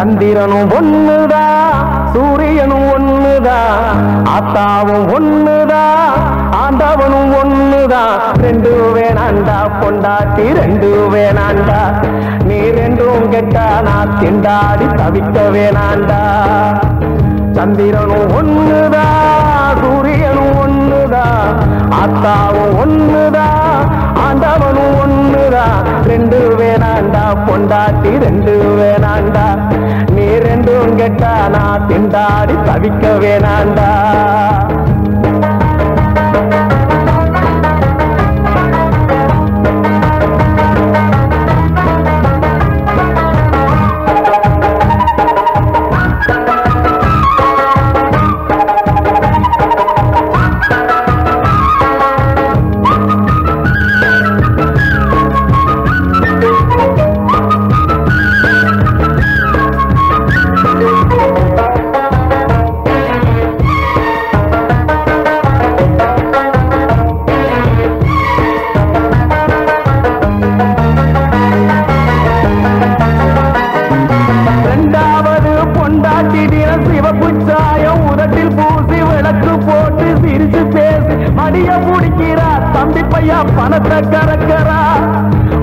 சந்திரனும் ஒண்ணுதான் சூரியனும் ஒண்ணுதான் ஆத்தாவும் ஒண்ணுதான் ஆண்டவனும் ஒண்ணுதான் ரெண்டு வேணாண்டா பொண்டாட்டி ரெண்டு வேணாண்டா நீ ரெண்டும் கெட்டா நான் திண்டாடி தவிக்க வேணாண்டா சந்திரனும் ஒண்ணுதான் சூரியனும் ஒண்ணுதான் ஆத்தாவும் ஒண்ணுதான் ஆண்டவனும் ஒண்ணுதான் ரெண்டு வேணாண்டா பொண்டாட்டி ரெண்டு வேணாண்டா நீ ரெண்டும் கெட்டா நான் திண்டாடி தவிக்க வேணாண்டா பணத்தை கறக்கறா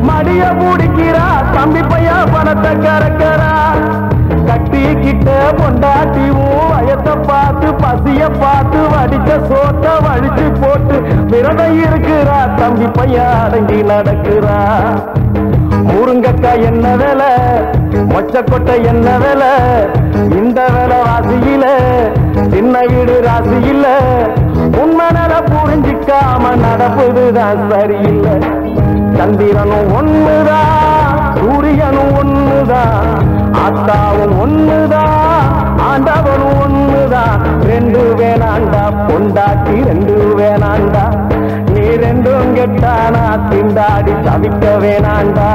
மடிய முடிக்கிறா தம்பி பையா பணத்தை கறக்கறா கட்டிக்கிட்ட பொண்டாட்டியும் வயத்தை பார்த்து பசிய பார்த்து வடிச்ச சோத்த வடிச்சு போட்டு விரதம் இருக்கிறா தம்பி பையா அடங்கி நடக்கிறா முருங்கக்காய் என்ன வேலை மொச்சக்கொட்டை என்ன வேலை இந்த வேலை வாசியில சின்ன வீடு ராசியில உண்மனல புரிஞ்சிக்காம நடப்புதுதான் சரியில்லை சந்திரனும் ஒண்ணுதான் சூரியனும் ஒண்ணுதான் ஆத்தாவும் ஒண்ணுதான் ஆண்டவனும் ஒண்ணுதான் ரெண்டு வேணாண்டா பொண்டாட்டி ரெண்டு வேணாண்டா நீ ரெண்டும் கெட்டா நான் திண்டாடி தவிக்க வேணாண்டா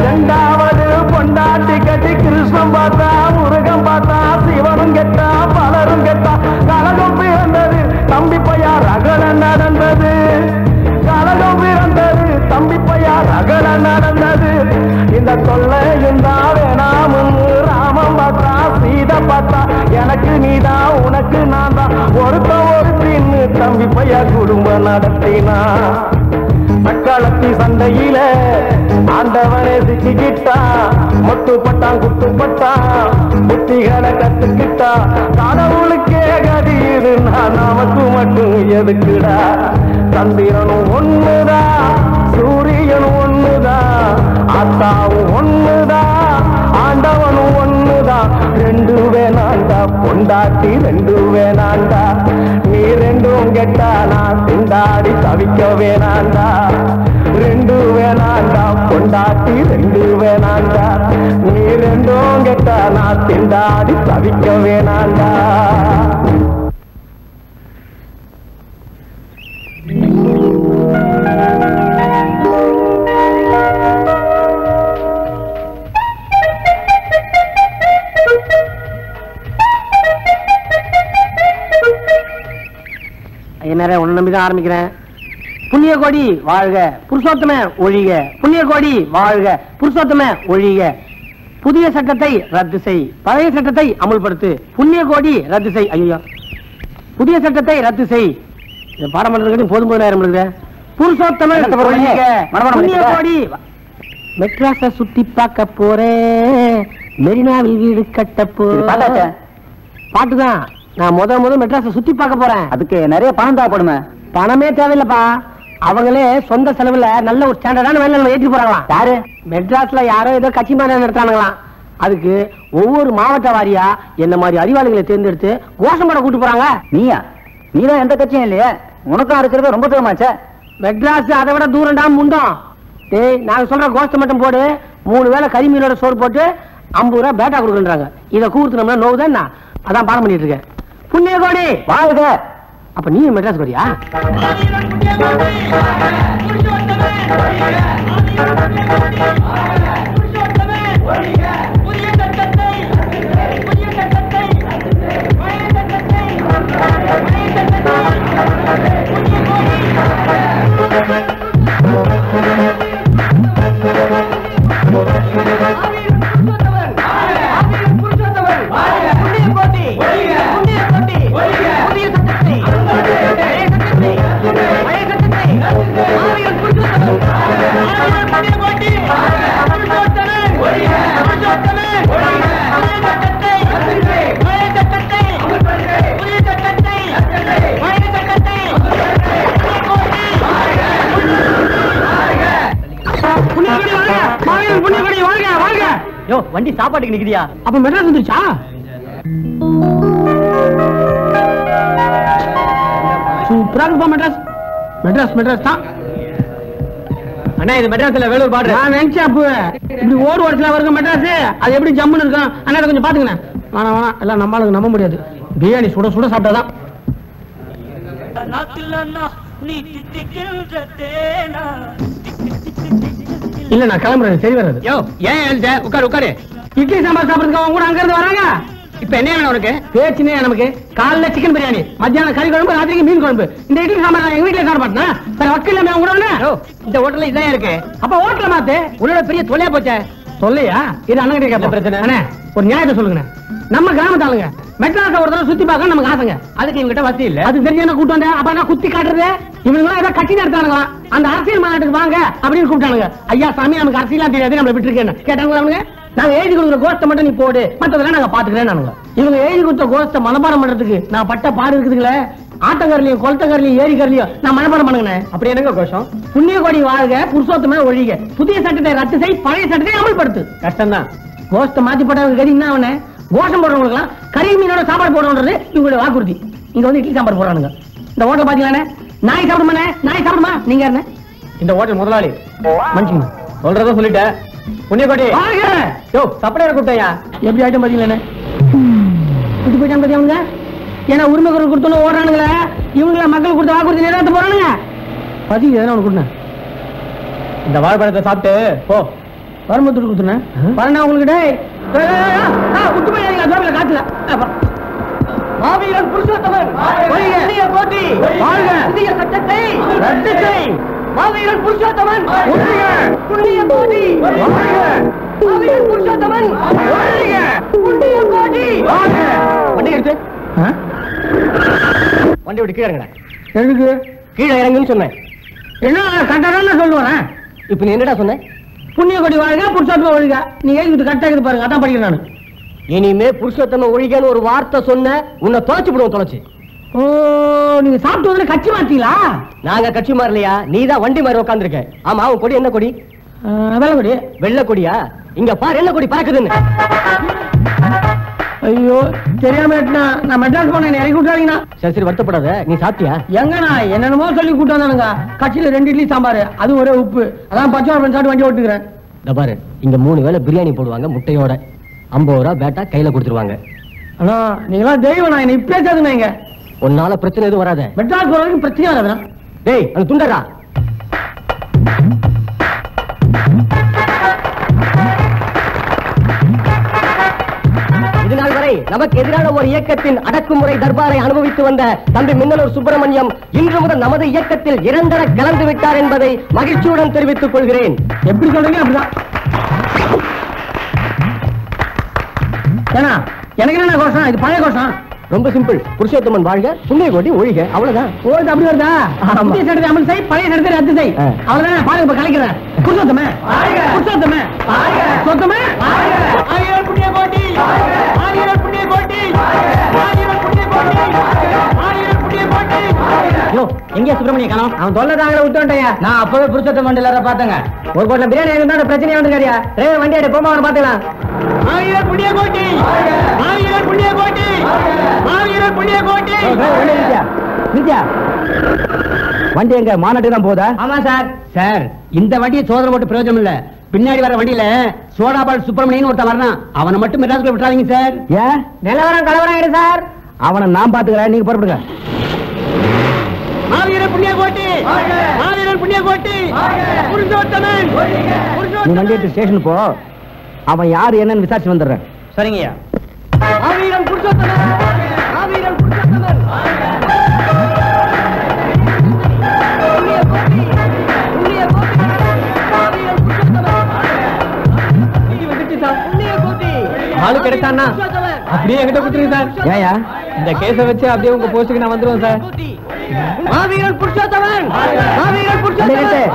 ரெண்டாவது பொண்டாட்டி கட்டி கிருஷ்ணன் பார்த்தா முருகன் பார்த்தா சிவனும் கெட்டா பலரும் கெட்டா கலகம் பிறந்தது தம்பி பையா ரகல நடந்தது கலகம் பிறந்தது தம்பி பையா ரகல நடந்தது இந்த தொல்லையும் தான் வேணாமும் ராமன் பார்த்தா சீதை பார்த்தா எனக்கு நீதான் உனக்கு நான் தான் ஒருத்த ஒருத்தின்னு தம்பி பையா குடும்பம் நடத்தினா சக்காலத்தி சண்டையில ஆண்டவனே சிக்கிக்கிட்டா மொட்டுப்பட்டான் குட்டுப்பட்டான் புத்திகளை கத்துக்கிட்டா கடவுளுக்கே கதியுது நான் நமக்கு மட்டும் எதுக்குடா சந்திரனும் ஒண்ணுதான் சூரியனும் ஒண்ணுதான் ஆத்தாவும் ஒண்ணுதான் ஆண்டவனும் ஒண்ணுதான் ரெண்டு வேணாண்டா பொண்டாட்டி ரெண்டு வேணாண்டா நீ ரெண்டும் கெட்டா நான் திண்டாடி தவிக்க வேணாண்டா ரெண்டு வேணாண்டா பொண்டாட்டி ரெண்டு வேணாண்டா நீ ரெண்டும் கெட்டா நான் திண்டாடி தவிக்க வேணாண்டா என்ன உன்னை நம்பிதான் ஆரம்பிக்கிறேன் புண்ணிய கோடி வாழ்க புருஷோத்தம ஒழிக புண்ணிய கோடி வாழ்க புருஷோத்தம ஒழிக புதிய சட்டத்தை ரத்து செய் பழைய சட்டத்தை அமுல்படுத்து புண்ணிய கோடி ரத்து செய் ஐயோ புதிய சட்டத்தை ரத்து செய் பாடம் பண்றதுக்கு போதும் இருக்குது புருஷோத்தம ஒழிக புண்ணிய கோடி மெட்ராஸ சுத்தி பார்க்க போறேன் மெரினாவில் வீடு கட்ட போறேன் பாட்டுதான் நான் முத மெட்ராஸ சுத்தி பார்க்க போறேன் அதுக்கு நிறைய பணம் தேவைப்படுமே பணமே தேவையில்லப்பா அவங்களே சொந்த செலவுல நல்ல ஒரு ஸ்டாண்டர்டான வேலை ஏற்றி போறாங்களாம் யாரு மெட்ராஸ்ல யாரோ ஏதோ கட்சி மாநாடு நடத்தானுங்களாம் அதுக்கு ஒவ்வொரு மாவட்ட வாரியா என்ன மாதிரி அறிவாளிகளை தேர்ந்தெடுத்து கோஷம் போட கூட்டு போறாங்க நீதான் எந்த கட்சியும் இல்லையே உனக்கும் இருக்கிறது ரொம்ப தூரமாச்சே மெட்ராஸ் அதை விட தூரம்டா முண்டம் ஏய் நாங்க சொல்ற கோஷத்தை மட்டும் போடு 3 வேளை கறி மீனோட சோறு போட்டு 50 ரூபாய் பேட்டா கொடுக்குறாங்க இதை கூர்த்துனோம்னா நோவுதான் அதான் பாடம் பண்ணிட்டு இருக்கேன் புண்ணிய கோடி வாழ்க அப்ப நீ மெட்ராஸ் வரியா மாவீரன் புண்ணியகோடி வாழ்க வாழ்க. யோ வண்டி சாப்பாட்டுக்கு நிக்குதியா? அப்ப மெட்ராஸ் வந்துருச்சா? சூப்பரா இருக்குப்பா மெட்ராஸ். மெட்ராஸ் மெட்ராஸ் தான் அண்ணா. இது மெட்ராஸ்ல வேலூர் பாடுற. நான் நினைச்சேன் அப்ப இப்படி ஓடு ஓடுச்சுல வருங்க மெட்ராஸ். அது எப்படி ஜம்முன்னு இருக்கும். அண்ணா கொஞ்சம் பாத்துக்கண்ணே. வேணாம் வேணாம், எல்லாம் நம்மளுக்கு நம்ப முடியாது. பிரியாணி சுட சுட சாப்பிட்டாதான். இல்ல நான் கிளம்புறேன், சரி வராது. யோ ஏன் எழுத? உட்காரு உட்காரு. இட்லி சாம்பார் சாப்பிடுறதுக்கு அவங்க கூட அங்க இருந்து வராங்க. இப்ப என்ன வேணும் உனக்கு? பேச்சுனே நமக்கு. காலைல சிக்கன் பிரியாணி, மத்தியானம் கறி குழம்பு, ராத்திரிக்கு மீன் குழம்பு. இந்த இட்லி சாம்பார் நான் எங்க வீட்டுல சாப்பிட மாட்டேன். சரி வக்கீல் இல்லாம அவங்க கூட. யோ இந்த ஹோட்டல்ல இதான் இருக்கு. அப்ப ஹோட்டல மாத்து. உன்னோட பெரிய தொலையா போச்சே. சொல்லையா? இது அண்ணன் கிட்ட பிரச்சனை. அண்ணே ஒரு நியாயத்தை சொல்லுங்க. நம்ம கிராமத்து ஆளுங்க மெட்ராஸ் ஒரு தடவை சுத்தி பார்க்க நமக்கு ஆசைங்க. அதுக்கு இவங்கிட்ட வசதி இல்ல. அது தெரிஞ்ச என்ன கூட்டு வந்தேன். அப்ப நான் குத்தி காட்டுறது. இவங்க ஏதோ கட்சி நடத்தானுங்களா, அந்த அரசியல் மாநாட்டுக்கு வாங்க அப்படின்னு கூப்பிட்டானுங்க. ஐயா சாமி நமக்கு அரசியலாம் தெரியாது, நம்மள விட்டுருக்கேன் கேட்டாங்க. அவனுங்க நாங்க எழுதி கொடுக்குற கோஷ்டை மட்டும் நீ போடு, மற்றதெல்லாம் நாங்க பாத்துக்கிறேன். இவங்க எழுதி கொடுத்த கோஷ்டை மனப்பாடம் பண்றதுக்கு நான் பட்ட பாடு இருக்குதுங்களே. ஆட்டங்கரிலையும் கொளத்தங்கரிலையும் ஏரிக்கரிலையும் நான் மனப்பாடம் பண்ணுங்க. அப்படி என்னங்க கோஷம்? புண்ணியகோடி வாழ்க, புருஷோத்தமே ஒழிக, புதிய சட்டத்தை ரத்து செய், பழைய சட்டத்தை அமல்படுத்து. கஷ்டம் தான். கோஷ்டை மாத்தி போட்டவங்க கறி என்ன அவனே? கோஷம் போடுறவங்களுக்கு கறி மீனோட சாப்பாடு போடுறது இவங்களுடைய வாக்குறுதி. இங்க வந்து இட்லி சாம்பார் போடுறானுங்க. இந்த ஹோட்டல் பாத்தீங்களா? நாய் சாப்பிடுமா? நாய் சாப்பிடுமா? நீங்க என்ன இந்த ஹோட்டல் முதலாளி மனுஷங்க சொல்றத சொல்லிட்டேன். புண்ணியகோடி யோ சப்ளையர் கூப்பிட்டயா? எப்படி ஆயிட்டம் பாத்தீங்களா? குட்டி போயிட்டான் பாத்தியா அவங்க? ஏன்னா உரிமை குரல் கொடுத்தோன்னு ஓடுறானுங்களே. இவங்கள மக்கள் கொடுத்த வாக்குறுதி நிறைவேற்ற போறானுங்க. பதிவு எதனா ஒண்ணு கொடுங்க. இந்த வாழைப்பழத்தை சாப்பிட்டு போ. வரும்பத்தூர் கொடுத்துனேன் வரணும் உங்களுக்கு. விட்டு போய் காத்துல மாவீரன் புருஷோத்தமன் புதிய போட்டி வாழ்க, புதிய சட்டத்தை ரத்து செய். மாவீரன் புருஷோத்தமன் புண்ணிய போட்டி வாழ்க, மாவீரன் புருஷோத்தமன் புண்ணிய போட்டி வாழ்க. வண்டி எடுத்து வண்டி விட்டு கீழே இறங்குடா. எதுக்கு கீழே இறங்குன்னு சொன்னேன். என்ன கரெக்டாக சொல்லுவேன். இப்ப நீ என்னடா சொன்ன? புண்ணியகோடி வாழ்க, புருஷோத்தம ஒழிக. நீ எழுதி கரெக்டா இருக்கு பாருங்க. அதான் படிக்கிறேன் நான். இனிமே புருஷோத்தம ஒழிகன்னு ஒரு வார்த்தை சொன்ன உன்னை தொலைச்சு விடுவோம். தொலைச்சு. ஓ நீங்க சாப்பிட்டு வந்து கட்சி மாத்தீங்களா? நாங்க கட்சி மாறலையா, நீதான் வண்டி மாதிரி உட்காந்துருக்க. ஆமா உன் கொடி என்ன கொடி? வெள்ளை கொடி. வெள்ளை கொடியா? இங்க பாரு என்ன கொடி பறக்குதுன்னு. ஐயோ தெரியாம நான் மெட்ராஸ் போனேன், இறக்கி விட்டாங்கன்னா. சரி சரி வருத்தப்படாத. நீ சாப்பிட்டியா? எங்கண்ணா என்னென்னமோ சொல்லி கூட்டு வந்தானுங்க. கட்சியில 2 இட்லி சாம்பார், அது ஒரே உப்பு. அதான் பச்சை சாப்பிட்டு வண்டி ஓட்டுக்கிறேன். இந்த பாரு இங்க 3 வேளை பிரியாணி போடுவாங்க முட்டையோட. 50 ரூபா பேட்டா கையில கொடுத்துருவாங்க. ஆனா நீங்களாம் தெய்வம். நான் என்ன இப்பே சேர்த்துங்க. இங்க உன்னால பிரச்சனை எதுவும் வராத. மெட்ராஸ் போற வரைக்கும் பிரச்சனையா வராதுண்ணா. டேய் அந்த துண்டரா இதுநாள் வரை நமக்கு எதிரான ஒரு இயக்கத்தின் அடக்குமுறை தர்பாரை அனுபவித்து வந்த தம்பி மின்னலூர் சுப்பிரமணியம் இன்று முதல் நமது இயக்கத்தில் இரண்டர கலந்து விட்டார் என்பதை மகிழ்ச்சியுடன் தெரிவித்துக் கொள்கிறேன். எப்படி சொல்றீங்க அப்படிதான். ஏன்னா எனக்கு என்ன கோஷம்? இது பழைய கோஷம். ரொம்ப சிம்பிள். புருஷோத்தமன் வாழ்க, புண்ணியகோடி ஒழிக, அவ்வளவுதான். ஓட்டு அப்படி வருதா? புதிய சட்டத்தை அமல் செய், பழைய சட்டத்தை ரத்து செய். அவ்வளவுதான். பாருங்க இப்ப கலைக்கிறேன். புருஷோத்தமே புருஷோத்தமே புருஷோத்தமே ஆயிரம் புண்ணிய கோட்டி, ஆயிரம் புண்ணிய கோட்டி, ஆயிரம் புண்ணிய கோட்டி, ஆயிரம் புண்ணிய கோட்டி. யோ எங்கே சுப்பிரமணிய காணோம்? அவன் தொல்லைதாங்கள விட்டு வந்துட்டேன். நான் அப்பவே புருஷோத்தம் வண்டியில பார்த்தேங்க. ஒரு கோட்ல பிரியாணி இருந்தா பிரச்சனையா வந்துருக்காரியா? டிரைவர் வண்டி எடுத்து போமா அவனை பாத்துக்கலாம். ஆயிரம் புண்ணிய கோட்டி, ஆயிரம் புண்ணிய கோட்டி, ஆயிரம் புண்ணிய கோட்டி. வண்டி எங்க மாநாட்டு தான் போதா? ஆமா சார். சார் இந்த வண்டியை சோதனை போட்டு பிரயோஜனம் இல்ல. பின்னாடி வர வண்டியில சோடாபால் சுப்பிரமணியன் ஒருத்தன் வரணும். அவனை மட்டும் மெட்ராஸ்ல விட்டுறாதீங்க சார். ஏன் நிலவரம் கலவரம் ஆயிடு சார். அவனை நான் பாத்துக்கிறேன், நீங்க புறப்படுங்க. ஆயிரம் புண்ணிய கோட்டி, ஆயிரம் புண்ணிய கோட்டி, புருஷோத்தமன். நீ வண்டி எடுத்து ஸ்டேஷன் போ. அவன் யாரு என்னன்னு விசாரிச்சு வந்துடுறேன். சரிங்கய்யா. ஆயிரம் புருஷோத்தமன், ஆயிரம் புருஷோத்தமன். ஆளு கிடைச்சான்னா அப்படியே என்கிட்ட கொடுத்துருங்க சார். ஏயா இந்த கேஸ வச்சு அப்படியே உங்க போஸ்டுக்கு நான் வந்துருவேன் சார். மாவீரன் புருஷோத்தமன், மாவீரன் புருஷோத்தமன்.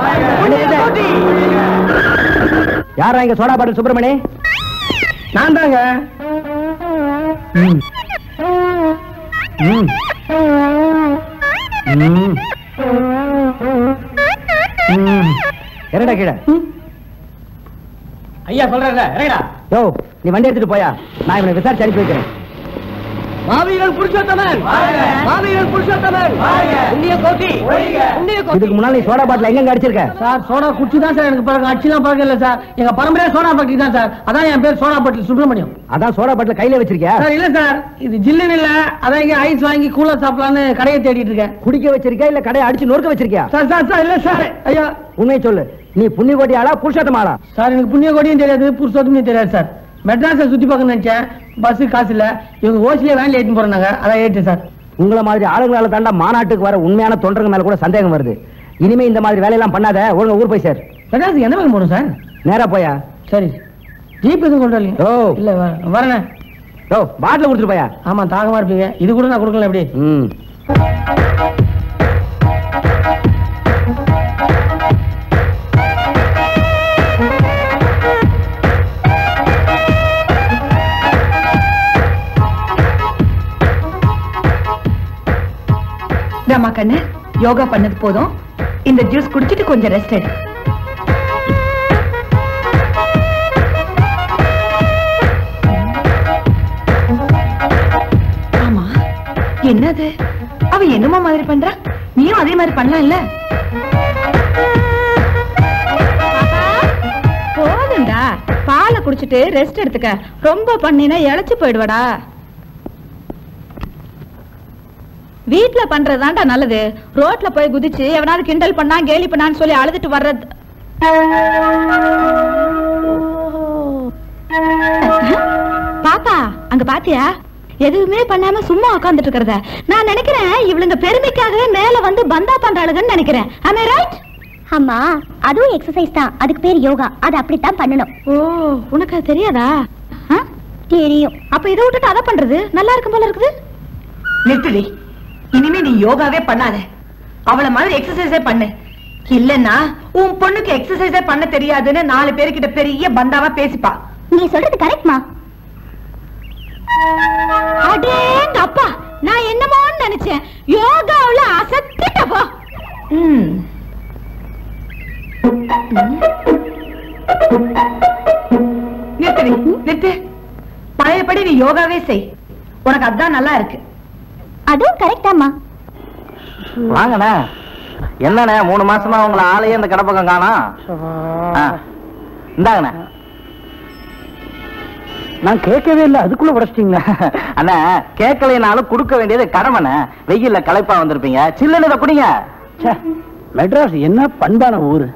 யாரா இங்க சோடா பாட்டில் சுப்பிரமணி? நான் தாங்க. என்னடா கீழே ஐயா சொல்றேன் இறங்கடா. யோ நீ வண்டி எடுத்துட்டு போயா, நான் இவனை விசாரிச்சு அனுப்பி வைக்கிறேன். மாவீரன் புருஷோத்தமன், மாவீரன் புருஷோத்தமன், புண்ணிய கோட்டி, புண்ணிய கோட்டி. இதுக்கு முன்னால நீ சோடா பாட்டில் எங்க அடிச்சிருக்க? சார் சோடா குச்சி தான் சார் எனக்கு பழக்கம், அடிச்சுலாம் பழக்கம் இல்ல சார். எங்க பரம்பரையா சோடா பாட்டில் தான் சார். அதான் என் பேர் சோடா பாட்டில் சுப்பிரமணியம். அதான் சோடா பாட்டில் கையில வச்சிருக்கியா? சார் இல்ல சார், இது ஜில்லுன்னு இல்ல, அதான் இங்க ஐஸ் வாங்கி கூலா சாப்பிடலான்னு கடையை தேடிட்டு இருக்கேன். குடிக்க வச்சிருக்கியா இல்ல கடையை அடிச்சு நொறுக்க வச்சிருக்கியா? சார் சார் சார் இல்ல சார். ஐயா உண்மையை சொல்லு, நீ புண்ணிய கோட்டி ஆளா புருஷோத்தம ஆளா? சார் எனக்கு புண்ணிய கோடியும் தெரியாது, புருஷோத்தமும் தெரியாது சார். மெட்ராஸை சுத்தி பார்க்க நினைச்சேன், பஸ் காசு இல்ல, இவங்க ஓசிலே வேன்ல ஏற்றி போறாங்க, அதான் ஏற்று சார். உங்களை மாதிரி ஆளுங்களால தாண்டா மாநாட்டுக்கு வர உண்மையான தொண்டர்கள் மேல கூட சந்தேகம் வருது. இனிமே இந்த மாதிரி வேலையெல்லாம் பண்ணாத, ஒழுங்கா ஊர் போய் சார். மெட்ராஸ் என்ன வேலை போகணும் சார்? நேரா போயா. சரி ஜீப் எதுவும் கொண்டு வரலீங்க? ஓ இல்ல வரேன். ஓ பாட்டில் கொடுத்துட்டு போயா. ஆமா தாகமா இருப்பீங்க, இது கூட நான் கொடுக்கல எப்படி? ராமா கண்ணு, யோகா பண்ணது போதும், இந்த ஜூஸ் குடிச்சிட்டு கொஞ்சம் ரெஸ்ட் எடு. ஆமா என்னது, அவ என்னமோ மாதிரி பண்றா, நீயும் அதே மாதிரி பண்ணலாம் இல்ல? போதுண்டா, பாலை குடிச்சிட்டு ரெஸ்ட் எடுத்துக்க, ரொம்ப பண்ணினா இழைச்சு போயிடுவாடா. வீட்டுல பண்றதுதான்டா நல்லது, ரோட்ல போய் குதிச்சு எவனாவது கிண்டல் பண்ணா கேலி பண்ணான்னு சொல்லி அழுதுட்டு வர்றது. பாப்பா அங்க பாத்தியா, எதுவுமே பண்ணாம சும்மா உட்கார்ந்துட்டு இருக்கிறத. நான் நினைக்கிறேன் இவளுங்க பெருமைக்காகவே மேல வந்து பந்தா பண்றாளுங்கன்னு நினைக்கிறேன். Am I right? அம்மா அதுவும் எக்ஸசைஸ் தான், அதுக்கு பேர் யோகா, அது அப்படித்தான் பண்ணணும். ஓ உனக்கு அது தெரியாதா? தெரியும். அப்ப இதை விட்டுட்டு அதை பண்றது நல்லா இருக்கும் போல இருக்குது. நிறுத்துடி, இனிமே நீ யோகாவே பண்ணாத, அவளை மாதிரி எக்ஸசைஸே பண்ணு. இல்லன்னா உன் பொண்ணுக்கு எக்ஸசைஸே பண்ண தெரியாதுன்னு 4 பேருக்கிட்ட பெரிய பந்தாவா பேசிப்பா. நீ சொல்றது கரெக்ட்மா. அடேங்க அப்பா, நான் என்னமோன்னு நினைச்சேன், யோகாவுல அசத்திட்டப்பா. நிறுத்து நிறுத்து, பழையபடி நீ யோகாவே செய், உனக்கு அதான் நல்லா இருக்கு. அதுவும் கரெக்டாமா. வாங்கண்ணே. என்னண்ணே 3 மாசமா உங்களை ஆளையே இந்த கடப்பக்கம் காணோம். இந்தாங்கண்ணே. நான் கேட்கவே இல்லை, அதுக்குள்ள உடைச்சிட்டீங்களா? அண்ணா கேட்கலைனாலும் கொடுக்க வேண்டியது கடமைண்ணே. வெயில்ல களைப்பா வந்திருப்பீங்க, சில்லுன்னு இதை குடிங்க. மெட்ராஸ் என்ன பண்பான ஊரு.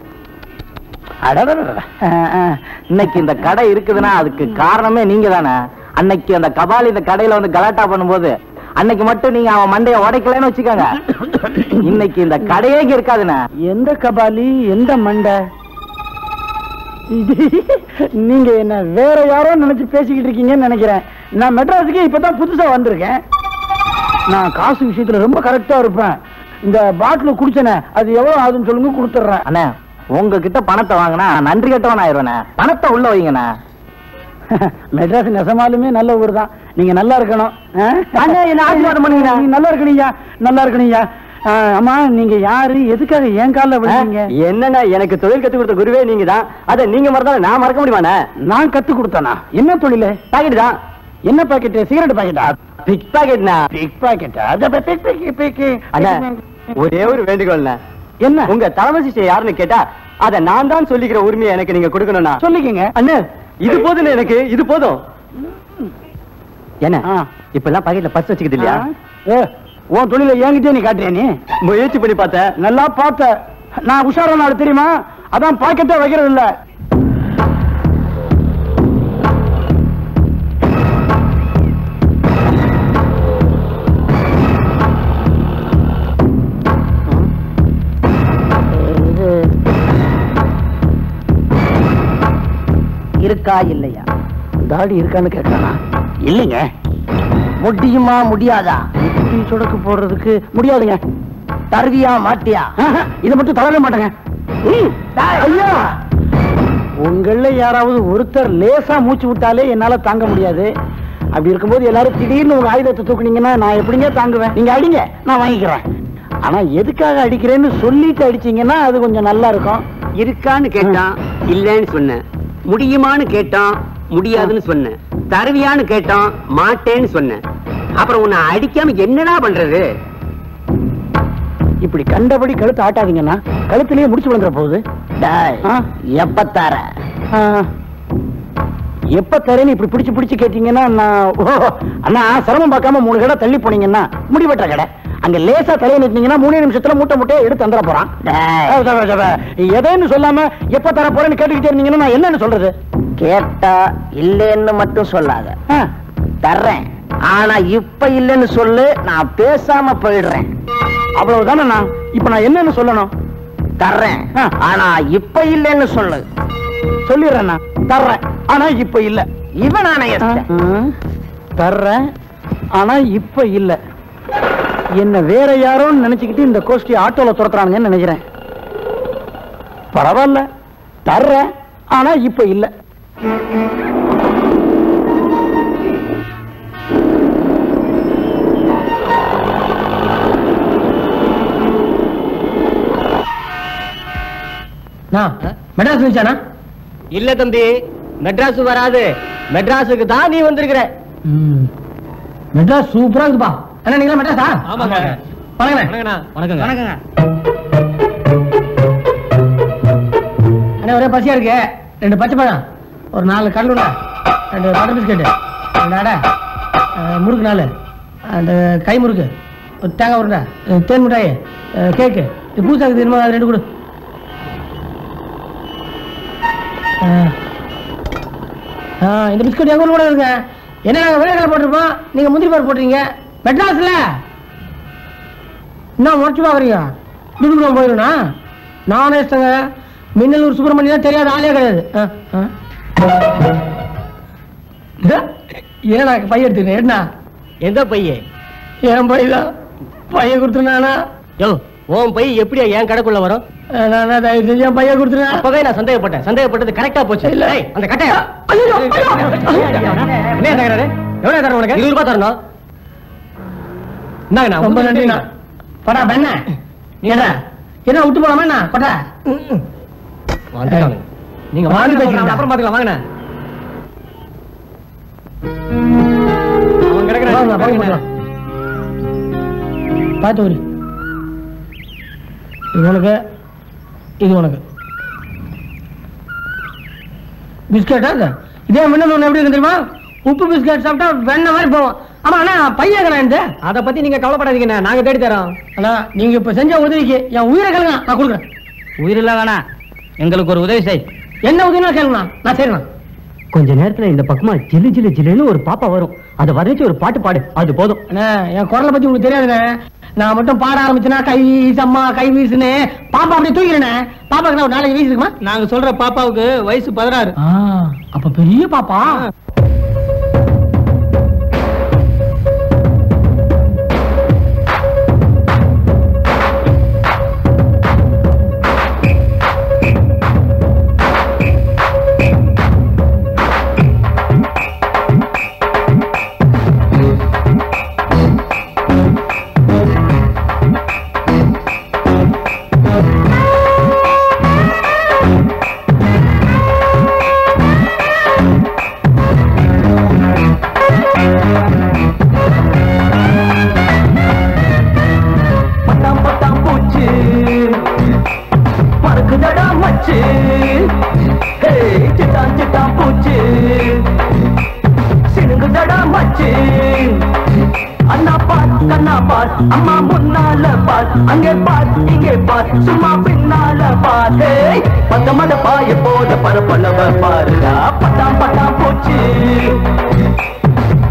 இன்னைக்கு இந்த கடை இருக்குதுன்னா அதுக்கு காரணமே நீங்க தானே. அன்னைக்கு அந்த கபாலி இந்த கடையில வந்து கலாட்டா பண்ணும்போது அன்னைக்கு மட்டும் நீங்க அவன் மண்டைய உடைக்கலன்னு வச்சுக்கோங்க, இன்னைக்கு இந்த கடையே இருக்காதுண்ணே. எந்த கபாலி, எந்த மண்டை? நீங்க என்ன வேற யாரோ நினைச்சு பேசிக்கிட்டு இருக்கீங்கன்னு நினைக்கிறேன். நான் மெட்ராஸுக்கு இப்பதான் புதுசா வந்திருக்கேன். நான் காசு விஷயத்துல ரொம்ப கரெக்டா இருப்பேன். இந்த பாட்டில் குடிச்சனே அது எவ்வளவு ஆகுதுன்னு சொல்லுங்க, கொடுத்துட்றேன். அண்ணா உங்ககிட்ட பணத்தை வாங்கினா நன்றி கட்டவன் ஆயிடுவேண்ணே. பணத்தை உள்ள வைங்கண்ணே. மெட்ராஸ் நெசமாலுமே நல்ல ஊர் தான். நீங்க நல்லா இருக்கணும். ஆசீர்வாதம் பண்ணுங்க. நல்லா இருக்கணும்யா, நல்லா இருக்கணும்யா. அம்மா நீங்க யாரு, எதுக்காக என் கால விழுந்தீங்க? என்னண்ணா எனக்கு தொழில் கத்து கொடுத்த குருவே நீங்க தான். அதை நீங்க மறந்தாலும் நான் மறக்க முடியுமாண்ணே? நான் கத்து கொடுத்தேனா? என்ன தொழில்? பாக்கெட் தான். என்ன பாக்கெட்? சிகரெட் பாக்கெட்டா? பிக் பாக்கெட்னா? பிக் பாக்கெட்டா? அண்ணா ஒரே ஒரு வேண்டுகோள்ண்ணா. என்ன? உங்க தலைமை சிஷ்ய யாருன்னு கேட்டா அதை நான் தான் சொல்லிக்கிற உரிமையை எனக்கு நீங்க கொடுக்கணும்னா சொல்லிக்கங்க. அண்ணா இது போதும், எனக்கு இது போதும். என்ன இப்ப எல்லாம் பாக்கெட்ல பர்ஸ் வச்சுக்கிது இல்லையா? உன் தொழில என்கிட்டே நீ காட்டுறியா? நீ முயற்சி பண்ணி பார்த்த, நல்லா பார்த்த. நான் உஷாரா நாள் தெரியுமா, அதான் பாக்கெட்டே வைக்கிறது இல்ல. இருக்கா இல்லையா? தாடி இருக்கான்னு கேட்கறானா? இல்லைங்க. முடியுமா முடியாதா? சொடக்கு போடுறதுக்கு முடியாதுங்க. தருவியா மாட்டியா? இதை மட்டும் தரவே மாட்டேங்க. ஐயா உங்கள யாராவது ஒருத்தர் லேசா மூச்சு விட்டாலே என்னால தாங்க முடியாது. அப்படி இருக்கும்போது எல்லாரும் திடீர்னு உங்க ஆயுதத்தை தூக்குனீங்கன்னா நான் எப்படிங்க தாங்குவேன்? நீங்க அடிங்க, நான் வாங்கிக்கிறேன். ஆனா எதுக்காக அடிக்கிறேன்னு சொல்லிட்டு அடிச்சீங்கன்னா அது கொஞ்சம் நல்லா இருக்கும். இருக்கான்னு கேட்டான், இல்லன்னு சொன்னேன். முடியுமான்னு கேட்டான், முடியாதுன்னு சொன்னேன். தருவியான்னு கேட்டான், மாட்டேன்னு சொன்னேன். அப்புறம் உன்னை அடிக்காம என்னடா பண்றது? இப்படி கண்டபடி கழுத்து ஆட்டாதீங்கன்னா கழுத்திலேயே முடிச்சு விழுந்துற போகுது. எப்ப தர எப்ப தரேன்னு இப்படி பிடிச்சு பிடிச்சு கேட்டீங்கன்னா அண்ணா சிரமம் பார்க்காம 3 கடை தள்ளி போனீங்கன்னா முடிவெட்டுற கடை. அங்க லேசா தலையை நிட்டீங்கன்னா 3 நிமிஷத்துல மூட்டை எடுத்து தந்துட போறான். எதைன்னு சொல்லாம எப்ப தர போறேன்னு கேட்டுக்கிட்டே இருந்தீங்கன்னா நான் என்னன்னு சொல்றது? கேட்டா இல்லைன்னு மட்டும் சொல்லாத. தர்றேன், ஆனா இப்ப இல்லைன்னு சொல்லு, நான் பேசாம போயிடுறேன். அவ்வளவுதானே. நான் இப்ப நான் என்னன்னு சொல்லணும்? தர்றேன், ஆனா இப்ப இல்லைன்னு சொல்லு. சொல்லிடுறேன். தர்றேன், ஆனா இப்ப இல்ல. இவன் தர்றேன், ஆனா இப்ப இல்ல. என்ன வேற யாரோன்னு நினைச்சுக்கிட்டு இந்த கோஷ்டி ஆட்டோல துரத்துறானுங்கன்னு நினைக்கிறேன். பரவாயில்ல, தர்றேன், ஆனா இப்ப இல்ல. மெட்ராஸ் வந்துச்சானா? இல்ல தம்பி, மெட்ராஸ் வராது. மெட்ராஸுக்கு தான் நீ வந்திருக்கிற. மெட்ராஸ் சூப்பரா இருக்குப்பா. அண்ணா நீங்களா மெட்ராஸா? ஆமாங்க. வணக்கண்ணா. வணக்கங்க. வணக்கங்க. அண்ணா ஒரே பசியா இருக்கு. 2 பச்சை பழம், ஒரு 4 கடலுடா, 2 பட்டர் பிஸ்கெட், 2 அடை, முறுக்கு 4, அந்த கை முறுக்கு, ஒரு தேங்காய் உருண்டை, தேன் மிட்டாய், கேக்கு. இது பூசாக்கு தெரியுமா? அது 2 கொடு. இந்த பிஸ்கட் எங்க கூட இருக்கு. என்ன நாங்க வேலைகளை போட்டிருப்போம், நீங்க முந்திரி பருப்பு போட்டுறீங்க. மெட்ராஸ்ல என்ன முடிச்சு பாக்குறீங்க? துடுக்குள்ள போயிருந்தா நானே இஷ்டங்க. மின்னலூர் சுப்பிரமணியம் தெரியாத ஆளே கிடையாது. ஏன்னா பையன் எடுத்துக்கிறேன். என்ன எந்த பையன்? என் பையன் பையன் கொடுத்துருந்தானா? யோ, உன் பை எப்படியா என் கடைக்குள்ள வரும்? நான் தயவு செஞ்சு என் பையன் கொடுத்துருந்தேன். அப்பவே நான் சந்தேகப்பட்டது கரெக்டா போச்சு. இல்ல அந்த கட்டையா என்ன தகராறு? எவ்வளவு தரணும் உனக்கு? 20 ரூபாய் தரணும். ரொம்ப நன்றிண்ணா. படா பெண்ண என்ன என்ன விட்டு போலாமா? படா நீங்க வாங்கி பேசுறீங்க, அப்புறம் பாத்துக்கலாம். வாங்கண்ணா. அவன் கிடக்குறான். பார்த்து ஒரு இது உனக்கு, இது உனக்கு. பிஸ்கெட்டா? இதே மின்னல் எப்படி இருக்கு தெரியுமா? உப்பு பிஸ்கெட் சாப்பிட்டா வெண்ணெய் மாதிரி போவோம். ஆமா அண்ணா, பையன் அதை பத்தி நீங்க கவலைப்படாதீங்க, நாங்க தேடி தரோம். அண்ணா நீங்க இப்ப செஞ்ச உதவிக்கு என் உயிரை கேளுங்க, நான் கொடுக்குறேன். உயிரில்ல வேணாம், எங்களுக்கு ஒரு உதவி செய். என்ன உதவினா கேளுங்க, நான் செய்யணும். கொஞ்ச நேரத்துல இந்த பக்கமா ஜில்லு ஜில்லு ஜில்லுன்னு ஒரு பாப்பா வரும். அதை வர்ணிச்சு ஒரு பாட்டு பாடு, அது போதும். அண்ணா என் குரலை பத்தி உங்களுக்கு தெரியாதுண்ணே. நான் மட்டும் பாட ஆரம்பிச்சேன்னா கை வீசம்மா கை வீசுனே பாப்பா அப்படியே தூக்கிறேனே. பாப்பாக்கு ஒரு 4 வயசு இருக்குமா? நாங்க சொல்ற பாப்பாவுக்கு வயசு 16. அப்ப பெரிய பாப்பா. அம்மா முன்னால பார், அங்கே பார், இங்கே பார், சும்மா பின்னால பார். பத்தமட பாய போத பரப்பளவ பாருடா. பட்டாம் பட்டாம் போச்சு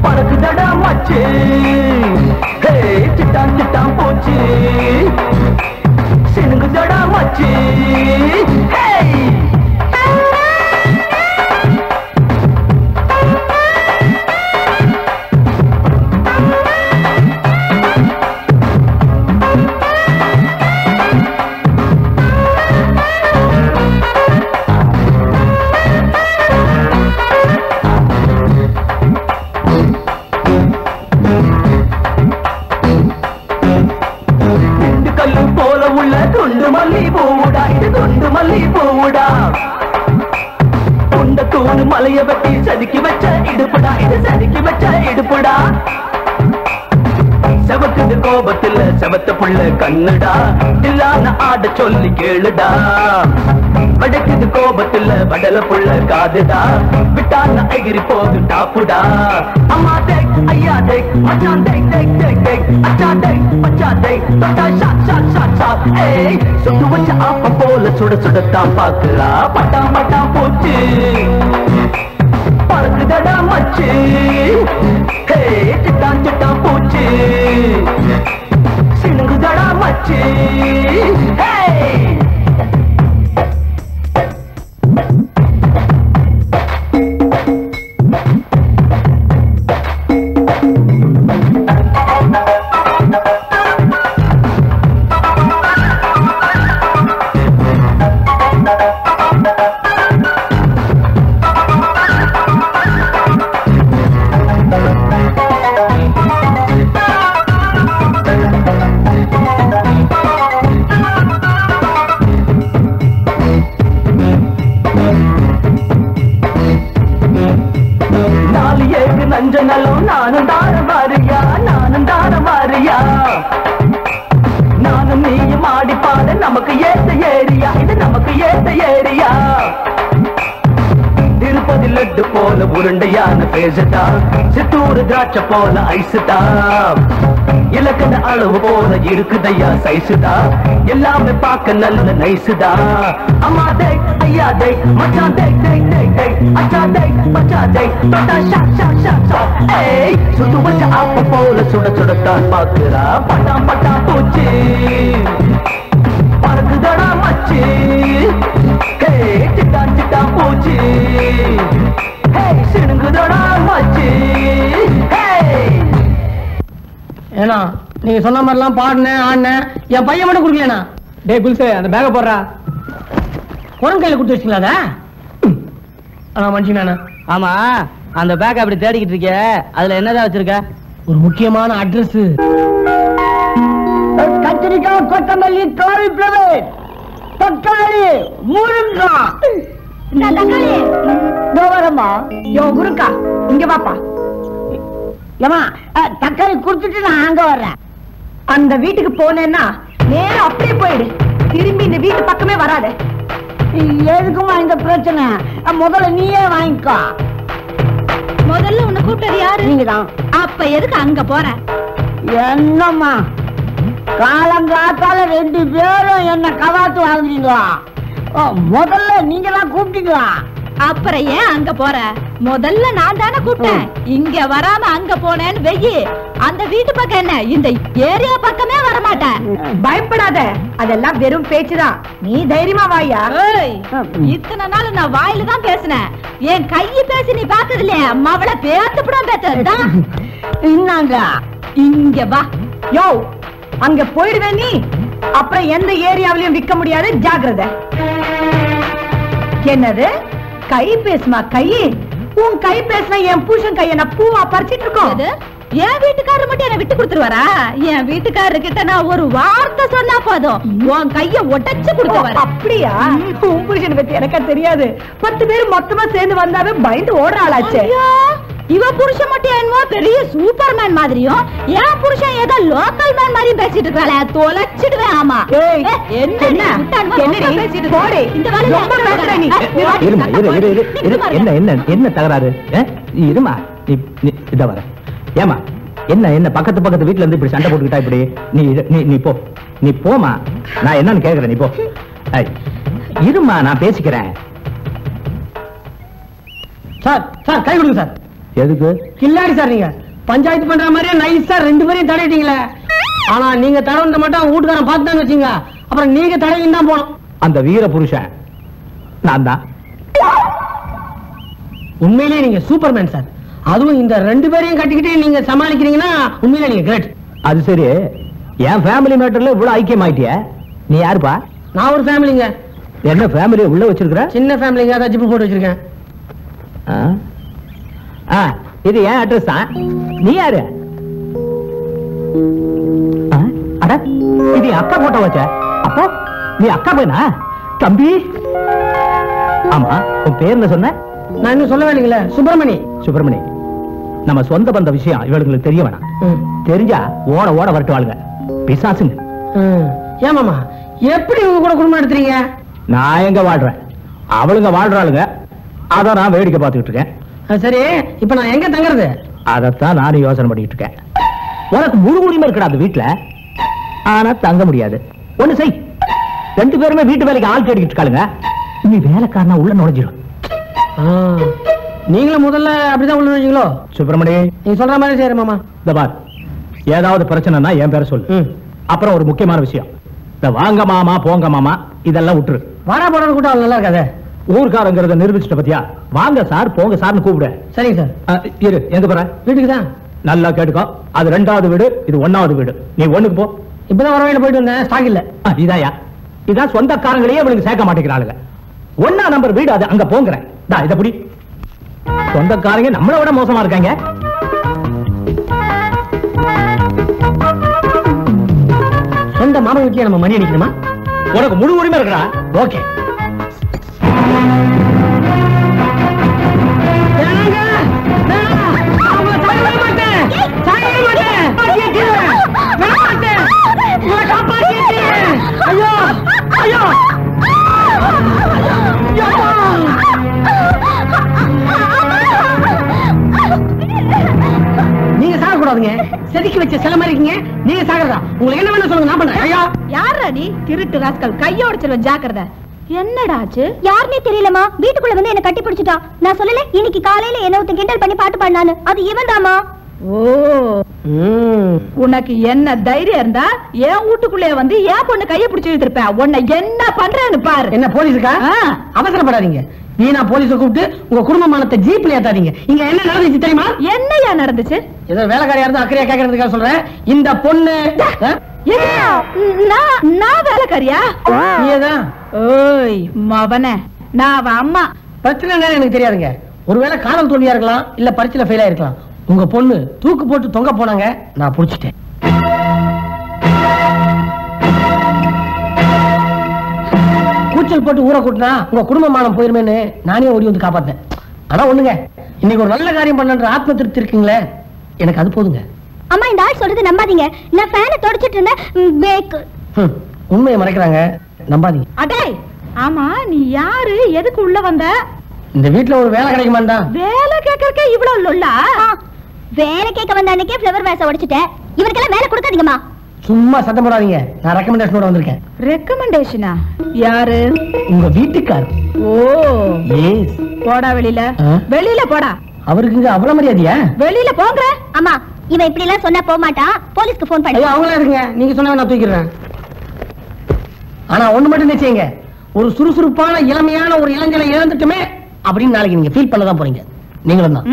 பறக்குதடா மச்சு. சிட்டான் சிட்டான் போச்சு சினுங்குதடா மச்சு. துண்டு மல்லி பூடா, இது துண்டு மலைய வெட்டி செதுக்கி வச்ச இடுப்புடா இது செதுக்கி வச்ச இடுப்புடா செவக்குது கோபத்துல செவத்த புள்ள கண்ணுடா இல்லான ஆட சொல்லி கேளுடா வடக்குது கோபத்துல வடல புள்ள காதுடா விட்டான எகிரி போது டாப்புடா அம்மா டேக் ஐயா டேக் மச்சான் டேக் டேக் டேக் டேக் அச்சா டேக் மச்சா டேக் தொட்டா ஷாட் ஷாட் ஷாட் ஷாட் ஏய் சுட்டு வச்ச ஆப்ப போல சுட சுடத்தான் பாக்குறா பட்டாம் பட்டாம் போச்சு பறக்குதடா மச்சு ஹே சிட்டான் சிட்டான் பூச்சி சிணுங்குதடா மச்சு ஹே நஞ்சனலும் நானும் தார வாரியா நானும் நீயும் ஆடி பாட நமக்கு ஏத்த ஏரியா இது நமக்கு ஏத்த ஏரியா திருப்பதி லட்டு போல உருண்டையான பேசுதா சித்தூர் திராட்சை போல ஐசுதா இலக்கண அளவு போல இருக்குதையா சைசுதா எல்லாமே பார்க்க நல்ல நைசுதா அம்மா டேக் ஐயா டேக் மச்சான் டேக் டேக் டேக் டேக் அச்சா டேக் மச்சா டேக் தொட்டா ஷாட் ஷாட் ஷாட் ஷாட் ஏய் சுட்டு வச்ச ஆப்ப போல சுட சுடத்தான் பாக்குறா பட்டாம் பட்டாம் பூச்சி பறக்குதடா மச்சி ஹே சிட்டான் சிட்டான் பூச்சி ஹே சிணுங்குதடா மச்சி ஹே ஏன்னா நீங்க சொன்ன மாதிரிலாம் பாடினேன் ஆடினேன் என் பையன் மட்டும் கொடுக்கலண்ணா. டேய் புல்சே அந்த பேக போடுறா. குரங்கு கையில கொடுத்து வச்சுங்களா? அத மனுஷனா? ஆமா அந்த பேக் அப்படி தேடிக்கிட்டு இருக்க, அதுல என்னதான் வச்சிருக்க? ஒரு முக்கியமான அட்ரஸ். கத்திரிக்காய், கொத்தமல்லி, காலிஃப்ளவர், தக்காளி, முருங்காய். இந்த தக்காளி தோவரமா யோ முருங்கா இங்க வாப்பா. ஏமா தக்காளி குடுத்துட்டு நான் அங்க வர்றேன். அந்த வீட்டுக்கு போனேன்னா நேரா அப்படியே போயிடு, திரும்பி இந்த வீட்டு பக்கமே வராத. எதுக்குமா இந்த பிரச்சனை? முதல்ல நீயே வாங்கிக்கோ. முதல்ல உன்னை கூப்பிட்டது யாரு? நீங்கதான். அப்ப எதுக்கு அங்க போற? என்னம்மா காலங்காத்தால 2 பேரும் என்ன கவாத்து வாங்குறீங்களா? முதல்ல நீங்க தான் கூப்பிட்டீங்களா? அப்புறம் ஏன் அங்க போற? முதல்ல நான் தானே கூப்பிட்டேன். இங்க வராம அங்க போனேன்னு வெயி, அந்த வீட்டு பக்கம் என்ன இந்த ஏரியா பக்கமே வரமாட்டேன். பயப்படாத, அதெல்லாம் வெறும் பேச்சுதான். நீ தைரியமா வாயா. இத்தனை நாள் நான் வாயில தான் பேசினேன், என் கையை பேசி நீ பார்த்தது இல்லையா? அம்மாவள பேத்துப்படும் பேசுறதுதான். இன்னாங்க இங்க வா. யோ அங்க போயிடுவே நீ, அப்புறம் எந்த ஏரியாவிலையும் விற்க முடியாது, ஜாக்கிரதை. என்னது கை பேசுமா? கை உன் கை பேசினா என் பூஷன் கைய நான் பூவா பறிச்சிட்டு இருக்கோம். என் வீட்டுக்காரர் மட்டும் என்ன விட்டு கொடுத்துருவாரா? என் வீட்டுக்காரர் கிட்ட நான் ஒரு வார்த்தை சொன்னா போதும், உன் கைய உடைச்சு கொடுத்துருவாரு. அப்படியா? உன் புருஷனை பத்தி எனக்கா தெரியாது. 10 பேர் மொத்தமா சேர்ந்து வந்தாவே பயந்து ஓடுற ஆளாச்சே. இவ புருஷன் மட்டும் என்னமோ பெரிய சூப்பர்மேன் மாதிரியும், என் புருஷன் ஏதோ லோக்கல் மேன் மாதிரியும் பேசிட்டு இருக்காளே, தொலைச்சிடுவேன். ஆமா என்ன தகராறு? இருமா இத வர. ஏமா என்ன என்ன பக்கத்து பக்கத்து வீட்டுல இருந்து இப்படி சண்டை போட்டுக்கிட்டா இப்படி? நீ போ, நீ போமா. நான் என்னன்னு கேக்குறேன், நீ போ. இருமா நான் பேசிக்கிறேன். சார் சார் கை கொடுங்க சார். எதுக்கு? கில்லாடி சார், நீங்க பஞ்சாயத்து பண்ற மாதிரியே நைஸா 2 பேரையும் தடையிட்டீங்களே. ஆனா நீங்க தடவை மட்டும் வீட்டுக்காரன் பார்த்துட்டான்னு வச்சுங்க, அப்புறம் நீங்க தடையும் தான் போனோம். அந்த வீர புருஷன் நான் தான். உண்மையிலேயே நீங்க சூப்பர்மேன் சார். அதுவும் இந்த 2 பேரையும் கட்டிக்கிட்டு நீங்க சமாளிக்கிறீங்கன்னா உண்மையிலே நீங்க கிரேட். அது சரி, என் ஃபேமிலி மேட்டர்ல இவ்வளவு ஐக்கியமாயிட்டிய. நீ யாருப்பா? நான் ஒரு ஃபேமிலிங்க. என்ன ஃபேமிலி உள்ள வச்சிருக்கிற? சின்ன ஃபேமிலிங்க, அதான் ஜிப்பு போட்டு வச்சிருக்கேன். இது ஏன் அட்ரஸ் தான்? நீ யாரு? அட இது அக்கா போட்டோ வச்ச. அப்போ நீ அக்கா பையனா? தம்பி ஆமா, உன் பேர் என்ன சொன்ன? நான் இன்னும் சொல்லவே இல்லைங்களே. சுப்பிரமணி, நம்ம சொந்த பந்த விஷயம் இவளுங்களுக்கு தெரிய வேணாம். தெரிஞ்சா ஓட ஓட வரட்டுவாளுங்க பிசாசுங்க. ஏமாமா எப்படி உங்க கூட குடும்பம் எடுத்துறீங்க? நான் எங்க வாழ்றேன், அவளுங்க வாழ்றாளுங்க. அதான் நான் வேடிக்கை பார்த்துக்கிட்டு இருக்கேன். சரி, இப்ப நான் எங்க தங்குறது? அதத்தான் நானும் யோசனை பண்ணிட்டு இருக்கேன். உனக்கு முழு உரிமை இருக்கடா அந்த வீட்டுல, ஆனா தங்க முடியாது. ஒண்ணு செய், 2 பேருமே வீட்டு வேலைக்கு ஆள் தேடிக்கிட்டு இருக்காளுங்க. நீ வேலைக்காரனா உள்ள நுழைஞ்சிடும். நீங்களும் முதல்ல அப்படிதான் உள்ள நுழைஞ்சீங்களோ? சுப்பிரமணி, நீங்க சொல்ற மாதிரி சரி மாமா. இந்த பார், ஏதாவது பிரச்சனைனா என் பேரை சொல்லு. அப்புறம் ஒரு முக்கியமான விஷயம், இந்த வாங்க மாமா போங்க மாமா இதெல்லாம் விட்டுரு. வாடா போட கூட்டம் நல்லா இருக்காது. ஊர்காரங்கிறத நிரூபிச்சுட்ட பத்தியா? வாங்க சார் போங்க சார்னு கூப்பிடு. சரிங்க சார். இரு, எங்க போற? வீட்டுக்கு தான். நல்லா கேட்டுக்கோ, அது 2வது வீடு, இது 1வது வீடு. நீ 1க்கு போ. இப்பதான் வரவையில போயிட்டு வந்தேன், ஸ்டாக் இல்ல. இதாயா? இதான் சொந்தக்காரங்களையே அவளுக்கு சேர்க்க மாட்டேங்கிறாளுங்க. 1ஆம் நம்பர் வீடு அது, அங்க போங்கிறேன். இத புடி. சொந்தக்காரங்க நம்மளை விட மோசமா இருக்காங்க. சொந்த மாமா வீட்டுல நம்ம மணி அடிக்கணுமா? உனக்கு முழு உரிமை இருக்கா? ஓகே. நீங்க சாகக்கூடாதுங்க. செதுக்கி வச்ச சில மாதிரி இருக்கீங்க. நீங்க சாகறதா? உங்களுக்கு என்ன வேணும் சொல்லுங்க, நான் பண்றேன். ஐயா யாரா நீ? திருட்டு ராஸ்கல், கையோடிச்சிருவ, ஜாக்கிரதை. என்னடா ஆச்சு? யாருனே தெரியலமா, வீட்டுக்குள்ள வந்து என்ன கட்டி பிடிச்சிட்டான். நான் சொல்லல இன்னைக்கு காலையில என்ன ஒருத்தன் கிண்டல் பண்ணி பாட்டு பாடினானு, அது இவன் தாமா. ஓ, உனக்கு என்ன தைரியம் இருந்தா என் வீட்டுக்குள்ளே வந்து என் பொண்ணு கைய பிடிச்சு இழுத்திருப்பேன். உன்னை என்ன பண்றேன்னு பாரு. என்ன போலீஸுக்கா? அவசரப்படாதீங்க. நீனா போலீஸை கூப்பிட்டு உங்க குடும்பமானத்தை ஜீப்ல ஏத்தாதீங்க. இங்க என்ன நடந்துச்சு தெரியுமா? என்னையா நடந்துச்சு? ஏதோ வேலைக்காரியா இருந்தா அக்கறையா கேட்கறதுக்காக சொல்றேன். இந்த பொண்ணு நான் வேலைக்காரியா? நீதான். ஓய் மவனே, நான் அவ அம்மா. பிரச்சனை என்னன்னு எனக்கு தெரியாதுங்க. ஒருவேளை காதல் தோல்வியா இருக்கலாம், இல்ல பரீட்சையில ஃபெயில் ஆயிருக்கலாம். உங்க பொண்ணு தூக்கு போட்டு தொங்க போனாங்க, நான் புடிச்சிட்டேன். கூச்சல் போட்டு ஊரை கூட்டினா உங்க குடும்பமானம் போயிருமேன்னு நானே ஓடி வந்து காப்பாத்தேன். ஆனா ஒண்ணுங்க, இன்னைக்கு ஒரு நல்ல காரியம் பண்ணன்ற ஆத்ம திருப்தி இருக்குங்களே, எனக்கு அது போதுங்க. அம்மா இந்த ஆள் சொல்றது நம்பாதீங்க. நான் ஃபேனை தொடச்சிட்டு இருந்தேன். உண்மையை மறைக்கிறாங்க, நம்பாதீங்க. அடே ஆமா, நீ யாரு? எதுக்கு உள்ள வந்த? இந்த வீட்டுல ஒரு வேலை கிடைக்குமாண்டா? வேலை கேட்கறக்கே இவ்வளவு லொல்லா? வேலை கேட்க வந்த அன்னைக்கே ஃப்ளவர் வேஸ உடைச்சிட்டேன். இவருக்கெல்லாம் வேலை கொடுக்காதீங்கம்மா. சும்மா சத்தம் போடாதீங்க. நான் ரெக்கமெண்டேஷனோட வந்திருக்கேன். ரெக்கமெண்டேஷனா? யாரு? உங்க வீட்டுக்கார். ஓ எஸ். போடா வெளியில. வெளியில போடா. அவருக்கு அவ்வளவு மரியாதையா? வெளியில போங்க. அம்மா இவன் இப்படி எல்லாம் சொன்னா போக மாட்டான். போலீஸ்க்கு போன் பண்ணு. ஐயா அவங்களா இருக்குங்க, நீங்க சொன்னா நான் தூக்கிடுறேன். ஆனா ஒண்ணு மட்டும் நிச்சயங்க, ஒரு சுறுசுறுப்பான இளமையான ஒரு இளைஞனை இழந்துட்டுமே அப்படின்னு நாளைக்கு நீங்க ஃபீல் பண்ணதான் போறீங்க. நீங்களும் தான்.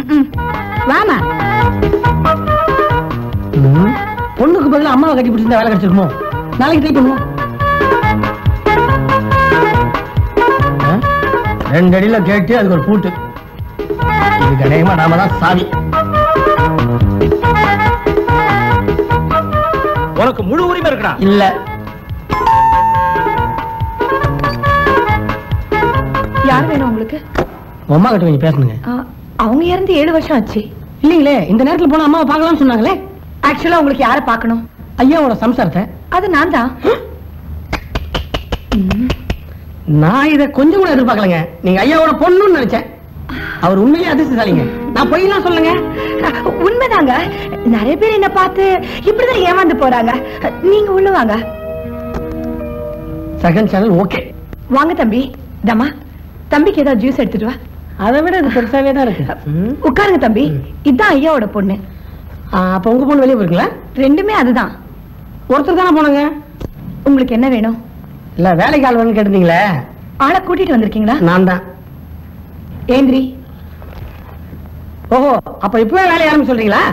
வாமா. பொண்ணுக்கு பதிலா அம்மாவை கட்டி பிடிச்சிருந்தா வேலை கிடைச்சிருக்குமோ? நாளைக்கு ட்ரை பண்ணுவோம். 2 அடியில கேட்டு அதுக்கு ஒரு பூட்டு. இதுக்கு அநேகமா நாம தான் சாவி. உனக்கு முழு உரிமை இருக்கா? இல்ல. யார் வேணும் உங்களுக்கு? அம்மா கிட்ட கொஞ்சம் பேசணுங்க. அவங்க இறந்து 7 வருஷம் ஆச்சு. இல்லீங்களே, இந்த நேரத்துல போனா அம்மாவை பார்க்கலாம்னு சொன்னாங்களே. ஆக்சுவலா உங்களுக்கு யாரை பார்க்கணும்? ஐயாவோட சம்சாரத்தை. அது நான் தான். நான் இதை கொஞ்சம் கூட எதிர்பார்க்கலங்க. நீங்க ஐயாவோட பொண்ணுன்னு நினைச்சேன். அவர் உண்மையிலே அதிர்ஷ்டசாலிங்க. நான் பொய்லாம் சொல்லுங்க. உண்மைதாங்க. நிறைய பேர் என்ன பார்த்து இப்படிதான் ஏமாந்து போறாங்க. நீங்க உள்ள வாங்க. Second channel okay. வாங்க தம்பி. தம்மா, தம்பிக்கு ஏதாவது ஜூஸ் எடுத்துட்டு வா. அதை விட இது பெருசாவே தான் இருக்கு. உட்காருங்க தம்பி. இதுதான் ஐயாவோட பொண்ணு. அப்ப உங்க பொண்ணு வெளியே போயிருக்கல? ரெண்டுமே அதுதான். ஒருத்தர் தானே போனாங்க. உங்களுக்கு என்ன வேணும்? இல்ல வேலைக்கு ஆள் வந்து கேட்டிருந்தீங்களே, ஆளை கூட்டிட்டு வந்திருக்கீங்களா? நான் தான். ஏந்திரி. ஓஹோ, அப்ப இப்பவே வேலையை ஆரம்பி சொல்றீங்களா?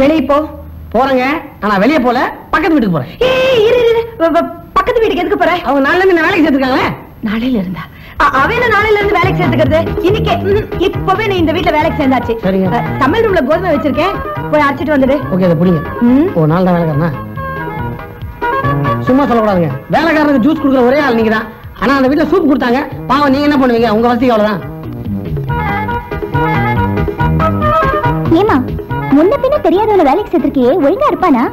வெளியே போ. போறேங்க. ஆனா வெளியே போல, பக்கத்து வீட்டுக்கு போறேன். பக்கத்து வீட்டுக்கு எதுக்கு போற? அவங்க நாளைல இருந்து வேலைக்கு சேர்த்துருக்காங்களே. நாளையில இருந்தா அவன் நாளையில இருந்து வேலைக்கு சேர்த்துக்கிறது? இன்னைக்கு இப்பவே நீ இந்த வீட்டுல வேலைக்கு சேர்ந்தாச்சு. சரிங்க. சமையல் ரூம்ல கோதுமை வச்சிருக்கேன், போய் அரைச்சிட்டு வந்துடு. ஓகே, அதை புடிங்க. ஓ, 4 தான் வேலைக்காரனா? சும்மா சொல்லக்கூடாதுங்க. வேலைக்காரனுக்கு ஜூஸ் கொடுக்குற ஒரே ஆள் நீங்க தான். ஆனா அந்த வீட்டுல சூப் கொடுத்தாங்க. பாவம், நீங்க என்ன பண்ணுவீங்க? உங்க வசதிக்கு அவ்வளவுதான். முன்ன பின்ன தெரியாதவன வேலைக்கு சேர்த்திருக்கியே, ஒழுங்கா இருப்பானா?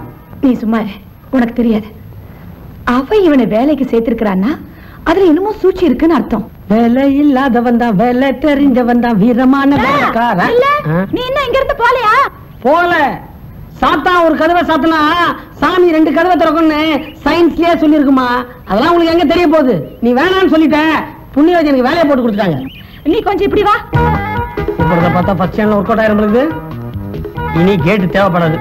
நீ சும்மா இரு, உனக்கு தெரியாது. அவ இவனை வேலைக்கு சேர்த்திருக்கிறான்னா அதுல என்னமோ சூழ்ச்சி இருக்குன்னு அர்த்தம். வேலை இல்லாதவன் தான், வேலை தெரிஞ்சவன் தான், வீரமான வேலைக்காரன். நீ இன்னும் இங்க இருந்து போலையா? போல. சாத்தா ஒரு கதவை சாத்தனா சாமி 2 கதவை திறக்கும்னு சயின்ஸ்லயே சொல்லிருக்குமா. அதெல்லாம் உங்களுக்கு எங்க தெரிய போகுது? நீ வேணான்னு சொல்லிட்ட. புண்ணியவதி எனக்கு வேலையை போட்டு கொடுத்துட்டாங்க. நீ கொஞ்சம் இப்படி வா. இப்ப பார்த்தா ஃபர்ஸ்ட் சேனல் ஒர்க் அவுட் ஆயிரம் உங்களுக்கு. இனி கேட்டு தேவைப்படாது.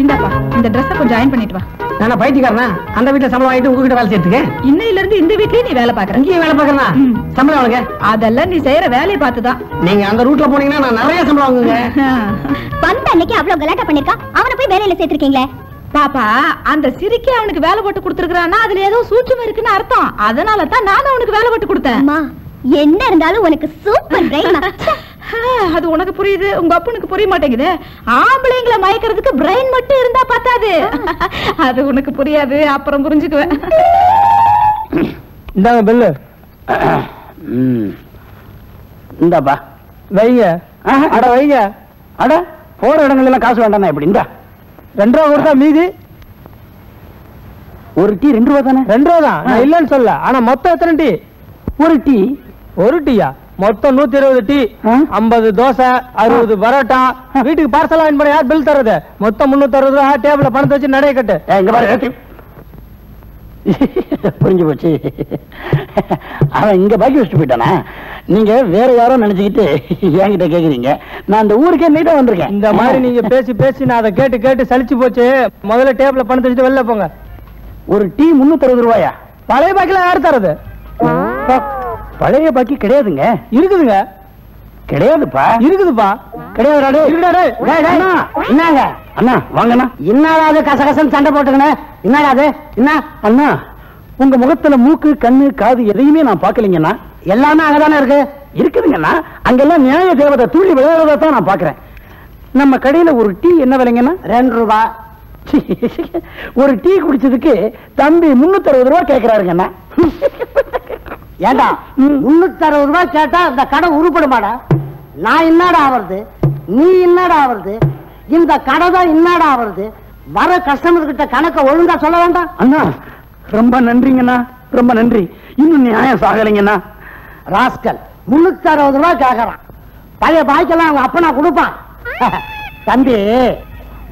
இந்தப்பா, இந்த ட்ரெஸ்ஸை கொஞ்சம் அயன் பண்ணிட்டு வா. நான் பைத்தியக்காரனா? அந்த வீட்டுல சம்பளம் வாங்கிட்டு உங்ககிட்ட வேலை சேர்த்துக்கேன். இன்னையில இருந்து இந்த வீட்லயே நீ வேலை பாக்குற. இங்கேயும் வேலை பாக்குறா? சம்பளம் வாங்க. அதெல்லாம் நீ செய்யற வேலையை பார்த்துதான். நீங்க அந்த ரூட்ல போனீங்கன்னா நான் நிறைய சம்பளம் வாங்குங்க. வந்த அன்னைக்கு அவ்வளவு கலாட்டா பண்ணிருக்கா, அவனை போய் வேலையில சேர்த்திருக்கீங்களே. பாப்பா, அந்த சிரிக்கி அவனுக்கு வேலை போட்டு கொடுத்துருக்கானா அதுல ஏதோ சூட்சுமம் இருக்குன்னு அர்த்தம். அதனால தான் நானும் அவனுக்கு வேலை போட்டு கொடுத்தேன். அம்மா, என்ன இருந்தாலும் உனக்கு சூப்பர் பிரெயின். அது உனக்கு புரியுது, உங்க அப்பனுக்கு புரிய மாட்டேங்குது. ஆம்பளைங்களை மயக்கிறதுக்கு பிரெயின் மட்டும் இருந்தா பத்தாது. அது உனக்கு புரியாது, அப்புறம் புரிஞ்சுக்குவேன். இந்தாங்க பெல்லு. இந்தாப்பா வைங்க. அட வைங்க. அட போற இடங்கள் எல்லாம் காசு வேண்டாம். எப்படி இந்தா 2 ரூபா கொடுத்தா மீதி. ஒரு டீ 2 ரூபா தானே? 2 ரூபா தான், நான் இல்லைன்னு சொல்ல. ஆனா மொத்தம் எத்தனை டீ? ஒரு டீ. ஒரு டீயா? மொத்தம் 120 டீ, 50 தோசை, 60 பரோட்டா. வீட்டுக்கு பார்சல் வாங்கி பண்ண யார் பில் தர்றது? மொத்தம் 360 ரூபா. டேபிள்ல பணத்தை வச்சு நடைய கட்டு. இங்க பாரு. புரிஞ்சு போச்சு. அவன் இங்க பாக்கி வச்சுட்டு போயிட்டானா? நீங்க வேற யாரோ நினைச்சுக்கிட்டு என்கிட்ட கேக்குறீங்க. நான் இந்த ஊருக்கே நீட்டா வந்திருக்கேன். இந்த மாதிரி நீங்க பேசி பேசி நான் அதை கேட்டு கேட்டு சலிச்சு போச்சு. முதல்ல டேபிள்ல பணத்தை வச்சுட்டு வெளில போங்க. ஒரு டீ 360 ரூபாயா? பழைய பாக்கில யார் தரது? பழைய பாக்கி கிடையாதுங்க. இருக்குதுங்க. கிடையாதுப்பா. இருக்குதுப்பா. கிடையாது. என்னங்க அண்ணா? வாங்கண்ணா. என்னடாது கசகசன் சண்டை போட்டுக்கணும்? என்னடாது? என்ன அண்ணா, உங்க முகத்துல மூக்கு, கண்ணு, காது எதையுமே நான் பாக்கலீங்கண்ணா. எல்லாமே அங்கதானே இருக்கு. இருக்குதுங்கண்ணா. அங்கெல்லாம் நியாய தேவதை துள்ளி விளையாடுறதான் நான் பாக்குறேன். நம்ம கடையில ஒரு டீ என்ன விலைங்கண்ணா? 2 ரூபா. ஒரு டீ குடிச்சதுக்கு தம்பி 360 ரூபா கேக்குறாருங்கண்ணா. ஏண்டா 360 ரூபா கேட்டா இந்த கடை உருப்படுமாடா? நான் என்னடா ஆவறது? நீ என்னடா ஆவறது? இந்த கடை தான் என்னடா ஆவறது? வர கஸ்டமர் கிட்ட கணக்க ஒழுங்கா சொல்ல வேண்டாம்? அண்ணா ரொம்ப நன்றிங்கண்ணா, ரொம்ப நன்றி. இன்னும் நியாயம் சாகலைங்கண்ணா. ராஸ்கல் 360 ரூபா கேக்குறான். பழைய பாய்க்கெல்லாம் அவங்க அப்பனா கொடுப்பான். தம்பி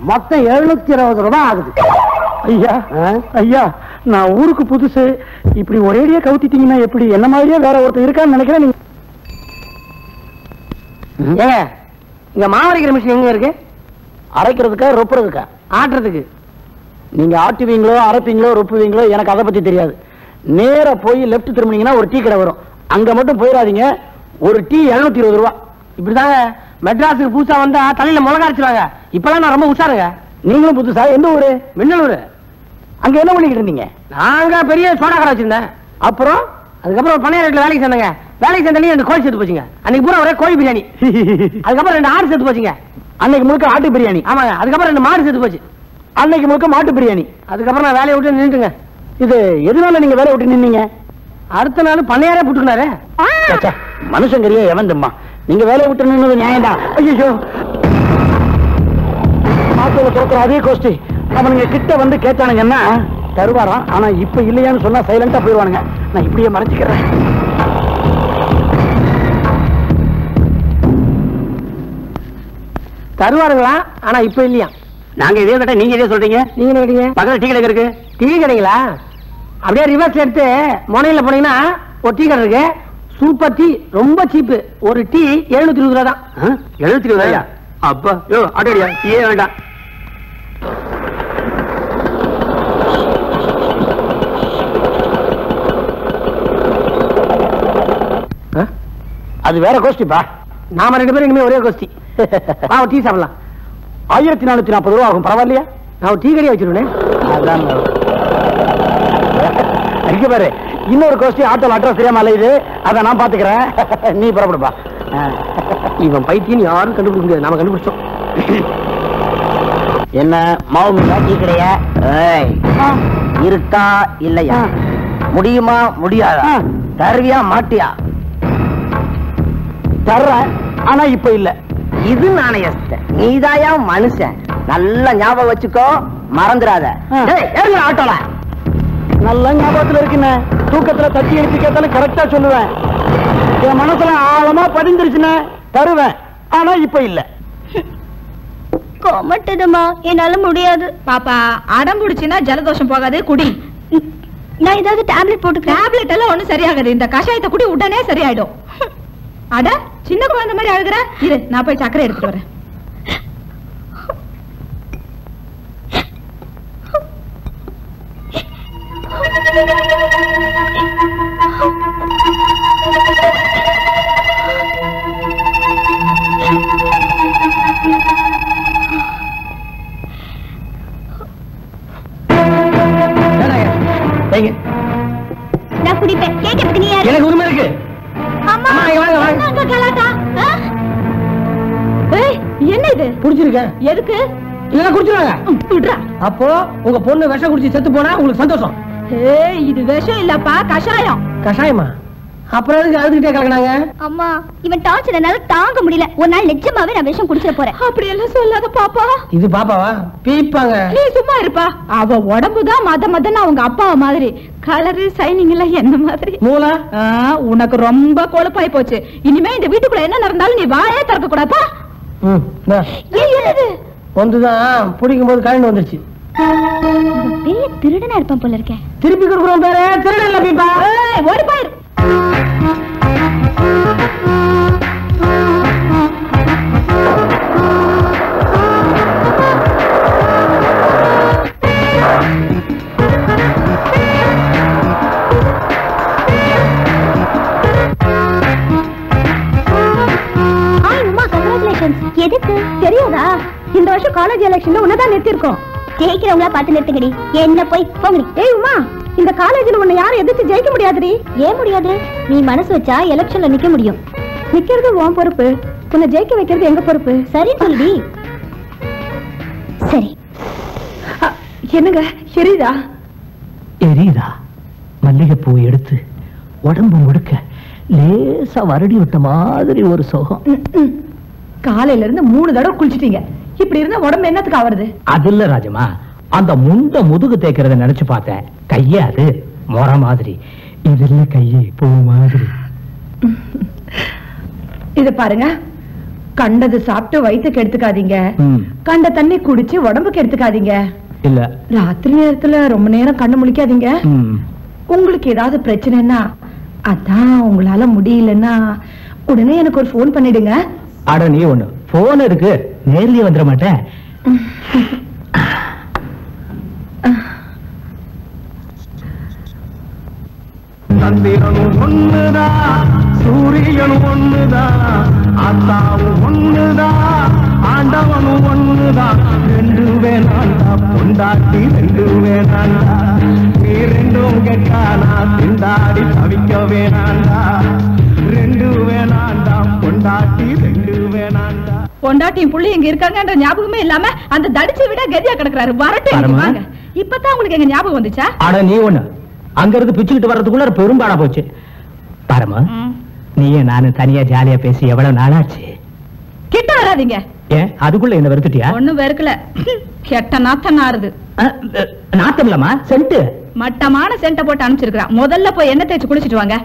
மொத்தம் 720 ரூபாய் ஆகுது. ஐயா ஐயா, நான் ஊருக்கு புதுசு. இப்படி ஒரேடியா கவுத்திட்டீங்கன்னா எப்படி? என்ன மாதிரியே வேற ஒருத்தர் இருக்கான்னு நினைக்கிறேன். நீங்க ஏங்க, இங்க மாவரைக்கிற மிஷின் எங்க இருக்கு? அரைக்கிறதுக்கா ரொப்புறதுக்கா? ஆட்டுறதுக்கு. நீங்க ஆட்டுவீங்களோ அரைப்பீங்களோ ரொப்புவீங்களோ எனக்கு அதை பத்தி தெரியாது. நேரா போய் லெப்ட் திரும்பினீங்கன்னா ஒரு டீ கடை வரும். அங்க மட்டும் போயிடாதீங்க. ஒரு டீ 720 ரூபா. இப்படிதாங்க மெட்ராஸுக்கு புதுசா வந்தா தலையில மிளகா அரைச்சுவாங்க. இப்பெல்லாம் நான் ரொம்ப உஷாருங்க. நீங்களும் புதுசா? எந்த ஊரு? மின்னலூர். அங்க என்ன பண்ணிக்கிட்டு இருந்தீங்க? நாங்க பெரிய சோடா கடை வச்சிருந்தேன். அப்புறம் அதுக்கப்புறம் பனையார் வீட்டுல வேலைக்கு சேர்ந்தாங்க. வேலைக்கு சேர்ந்தாலே 2 கோழி சேர்த்து போச்சுங்க. அன்னைக்கு பூரா ஒரே கோழி பிரியாணி. அதுக்கப்புறம் 2 ஆடு சேர்த்து போச்சுங்க. அன்னைக்கு முழுக்க ஆட்டு பிரியாணி. ஆமாங்க. அதுக்கப்புறம் 2 மாடு சேர்த்து போச்சு. அன்னைக்கு முழுக்க மாட்டு பிரியாணி. அதுக்கப்புறம் நான் வேலையை விட்டு நின்றுங்க. இது எதனால நீங்க வேலையை விட்டு நின்னீங்க? அடுத்த நாள் பண்ணையாரே புட்டுக்கினாரு. மனுஷங்கரியே எவன்தும்மா. நீங்க வேலையை விட்டு நின்னது நியாயம் தான். ஐயோ, ஆட்டோல தோக்குற அதே கோஷ்டி அவனுங்க கிட்ட வந்து கேட்டானுங்கன்னா தருவாராம். ஆனா இப்ப இல்லையான்னு சொன்னா சைலண்டா போயிடுவானுங்க. நான் இப்படியே மறைச்சுக்கிறேன். தருவாருங்களா? ஆனா இப்ப இல்லையா? நாங்க இதே கேட்டா நீங்க இதே சொல்றீங்க. நீங்க என்ன கேட்டீங்க? பக்கத்துல டீ கடை இருக்கு. டீ கடைங்களா? அப்படியே ரிவர்ஸ் எடுத்து முனையில போனீங்கன்னா ஒரு டீ கடை இருக்கு. சூப்பர் டீ, ரொம்ப சீப்பு. ஒரு டீ 720 ரூபா தான். 720 ரூபாயா? அப்பா யோ ஆட்டோடியா, டீயே வேண்டாம். அது வேற கோஷ்டிப்பா. நாம 2 பேரும் இனிமே ஒரே கோஷ்டி. நான் டீ சாப்பிடலாம். 1440 ரூபா ஆகும். பரவாயில்லையா? நான் டீ கடையை வச்சிருவேன். அதான் அடிக்க பாரு. இன்னொரு கோஷ்டி ஆட்டோல அட்ரஸ் தெரியாம அலையுது. அதை நான் பாத்துக்கிறேன். நீ புறப்படுப்பா. இவன் பைத்தியம் யாரும் கண்டுபிடிக்க முடியாது. நாம கண்டுபிடிச்சோம். என்ன மாவு டீ கடையா? இருக்கா இல்லையா? முடியுமா முடியாதா? தருவியா மாட்டியா? தர்றேன். ஆனா இப்ப இல்ல. இது நாணயஸ்த, நீதாயா மனுஷன். நல்ல ஞாபகம் வச்சுக்கோ, மறந்துடாத. ஆட்டோல நல்ல ஞாபகத்துல இருக்குண்ணே. தூக்கத்துல தட்டி எழுப்பி கேட்டாலும் கரெக்டா சொல்லுவேன். என் மனசுல ஆழமா பதிந்துருச்சுண்ணே. தருவேன், ஆனா இப்ப இல்ல. கொமட்டுதுமா, என்னால முடியாது. பாப்பா அடம் புடிச்சுன்னா ஜலதோஷம் போகாது, குடி. நான் ஏதாவது டேப்லெட் போட்டுக்கிறேன். டேப்லெட் எல்லாம் ஒண்ணும் சரியாகாது. இந்த கஷாயத்தை குடி, உடனே சரியாயிடும். அட சின்ன குழந்தை மாதிரி அழுகுற. இரு, நான் போய் சக்கரை எடுத்துட்டு வரேன். நான் குடிப்பேன். கேட்கறதுக்கு நீ யாரு? எனக்கு உரிமை இருக்கு. அம்மா, என்னங்க கலாட்டா? ஏய், என்ன இது? குடிச்சிருக்கேன். எதுக்கு? இல்ல குடிச்சிருவாங்க. விடுறா. அப்போ உங்க பொண்ணு விஷம் குடிச்சு செத்து போனா உங்களுக்கு சந்தோஷம்? ஏய், இது விஷம் இல்லப்பா, கஷாயம். கஷாயமா? அப்புறம் எதுக்கு அழுதுகிட்டே கிடக்குறாங்க? அம்மா, இவன் டார்ச்சர் என்னால தாங்க முடியல. ஒரு நாள் நிஜமாவே நான் விஷம் குடிச்சிட போறேன். அப்படி எல்லாம் சொல்லாத பாப்பா. இது பாப்பாவா? பீப்பாங்க. நீ சும்மா இருப்பா. அவ உடம்புதான் மதன்னு அவங்க அப்பா மாதிரி. கலரு சைனிங் எல்லாம் என்ன மாதிரி. மூளை உனக்கு ரொம்ப கொழுப்பாய் போச்சு. இனிமே இந்த வீட்டுக்குள்ள என்ன நடந்தாலும் நீ வாயே திறக்க கூடாதா? வந்துதான் பிடிக்கும் போது கரண்ட் வந்துருச்சு. பெரிய திருடனா இருப்பான் போல இருக்கேன். திருப்பி கொடுக்குறோம் பேரு திருடன் இல்ல பீப்பா. ஒரு பாரு. எதுக்கு தெரியாதா? இந்த வருஷம் காலேஜ் எலெக்ஷன்ல உன்னதான் நிறுத்திருக்கோம். ஜெயிக்கிறவங்களா பார்த்து நிறுத்துங்கடி. என்ன போய் போங்கடி. ஏய் உமா, இந்த காலேஜ்ல உன்னை யாரும் எதிர்த்து ஜெயிக்க முடியாதுடி. ஏன் முடியாது? நீ மனசு வச்சா எலெக்ஷன்ல நிக்க முடியும். நிக்கிறது உன் பொறுப்பு, உன்னை ஜெயிக்க வைக்கிறது எங்க பொறுப்பு. சரி சொல்லுடி. சரி. என்னங்க எரியுதா? எரியுதா? மல்லிகைப்பூ எடுத்து உடம்பு முடுக்க லேசா வருடி விட்ட மாதிரி ஒரு சுகம். காலையில இருந்து 3 தடவை குளிச்சிட்டீங்க. இப்படி இருந்தா உடம்பு என்னத்துக்கு ஆவறது? அது இல்ல ராஜமா, அந்த முண்ட முதுகு தேய்க்கிறத நினைச்சு பார்த்தேன். கையே அது மொற மாதிரி, இது இல்ல கையே பூ மாதிரி. இத பாருங்க, கண்டது சாப்பிட்டு வயிற்றுக்கு எடுத்துக்காதீங்க. கண்ட தண்ணி குடிச்சு உடம்புக்கு எடுத்துக்காதீங்க. இல்ல ராத்திரி நேரத்துல ரொம்ப நேரம் கண்ணு முழிக்காதீங்க. உங்களுக்கு ஏதாவது பிரச்சனைன்னா, அதான் உங்களால முடியலன்னா உடனே எனக்கு ஒரு போன் பண்ணிடுங்க. அட நீ ஒண்ணு, போன் இருக்கு, நேர்லயே வந்துட மாட்டேன். சந்திரனும் ஒண்ணுதான், சூரியனும் ஒண்ணுதான், ஆத்தாவும் ஒண்ணுதான், ஆண்டவனும் ஒண்ணுதான். ரெண்டு வேணாண்டா பொண்டாட்டி, ரெண்டு வேணாண்டா. நீ ரெண்டும் கெட்டானா திண்டாடி தவிக்க வேணாண்டா. ரெண்டு வேணாண்டா பொண்டாட்டி, ரெண்டு வேணாண்டா. பொண்டாட்டியும் புள்ளி இங்க இருக்காங்கன்ற ஞாபகமே இல்லாம அந்த தடிச்சு விட கதியா கிடக்குறாரு. வரட்டும், இப்பதான் உங்களுக்கு எங்க ஞாபகம் வந்துச்சா? அட நீ ஒண்ணு, அங்க இருந்து பிச்சுக்கிட்டு வர்றதுக்குள்ள பெரும்பாடா போச்சு. பாருமா, நீயே நானும் தனியா ஜாலியா பேசி எவ்வளவு நாளாச்சு. கிட்ட வராதீங்க. ஏன் அதுக்குள்ள என்ன வெறுத்துட்டியா? ஒண்ணும் வெறுக்கல, கெட்ட நாத்தம் நாறுது. நாத்தம் இல்லமா, சென்ட். மட்டமான சென்ட போட்டு அனுப்பிச்சிருக்கான். முதல்ல போய் எண்ணெய் தேய்ச்சி குளிச்சிட்டு வாங்க.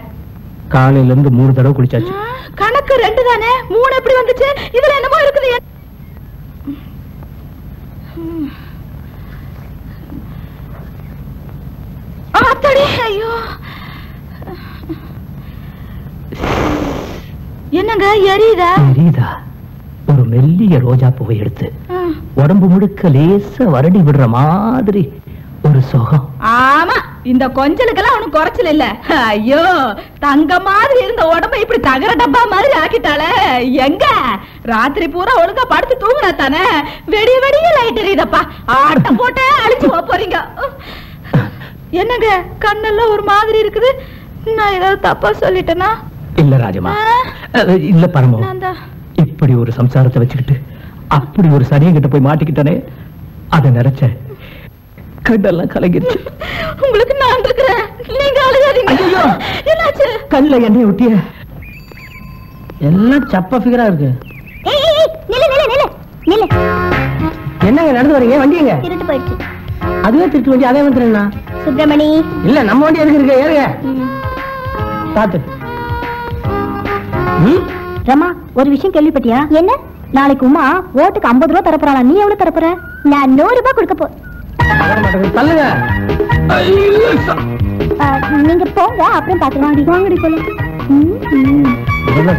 காலையில இருந்து 3 தடவை குளிச்சாச்சு. கணக்கு 2 தானே, 3 எப்படி வந்துச்சு? இதுல என்னமோ இருக்குது. ஆத்தாடி, ஐயோ. என்னங்க எரியுதா? எரியுதா? ஒரு மெல்லிய ரோஜா பூவை எடுத்து உடம்பு முழுக்க லேசா வருடி விடுற மாதிரி ஒரு சுகம். ஆமா, இந்த கொஞ்சலுக்கெல்லாம் ஒண்ணும் குறைச்சல் இல்ல. ஐயோ, தங்க மாதிரி இருந்த உடம்ப இப்படி தகர டப்பா மாதிரி ஆக்கிட்டாளே. எங்க ராத்திரி பூரா ஒழுங்கா படுத்து தூங்குனா தானே வெடிய வெடிய லைட் எரியுதப்பா. ஆட்டம் போட்டே அழிச்சு போறீங்க. என்னங்க கண்ணெல்லாம் ஒரு மாதிரி இருக்குது. நான் ஏதாவது தப்பா சொல்லிட்டேனா? இல்ல ராஜமா, இல்ல பரமோ, இப்படி ஒரு சம்சாரத்தை வச்சுக்கிட்டு அப்படி ஒரு சனியை கிட்ட போய் மாட்டிக்கிட்டானே, அதை நினைச்ச கண்ணெல்லாம் கலங்கிருச்சு. உங்களுக்கு நான் இருக்கிறேன், நீங்க அழுகாதீங்க. ஐயோ, என்னாச்சு? கண்ணுல எண்ணெய் ஊட்டிய. எல்லாம் சப்ப ஃபிகரா இருக்கு. என்னங்க நடந்து வரீங்க? வண்டிங்க திருட்டு போயிடுச்சு. அதுவே திருட்டு வண்டி, அதே வந்துருங்கண்ணா. சுப்பிரமணி இல்ல நம்ம வண்டி எதுக்கு இருக்கு? ஏறுங்க பாத்து. ரமா, ஒரு விஷயம் கேள்விப்பட்டியா? என்ன? நாளைக்கு உமா ஓட்டுக்கு 50 ரூபாய் தரப்போறாளா? நீ எவ்வளவு தரப்போற? நான் 100 ரூபாய் கொடுக்க போ. தள்ளுங்க. நீங்க போங்க, அப்புறம் பாத்துக்கலாம். வாங்கடி போல.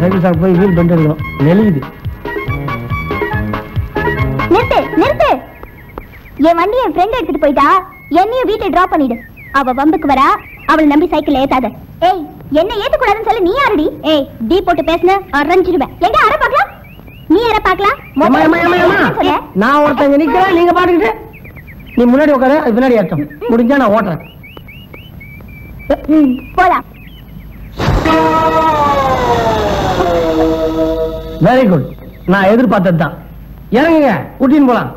சைக்கிள் ஷாப் போய் வீல் பெண்ட் எடுக்கணும். நெளியுது. நிறுத்து நிறுத்து. என் வண்டி என் ஃப்ரெண்ட் எடுத்துட்டு போயிட்டா, என்னையும் வீட்டை டிராப் பண்ணிடு. அவ வம்புக்கு வரா, அவளை நம்பி சைக்கிள் ஏத்தாத. ஏய், என்ன ஏத்தக்கூடாதுன்னு சொல்லி நீ யாரடி? ஏய், டீ போட்டு பேசுன அரைஞ்சிடுவேன். எங்க அரை பாக்கலாம்? நீ அரை பாக்கலாம். நான் ஒருத்தங்க நிக்கிறேன், நீங்க பாட்டுக்கிட்டு. நீ முன்னாடி உட்காரு, அது பின்னாடி ஏற்றம். முடிஞ்சா நான் ஓட்டுறேன். போலாம். Very good. நான் எதிர்பார்த்தது தான். இறங்குங்க, கூட்டின்னு போலாம்.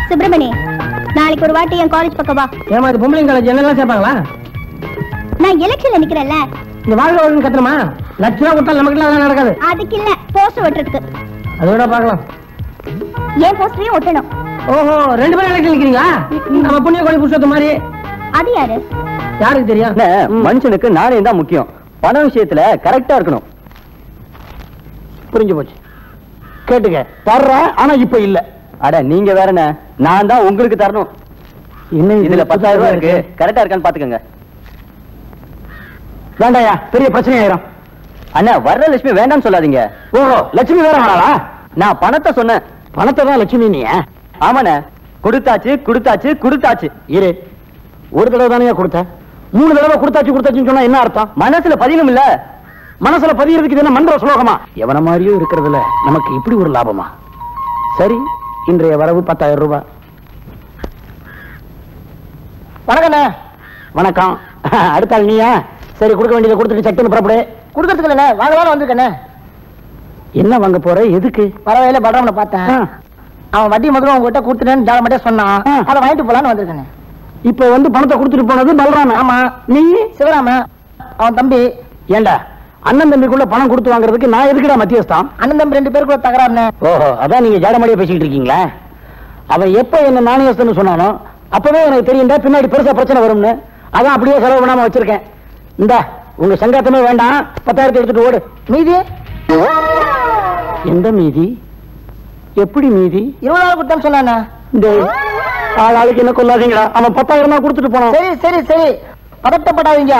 சுப்பிரமணி, நாளைக்கு ஒரு வாட்டி என் காலேஜ் பக்கம் வா. ஏமா இது பொம்பளைங்க காலேஜ் என்னெல்லாம் சேர்ப்பாங்களா? நான் எலெக்ஷன்ல நிக்கிறேன்ல. இந்த வாழ்க்கை ஒழுங்கு கட்டணுமா? லட்ச ரூபா கொடுத்தா நமக்கு எல்லாம் நடக்காது. அதுக்கு இல்ல, போஸ்டர் ஒட்டுறதுக்கு. அதோட பாக்கலாம். ஏன் போஸ்டரையும் ஒட்டணும். ஓஹோ, 2 பேரும் எலெக்ஷன் நிக்கிறீங்களா? நம்ம புண்ணிய கோடி புருஷத்து மாதிரி. அது யாரு? யாருக்கு தெரியும்? மனுஷனுக்கு நாணயம் தான் முக்கியம். பண விஷயத்துல கரெக்டா இருக்கணும். புரிஞ்சு போச்சு. கேட்டுக்க, தர்றேன், ஆனா இப்ப இல்ல. அட நீங்க வேறண்ணே, நான் தான் உங்களுக்கு தரணும். இன்னும் இதுல 10,000 ரூபாய் இருக்கு, கரெக்டா இருக்கான்னு பாத்துக்கங்க. வேண்டாயா, பெரிய பிரச்சனை ஆயிரும். அண்ணா, வரலட்சுமி வேண்டாம்னு சொல்லாதீங்க. ஓஹோ, லட்சுமி வேற வராளா? நான் பணத்தை சொன்னேன். பணத்தை தான் லட்சுமி நீ? ஆமாண்ணே, கொடுத்தாச்சு கொடுத்தாச்சு கொடுத்தாச்சு. இரு, ஒரு தடவை தானே கொடுத்த? 3 தடவை கொடுத்தாச்சுன்னு சொன்னா என்ன அர்த்தம்? மனசுல பதியும் இல்ல. மனசுல பதியறதுக்கு என்ன மந்திர ஸ்லோகமா? எவன மாதிரியும் இருக்கிறதுல நமக்கு இப்படி ஒரு லாபமா? சரி, இன்றைய வரவு 10,000 ரூபாய். வணக்கண்ணே. வணக்கம். அடுத்த ஆள் நீயா? சரி, கொடுக்க வேண்டியதை கொடுத்துட்டு சட்டுன்னு புறப்படு. கொடுக்கறதுக்கு இல்ல, வாங்கலாம்னு வந்திருக்கண்ணே. என்ன வாங்க போற? எதுக்கு? வரவையில பட்ராமனை பார்த்தேன். அவன் வட்டி முதல்ல உங்ககிட்ட கொடுத்துட்டேன்னு ஜால மட்டும் சொன்னான். அதை வாங்கிட்டு போலான்னு வந்திருக்கேன். இப்ப வந்து பணத்தை கொடுத்துட்டு போனது பல்ராம. ஆமா. நீ? சிவராம, அவன் தம்பி. ஏண்டா, அண்ணன் தம்பிக்குள்ள பணம் கொடுத்து வாங்குறதுக்கு நான் எதுக்குடா மத்தியஸ்தான்? அண்ணன் தம்பி 2 பேருக்குள்ள தகராறுனே. ஓஹோ, அதான் நீங்க ஜாடமாடியா பேசிட்டு இருக்கீங்களா? அவன் எப்ப என்ன நாணயஸ்தன்னு சொன்னானோ அப்பவே எனக்கு தெரியும்டா பின்னாடி பெருசா பிரச்சனை வரும்னு. அதான் அப்படியே செலவு பண்ணாம வச்சிருக்கேன். இந்த உங்க சங்காத்தமே வேண்டாம், 10,000 எடுத்துட்டு ஓடு. மீதி? எந்த மீதி? எப்படி மீதி? 20,000 கொடுத்தான்னு சொன்னானே. இந்த ஆளுக்கு என்ன கொள்ளாதீங்களா? அவன் 10,000 தான் கொடுத்துட்டு போனான். சரி சரி சரி, பதட்டப்படாதீங்க.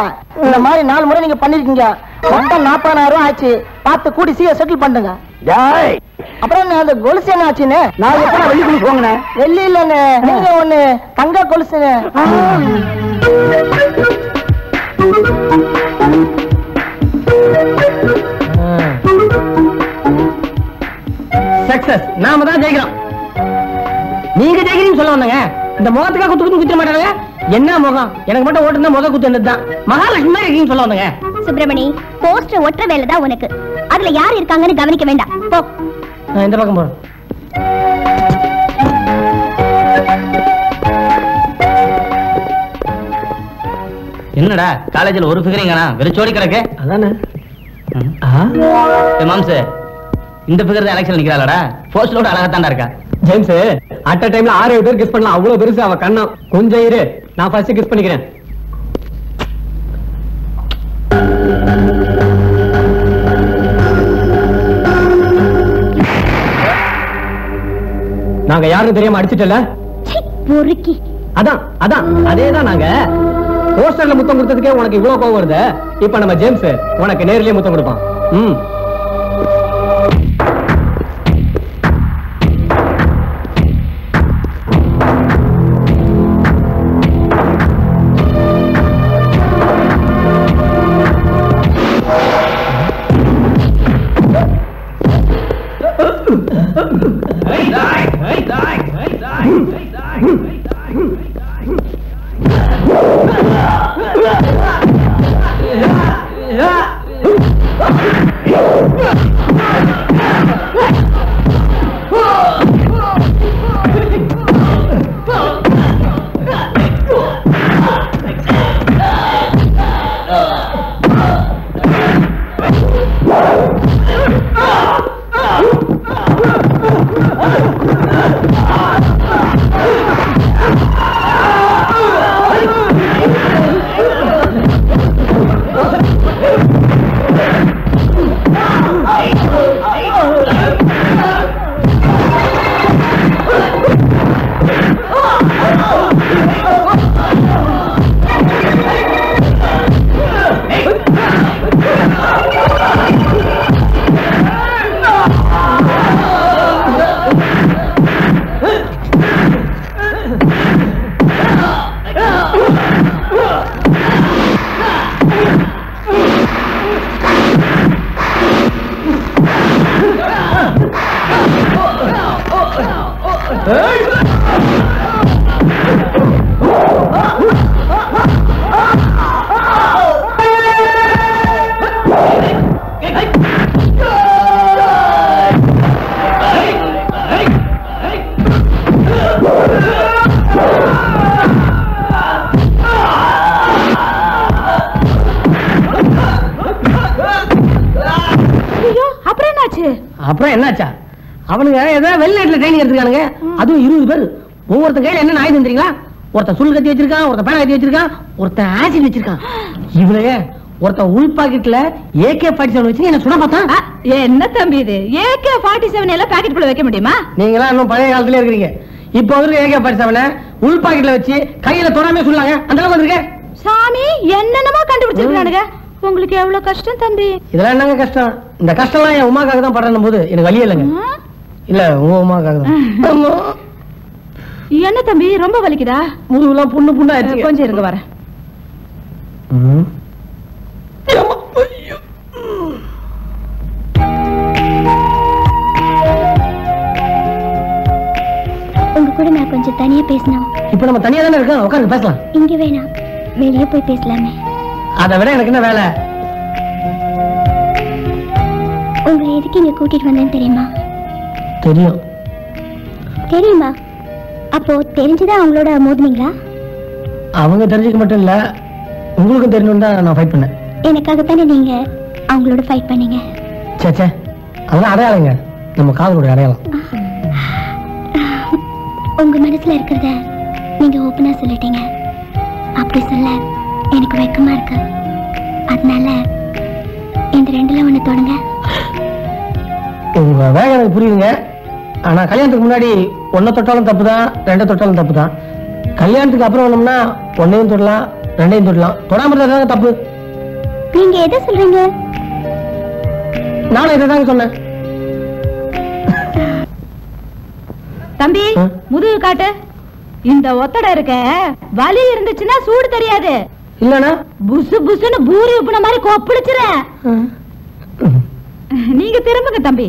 இந்த மாதிரி 4 முறை நீங்க பண்ணிருக்கீங்க. மொத்தம் 40,000 ரூபாய் ஆச்சு. பார்த்து கூடி சீக்கிரம் செட்டில் பண்ணுங்க. அப்புறம் அந்த கொலுசு என்ன ஆச்சுன்னு? நான் எப்ப வெள்ளி கொலுசு வாங்கினேன்? வெள்ளி இல்லன்னு, நீங்க ஒண்ணு தங்க கொலுசுன்னு. சக்சஸ். நாம தான் ஜெயிக்கிறோம். நீங்க ஜெயிக்கிறீங்கன்னு சொல்ல வந்தாங்க. இந்த முகத்துக்காக குத்து குத்த மாட்டாங்க. என்ன முகம்? எனக்கு மட்டும் ஓட்டுனா முக குத்து தான். மகாலட்சுமி மாதிரி இருக்கீங்கன்னு சொல்ல வந்தாங்க. சுப்பிரமணி, போஸ்டர் ஒற்ற வேலை தான் உனக்கு. அதுல யார் இருக்காங்கன்னு கவனிக்க வேண்டாம். போ. இந்த பக்கம் போறோம். என்னடா காலேஜ்ல ஒரு ஃபிகரிங்கனா வெறிச்சோடி கிடக்கு? அதானே. மாம்சு, இந்த ஃபிகர் தான் எலெக்ஷன் நிக்கிறாளடா. போஸ்டரோட அழகா தாண்டா இருக்கா. ஜேம்ஸ், அட் அ டைம்ல 6 பேர் கெஸ் பண்ணலாம். அவ்வளவு பெருசு அவ கண்ணம். கொஞ்சம் இரு, நான் ஃபர்ஸ்ட் கெஸ் பண்ணிக்கிறேன். நாங்க யாருன்னு தெரியாம அடிச்சிட்டல. அதான் அதான் அதேதான். நாங்க போஸ்டர்ல முத்தம் கொடுத்ததுக்கே உனக்கு இவ்வளவு கோவம் வருது. இப்ப நம்ம ஜேம்ஸ் உனக்கு நேர்லயே முத்தம் கொடுப்பான். அப்புறம் என்னாச்சா? அவனுங்க ஏதாவது வெளிநாட்டுல ட்ரைனிங் எடுத்துக்கானுங்க. அதுவும் 20 பேர். ஒவ்வொருத்த கையில என்ன ஆயுதம் தெரியுங்களா? ஒருத்த சுல் கத்தி வச்சிருக்கான், ஒருத்த பேனா கத்தி வச்சிருக்கான், ஒருத்த ஆசிட் வச்சிருக்கான். இவளையே ஒருத்த உள் பாக்கெட்ல AK-47 வச்சு என்ன சுட பார்த்தான். என்ன தம்பி இது? AK-47 எல்லாம் பாக்கெட் குள்ள வைக்க முடியுமா? நீங்களா இன்னும் பழைய காலத்துல இருக்கிறீங்க. இப்போ வந்து AK-47 உள் பாக்கெட்ல வச்சு கையில தொடாமே சொல்லாங்க. அந்த அளவுக்கு வந்திருக்கேன். சாமி என்னென்னமோ கண்டுபிடிச்சிருக்கானுங்க. உங்களுக்கு எவ்வளவு கஷ்டம் தம்பி? இதெல்லாம் என்னங்க கஷ்டம்? இந்த கஷ்டம்லாம் என் உமாக்காக தான் படுறேன் போது எனக்கு வழியே இல்லைங்க. இல்ல உங்க உமாக்காக தான். என்ன தம்பி ரொம்ப வலிக்குதா? முதுகுலாம் புண்ணு புண்ணா ஆயிடுச்சு. கொஞ்சம் இருங்க வரேன். உங்க கூட நான் கொஞ்சம் தனியா பேசணும். இப்ப நம்ம தனியா தானே இருக்கோம், உட்காருங்க பேசலாம். இங்க வேணாம், வெளியே போய் பேசலாமே. அதை விட எனக்கு என்ன வேலை? உங்களை எதுக்கு இங்க கூட்டிட்டு வந்தேன்னு தெரியுமா? தெரியும். தெரியுமா? அப்போ தெரிஞ்சுதான் அவங்களோட மோதுனீங்களா? அவங்க தெரிஞ்சுக்க மட்டும் இல்ல, உங்களுக்கும் தெரியணும் தான் நான் ஃபைட் பண்ணேன். எனக்காகத்தானே நீங்க அவங்களோட ஃபைட் பண்ணீங்க? சே அதெல்லாம் அடையாளங்க, நம்ம காதலோட அடையாளம். உங்க மனசுல இருக்கிறத நீங்க ஓப்பனா சொல்லிட்டீங்க. அப்படி சொல்ல எனக்கு வெக்கமா இருக்கு. அதனால இந்த ரெண்டுல ஒண்ணு தோணுங்க. உங்க வேகம் எனக்கு புரியுதுங்க. ஆனா கல்யாணத்துக்கு முன்னாடி ஒன்ன தொட்டாலும் தப்பு தான், ரெண்டை தொட்டாலும் தப்பு தான். கல்யாணத்துக்கு அப்புறம் வேணும்னா ஒன்னையும் தொடலாம், ரெண்டையும் தொடலாம். தொடாம இருந்தா தப்பு. நீங்க எதை சொல்றீங்க? நானும் இதை தாங்க சொன்னேன். தம்பி முதுகு காட்டு. இந்த ஒத்தடை இருக்க வலி இருந்துச்சுன்னா சூடு தெரியாது. இல்லனா புசு புசுன்னு பூரி உப்புன மாதிரி கொப்பளிச்சுற. நீங்க திரும்புங்க தம்பி.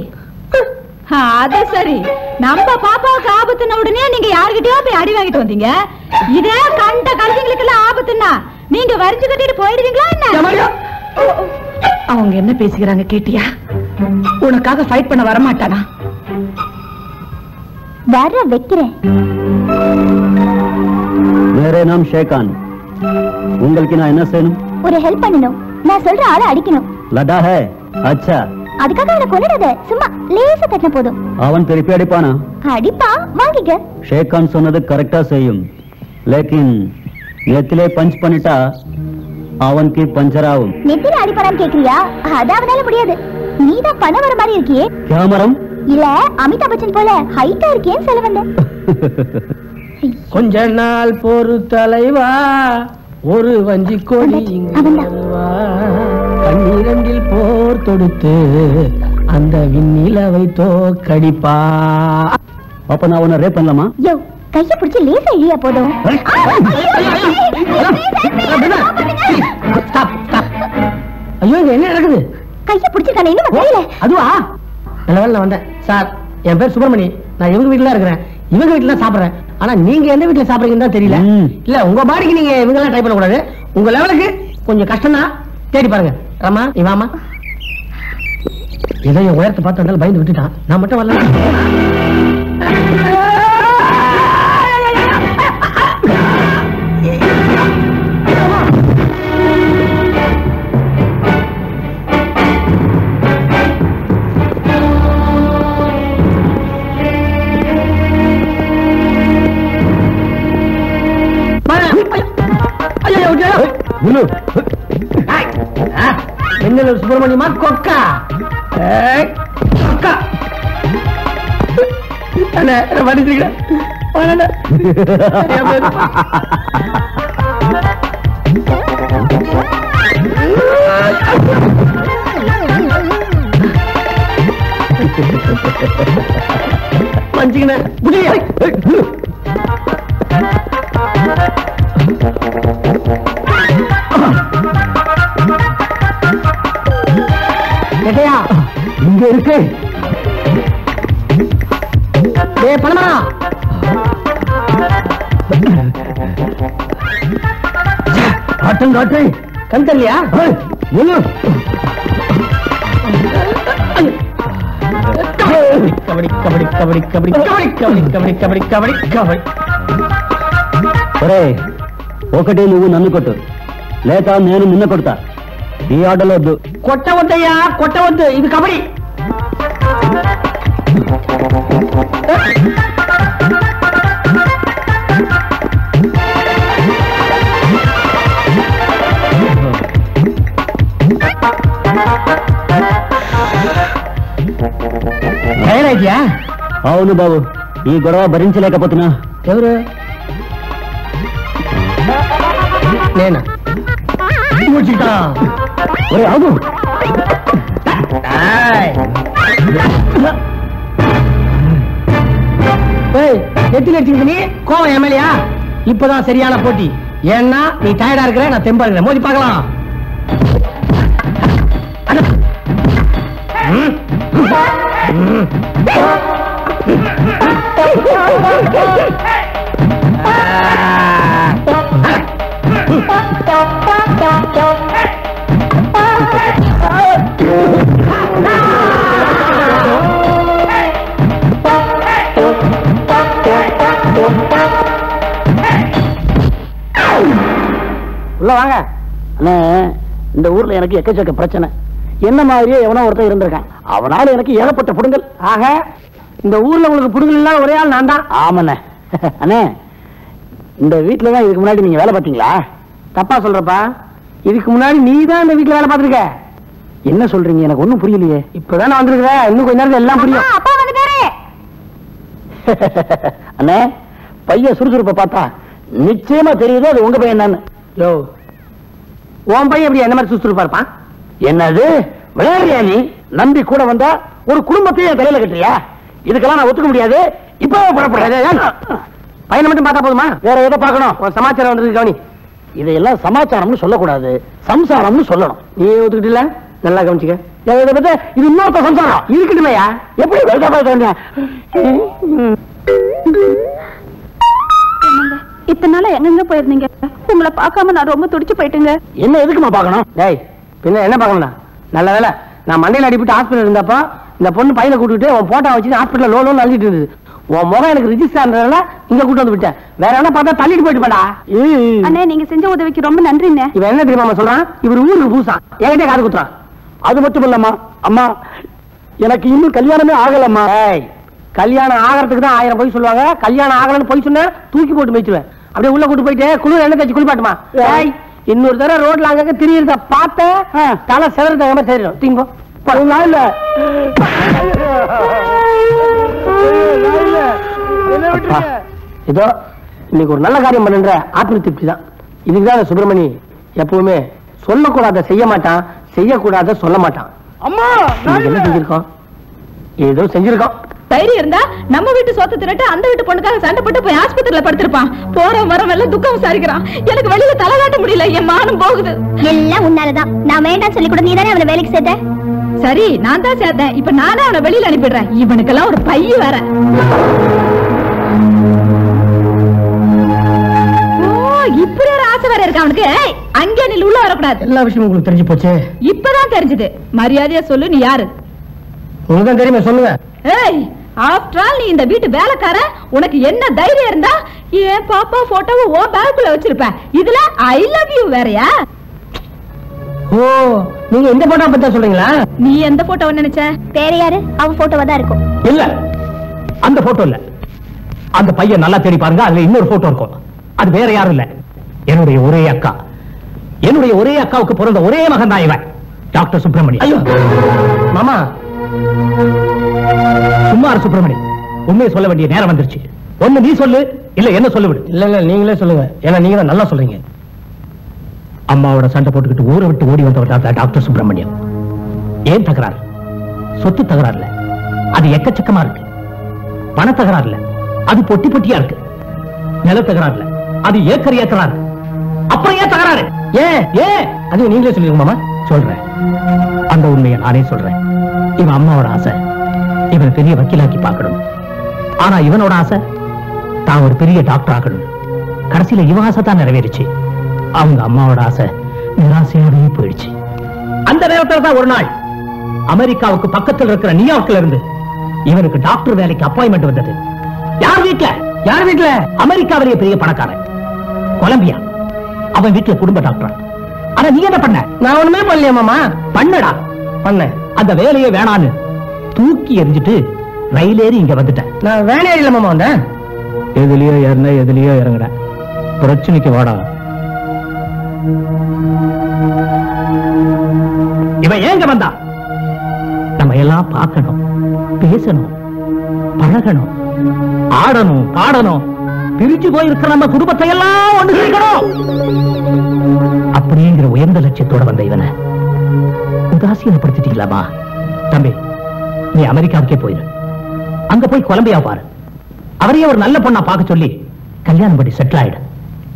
அது சரி, நம்ம பாப்பாவுக்கு ஆபத்துன உடனே நீங்க யாருகிட்டயோ போய் அடி வாங்கிட்டு வந்தீங்க. இதே கண்ட கழுதைங்களுக்கு எல்லாம் ஆபத்துன்னா நீங்க வரிஞ்சு கட்டிட்டு போயிடுவீங்களா என்ன? அவங்க என்ன பேசிக்கிறாங்க கேட்டியா? உனக்காக ஃபைட் பண்ண வரமாட்டானா? வர வைக்கிறேன். मेरे नाम शेखान. உங்களுக்கு நான் என்ன செய்யணும்? ஒரு ஹெல்ப் பண்ணணும். நான் சொல்ற ஆளை அடிக்கணும். லடா है अच्छा. அதுக்காக அவனை கொன்னுடாத, சும்மா லேசா தட்டின போதும். அவன் திருப்பி அடிப்பானா? அடிப்பா, வாங்கிக்க. ஷேக்கான் சொன்னது கரெக்டா செய்யும். லேக்கின் நெத்திலே பஞ்ச் பண்ணிட்டா அவனுக்கு பஞ்சர் ஆகும். நெத்தில அடிப்பாரான்னு கேக்குறியா? அது அவனால முடியாது. நீதான் பணம் வர மாதிரி இருக்கியே. கேமரம் இல்ல அமிதாப் பச்சன் போல ஹைட்டா இருக்கேன்னு சொல்ல வந்தேன். கொஞ்ச நாள் பொறு தலைவா, ஒரு வஞ்சி கொடி வருவா, கண்ணீரண்டில் போர் தொடுத்து அந்த விண்ணிலவை தோக்கடிப்பா. அப்ப நான் உன்னை ரேப் பண்ணலாமா? யோ, கைய பிடிச்சு லேசா இழியா போதும். ஐயோ என்ன நடக்குது? கைய பிடிச்சிருக்கானே, இன்னும் தெரியல. அதுவா? நல்ல வேலை வந்தேன் சார். என் பேர் சுப்பிரமணி. நான் இவங்க வீட்டுல இருக்கிறேன், இவங்க வீட்டுல சாப்பிடுறேன். ஆனா நீங்க எந்த வீட்டுல சாப்பிடுறீங்கன்னு தான் தெரியல. இல்ல உங்க பாடிக்கு நீங்க இவங்க எல்லாம் ட்ரை பண்ண கூடாது. உங்க லெவலுக்கு கொஞ்சம் கஷ்டம் தான், தேடி பாருங்க. ராமா நீ வாமா. ஏதோ என் உயரத்தை பார்த்து வந்தாலும் பயந்து விட்டுட்டான். நான் மட்டும் வரல. சுப்பிரமணியமா கொக்கா மஞ்சிக்கின இங்க இருக்கு. பணமா ஆட்டம் காட்டு. கண் தள்ளியா? கபடி கபடி கபடி கபடி கபடி கபடி கபடி கபடி கபடி கபடி. ఒకటి నువ్వు నన్ను కొట్టు, లేక నేను నిన్ను కొడతా. ఈ ఆటలో వద్దు. కొట్టవద్దయ్యా, కొట్టవద్దు. ఇది కబడ్డీ. తయారైద్యా? అవును బాబు, ఈ గొడవ భరించలేకపోతున్నా. ఎవరు? నేనా? అవును, எத்தி அடிச்சுக்கிட்டு நீ கோவம் எம்எல்ஏயா? இப்பதான் சரியான போட்டி. ஏன்னா நீ டயர்டா இருக்கிற, நான் தெம்பா இருக்கிறேன். மோதி பார்க்கலாம். உள்ள வாங்க. அண்ணே, இந்த ஊர்ல எனக்கு எக்கச்சக்க பிரச்சனை. என்ன மாதிரியே எவனோ ஒருத்தர் இருந்திருக்கான். அவனால எனக்கு ஏகப்பட்ட புடுங்கல். ஆக இந்த ஊர்ல உங்களுக்கு புடுங்கல் இல்லாத ஒரே ஆள் நான் தான். ஆமாண்ணே. அண்ணே, இந்த வீட்டுல தான் இதுக்கு முன்னாடி நீங்க வேலை பார்த்தீங்களா? தப்பா சொல்றப்பா. இதுக்கு முன்னாடி நீ தான் இந்த வீட்டுல வேலை பார்த்திருக்க. என்ன சொல்றீங்க? எனக்கு ஒண்ணும் புரியலையே. இப்பதான் வந்திருக்க. இன்னும் கொஞ்ச நேரத்துல எல்லாம் புரியும். அப்பா வந்துட்டாரு. அண்ணே, பையன் சுறுசுறுப்பை பார்த்தா நிச்சயமா தெரியுது அது உங்க பையன் என்னன்னு. யோ, உன் பையன் எப்படி என்ன மாதிரி சுறுசுறுப்பா இருப்பான்? என்னது விளையாடுறியா நீ? நம்பி கூட வந்தா ஒரு குடும்பத்தையும் தலையில கட்டுறியா? இதுக்கெல்லாம் நான் ஒத்துக்க முடியாது. இப்ப புறப்படுறேன். பையனை மட்டும் பார்த்தா போதுமா? வேற எதை பார்க்கணும்? ஒரு சமாச்சாரம் வந்திருக்கு, கவனி. இதையெல்லாம் சமாச்சாரம்னு சொல்லக்கூடாது, சம்சாரம்னு சொல்லணும். நீ ஒத்துக்கிட்டல? நல்லா கவனிச்சுக்க. இது இன்னொருத்த சம்சாரம் இருக்கட்டுமையா? எப்படி இத்தனை நாளா எங்கெங்க போயிருந்தீங்க? உங்களை பார்க்காம நான் ரொம்ப துடிச்சு போயிட்டுங்க. என்ன எதுக்குமா பார்க்கணும்? டேய், பின்ன என்ன பார்க்கணும்னா? நல்ல வேலை நான் மண்டையில அடிப்பட்டு ஹாஸ்பிட்டல் இருந்தப்ப இந்த பொண்ணு பையனை கூட்டிட்டு உன் போட்டோ வச்சு ஹாஸ்பிட்டல் லோன் அழுதிட்டு இருந்தது. உன் முகம் எனக்கு ரிஜிஸ்டர் ஆனதுனால இங்க கூட்டு வந்து விட்டேன். வேற என்ன பார்த்தா தள்ளிட்டு போயிட்டு போடா. அண்ணே, நீங்க செஞ்ச உதவிக்கு ரொம்ப நன்றிண்ணே. இவன் என்ன தெரியுமா சொல்றான்? இவர் ஊருக்கு பூசா என்கிட்ட காது குத்துறான். அது மட்டும் இல்லம்மா, அம்மா எனக்கு இன்னும் கல்யாணமே ஆகலம்மா. கல்யாணம் ஆகிறதுக்கு தான் 1000 பொய் சொல்லுவாங்க. கல்யாணம் ஆகலன்னு பொய் சொன்ன தூக்கி போட்டு மேய்ச்சுவேன். அப்படியே உள்ள கூட்டு போயிட்டு குளிர் எண்ணெய் தேய்ச்சி குளிப்பாட்டுமா. இன்னொரு தடவை ரோட்ல அங்க திரியறத பார்த்த தலை செதறது மாதிரி தெரியும். தீங்கோ இல்ல இதோ இன்னைக்கு ஒரு நல்ல காரியம் பண்ணுன்ற ஆத்ம திருப்தி தான். இதுக்குதான் சுப்பிரமணி எப்பவுமே சொல்லக்கூடாத செய்ய மாட்டான், செய்யக்கூடாத சொல்ல மாட்டான். அம்மா என்ன செஞ்சிருக்கோம்? ஏதோ செஞ்சிருக்கோம். தைரியம் இருந்தா நம்ம வீட்டு சொத்தை திரட்டு அந்த வீட்டு பொண்ணுக்காக சண்டை போட்டு போய் ஆஸ்பத்திரியில படுத்திருப்பான். போற வரம் எல்லாம் துக்கம் விசாரிக்கிறான். எனக்கு வெளியில தலை காட்ட முடியல, என் மானம் போகுது. எல்லாம் உன்னாலதான். நான் வேண்டாம் சொல்லி கூட நீ தானே அவனை வேலைக்கு சேர்த்த. சரி, நான் தான் சேர்த்தேன். இப்ப நானே அவனை வெளியில அனுப்பிடுறேன். இவனுக்கெல்லாம் ஒரு பைய வேற. இப்படி ஒரு ஆசை வேற இருக்கு அவனுக்கு. அங்கே நீ உள்ள வரக்கூடாது. எல்லா விஷயமும் உங்களுக்கு தெரிஞ்சு போச்சு. இப்பதான் தெரிஞ்சது. மரியாதையா சொல்லு, நீ யாரு? உங்களுக்கு தெரியுமா? சொல்லுங்க. ஏய், ஆஃப்டர் ஆல் நீ இந்த வீட்டு வேலைக்காரன். உனக்கு என்ன தைரியம் இருந்தா ஏன் பாப்பா போட்டோவை ஓ பேக்குள்ள வச்சிருப்ப? இதுல ஐ லவ் யூ வேறயா? ஓ, நீங்க இந்த போட்டோ பத்தி சொல்றீங்களா? நீ எந்த போட்டோவை நினைச்ச? வேற யாரு? அவன் போட்டோவா தான் இருக்கும். இல்ல, அந்த போட்டோ இல்ல. அந்த பையன் நல்லா தேடி பாருங்க, அதுல இன்னொரு போட்டோ இருக்கும். அது வேற யாரும் இல்ல, என்னுடைய ஒரே அக்கா. என்னுடைய ஒரே அக்காவுக்கு பிறந்த ஒரே மகன் தான் இவன், டாக்டர் சுப்பிரமணியம். ஐயோ மாமா, சும்மார் சுப்பிரமணியம், உண்மையை சொல்ல வேண்டிய நேரம் வந்துருச்சு. ஒண்ணு நீ சொல்லு, இல்ல என்ன சொல்ல விடு. இல்ல இல்ல நீங்களே சொல்லுங்க, ஏன்னா நீங்க தான் நல்லா சொல்றீங்க. அம்மாவோட சண்டை போட்டுக்கிட்டு ஊரை விட்டு ஓடி வந்தவர் தான் டாக்டர் சுப்பிரமணியம். ஏன் தகராறு? சொத்து தகராறு இல்ல, அது எக்கச்சக்கமா இருக்கு. பண தகராறு இல்ல, அது பொட்டி பொட்டியா இருக்கு. நில தகராறு இல்ல, அது ஏக்கர் ஏக்கரா இருக்கு. அப்புறம் ஏன் தகராறு? ஏன் ஏன் அது நீங்களே சொல்லுங்க மாமா. சொல்றேன், அந்த உண்மையை நானே சொல்றேன். இவன் அம்மாவோட ஆசை இவன் பெரிய வக்கீலாக்கி பார்க்கணும். ஆனா இவனோட ஆசை தான் ஒரு பெரிய டாக்டர் ஆக்கணும். கடைசியில இவன் ஆசை தான் நிறைவேறிச்சு. அவங்க அம்மாவோட ஆசை நிராசையோடயே போயிடுச்சு. அந்த நேரத்தில் தான் ஒரு நாள் அமெரிக்காவுக்கு பக்கத்தில் இருக்கிற நியூயார்க்ல இருந்து இவனுக்கு டாக்டர் வேலைக்கு அப்பாயின்மெண்ட் வந்தது. யார் வீட்டுல? யார் வீட்டுல? அமெரிக்காவிலேயே பெரிய பணக்காரன், கொலம்பியா. அவன் வீட்டுல குடும்ப டாக்டர். ஆனா நீ என்ன பண்ண? நான் ஒண்ணுமே பண்ணலையா மாமா. பண்ணடா, பண்ண. அந்த வேலையை வேணான்னு தூக்கி எறிஞ்சிட்டு ரயில் ஏறி இங்க வந்துட்டேன். நான் வேலை ஏறில மாமா வந்தேன். எதுலயோ ஏறின எதுலயோ இறங்குற, பிரச்சனைக்கு வாடா. இவன் ஏங்க வந்தா? நம்ம எல்லாம் பார்க்கணும், பேசணும், பழகணும், ஆடணும், பாடணும், பிரிஞ்சு போயிருக்கிற நம்ம குடும்பத்தை எல்லாம் ஒண்ணு சேர்க்கணும் அப்படிங்கிற உயர்ந்த லட்சியத்தோட வந்த இவனை உதாசீனப்படுத்திட்டீங்களாமா? தம்பி, நீ அமெரிக்காவுக்கே போயிரு. அங்க போய் கொலம்பியா பாரு. அவரையே ஒரு நல்ல பொண்ணா பார்க்க சொல்லி கல்யாணம் பண்ணி செட்டில் ஆயிடு.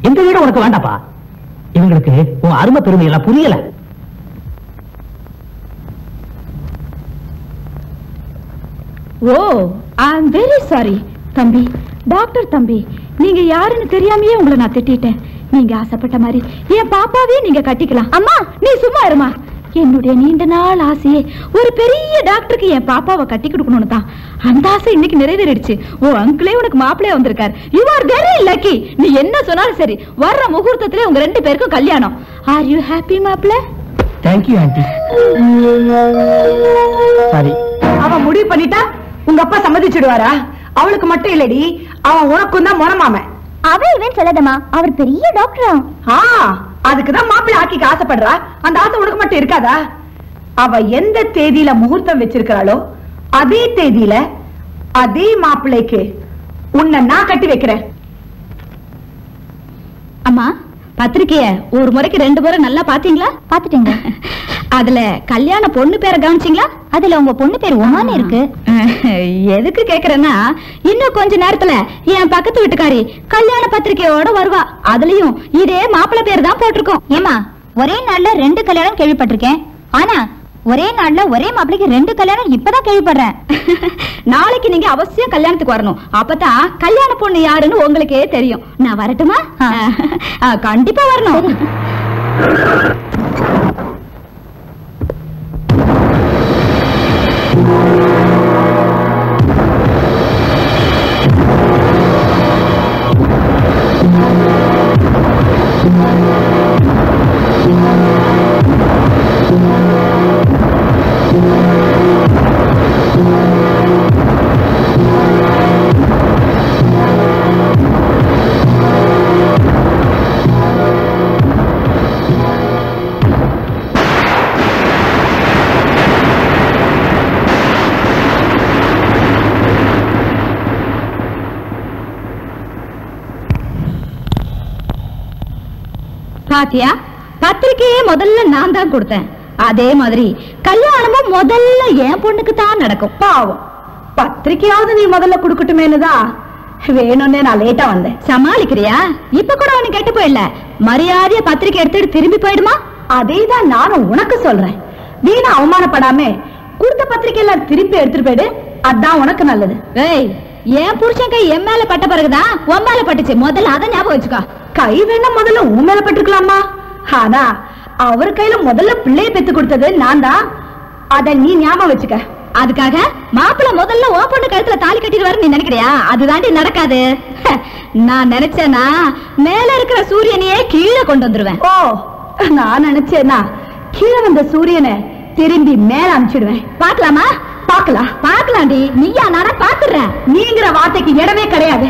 எந்த வீடு உனக்கு வேண்டாப்பா. இவங்களுக்கு உன் அருமை பெருமை எல்லாம் புரியல. ஓ, ஐ அம் வெரி சாரி தம்பி, டாக்டர் தம்பி. நீங்க யாருன்னு தெரியாமயே உங்களை நான் திட்டிட்டேன். நீங்க ஆசைப்பட்ட மாதிரி என் பாப்பாவே நீங்க கட்டிக்கலாம். அம்மா, நீ சும்மா இருமா. என்னுடைய நீண்ட நாள் ஆசையே ஒரு பெரிய டாக்டருக்கு என் பாப்பாவை கட்டி கொடுக்கணும்னு தான். அந்த ஆசை இன்னைக்கு நிறைவேறிடுச்சு. ஓ அங்கிளே உனக்கு மாப்பிள்ளையா வந்திருக்காரு. You are very lucky. நீ என்ன சொன்னாலும் சரி, வர்ற முகூர்த்தத்திலே உங்க 2 பேருக்கும் கல்யாணம். ஆர் யூ ஹாப்பி மாப்பிள்ளை? Thank you aunty. சரி, அவன் முடிவு பண்ணிட்டா உங்க அப்பா சம்மதிச்சிடுவாரா? அவளுக்கு மட்டும் இல்லடி, அவன் உனக்கும் தான் மொனமாமன். அவன் இவன் சொல்லதமா, அவர் பெரிய டாக்டரா. அதுக்குதான் மாப்பிள்ளை ஆக்கிக்க ஆசைப்படுறா. அந்த ஆசை உனக்கு மட்டும் இருக்காதா? அவ எந்த தேதியில முகூர்த்தம் வச்சிருக்கிறாளோ அதே தேதியில அதே மாப்பிள்ளைக்கு உன்னை நான் கட்டி வைக்கிறேன். அம்மா, பத்திரிக்கைய ஒரு முறைக்கு 2 முறை நல்லா பாத்தீங்களா? பாத்துட்டேங்க. அதுல கல்யாண பொண்ணு பேரை கவனிச்சீங்களா? அதுல உங்க பொண்ணு பேர் உமான்னு இருக்கு. எதுக்கு கேக்குறேன்னா, இன்னும் கொஞ்ச நேரத்துல என் பக்கத்து வீட்டுக்காரி கல்யாண பத்திரிக்கையோட வருவா. அதுலயும் இதே மாப்பிள்ளை பேர் தான் போட்டிருக்கோம். ஏமா, ஒரே நாள்ல 2 கல்யாணம் கேள்விப்பட்டிருக்கேன். ஆனா ஒரே நாள்ல ஒரே மாப்பிளைக்கு 2 கல்யாணம் இப்பதான் கேள்விப்படுறேன். நாளைக்கு நீங்க அவசியம் கல்யாணத்துக்கு வரணும். அப்பதான் கல்யாண பொண்ணு யாருன்னு உங்களுக்கே தெரியும். நான் வரட்டுமா? கண்டிப்பா வரணும். பாத்தியா, பத்திரிக்கையே முதல்ல நான் தான் கொடுத்தேன். அதே மாதிரி கல்யாணமும் முதல்ல என் பொண்ணுக்கு தான் நடக்கும். பாவம், பத்திரிக்கையாவது நீ முதல்ல குடுக்கட்டுமேனுதான் வேணும்னே நான் லேட்டா வந்தேன். சமாளிக்கிறியா? இப்ப கூட அவனு கெட்டு போயிடல. மரியாதைய பத்திரிக்கை எடுத்துட்டு திரும்பி போயிடுமா? அதேதான் நானும் உனக்கு சொல்றேன். வீணா அவமானப்படாம கொடுத்த பத்திரிக்கை எல்லாம் திருப்பி எடுத்துட்டு போயிடு. அதான் உனக்கு நல்லது. ஏய், என் புருஷன் கை என் மேல பட்ட பிறகுதான் உன் மேல பட்டுச்சு. முதல்ல அதை ஞாபகம் வச்சுக்கோ. கை வேணா முதல்ல உன் மேல பட்டிருக்கலாமா? ஆனா அவர் கையில முதல்ல பிள்ளைய பெத்து கொடுத்தது நான் தான். அத நீ ஞாபகம் வச்சுக்க. அதுக்காக மாப்பிள்ள முதல்ல ஓ பொண்ணு கழுத்துல தாலி கட்டிடுவாரு நீ நினைக்கிறியா? அதுதாண்டி நடக்காது. நான் நினைச்சேனா மேல இருக்கிற சூரியனையே கீழே கொண்டு வந்துருவேன். ஓ, நான் நினைச்சேனா கீழே வந்த சூரியனை திரும்பி மேல அனுப்பிச்சிடுவேன். பாக்கலாமா? பாக்கலாம். பாக்கலாண்டி. நீயா நானா பாத்துறேன். நீங்கிற வார்த்தைக்கு இடமே கிடையாது.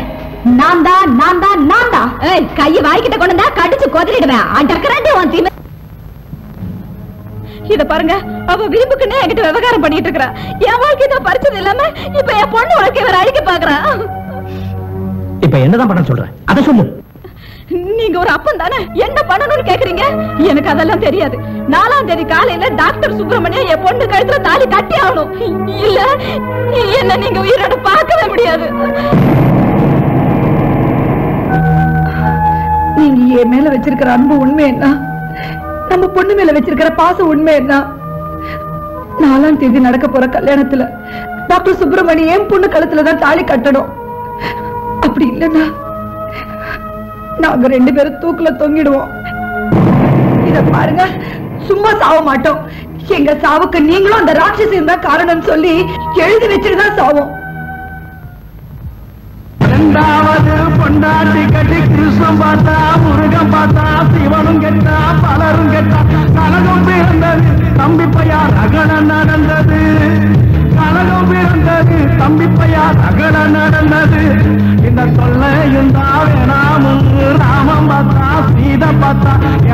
நான் தான் நான் தான் நான் தான். கைய வாய்க்கிட்ட கொண்டு வந்தா கடிச்சு கொதறிடுவேன். அடக்கறேன் உன் தீமை. இத பாருங்க, அவ விரும்புக்குன்னே என்கிட்ட விவகாரம் பண்ணிட்டு இருக்கா. என் வாழ்க்கை தான் பறிச்சது இல்லாம இப்ப என் பொண்ணு வாழ்க்கை வேற அழிக்க பாக்குறா. இப்ப என்னதான் பண்ண சொல்ற? அத சொல்லு. நீங்க ஒரு அப்பன் தானே, என்ன பண்ணணும்னு கேக்குறீங்க? எனக்கு அதெல்லாம் தெரியாது. 4ஆம் தேதி காலையில டாக்டர் சுப்பிரமணியம் என் பொண்ணு கழுத்துல தாலி கட்டி ஆகணும். இல்ல என்ன நீங்க உயிரோட பார்க்கவே முடியாது. நீங்க என் மேல வச்சிருக்கிற அன்பு உண்மை என்ன, நம்ம பொண்ணு மேல வச்சிருக்கிற பாசம் உண்மை என்ன? 4ஆம் தேதி நடக்க போற கல்யாணத்துல டாக்டர் சுப்பிரமணியம் என் பொண்ணு கழுத்துலதான் தாலி கட்டணும். அப்படி இல்லைன்னா நாங்க 2 பேரும் தூக்குல தொங்கிடுவோம். இத பாருங்க, சும்மா சாவ மாட்டோம். எங்க சாவுக்கு நீங்களும் அந்த ராட்சசியும் தான் காரணம் சொல்லி எழுதி வச்சுட்டுதான் சாவோம். 2வது பொண்டாட்டி கட்டி கிருஷ்ணன் பார்த்தா, முருகன் பார்த்தா, சிவனும் கெட்டா, பலரும் கெட்டா. கனகம் பிறந்தது தம்பி பையா ரகணம் நடந்தது. கனகம் பிறந்தது தம்பி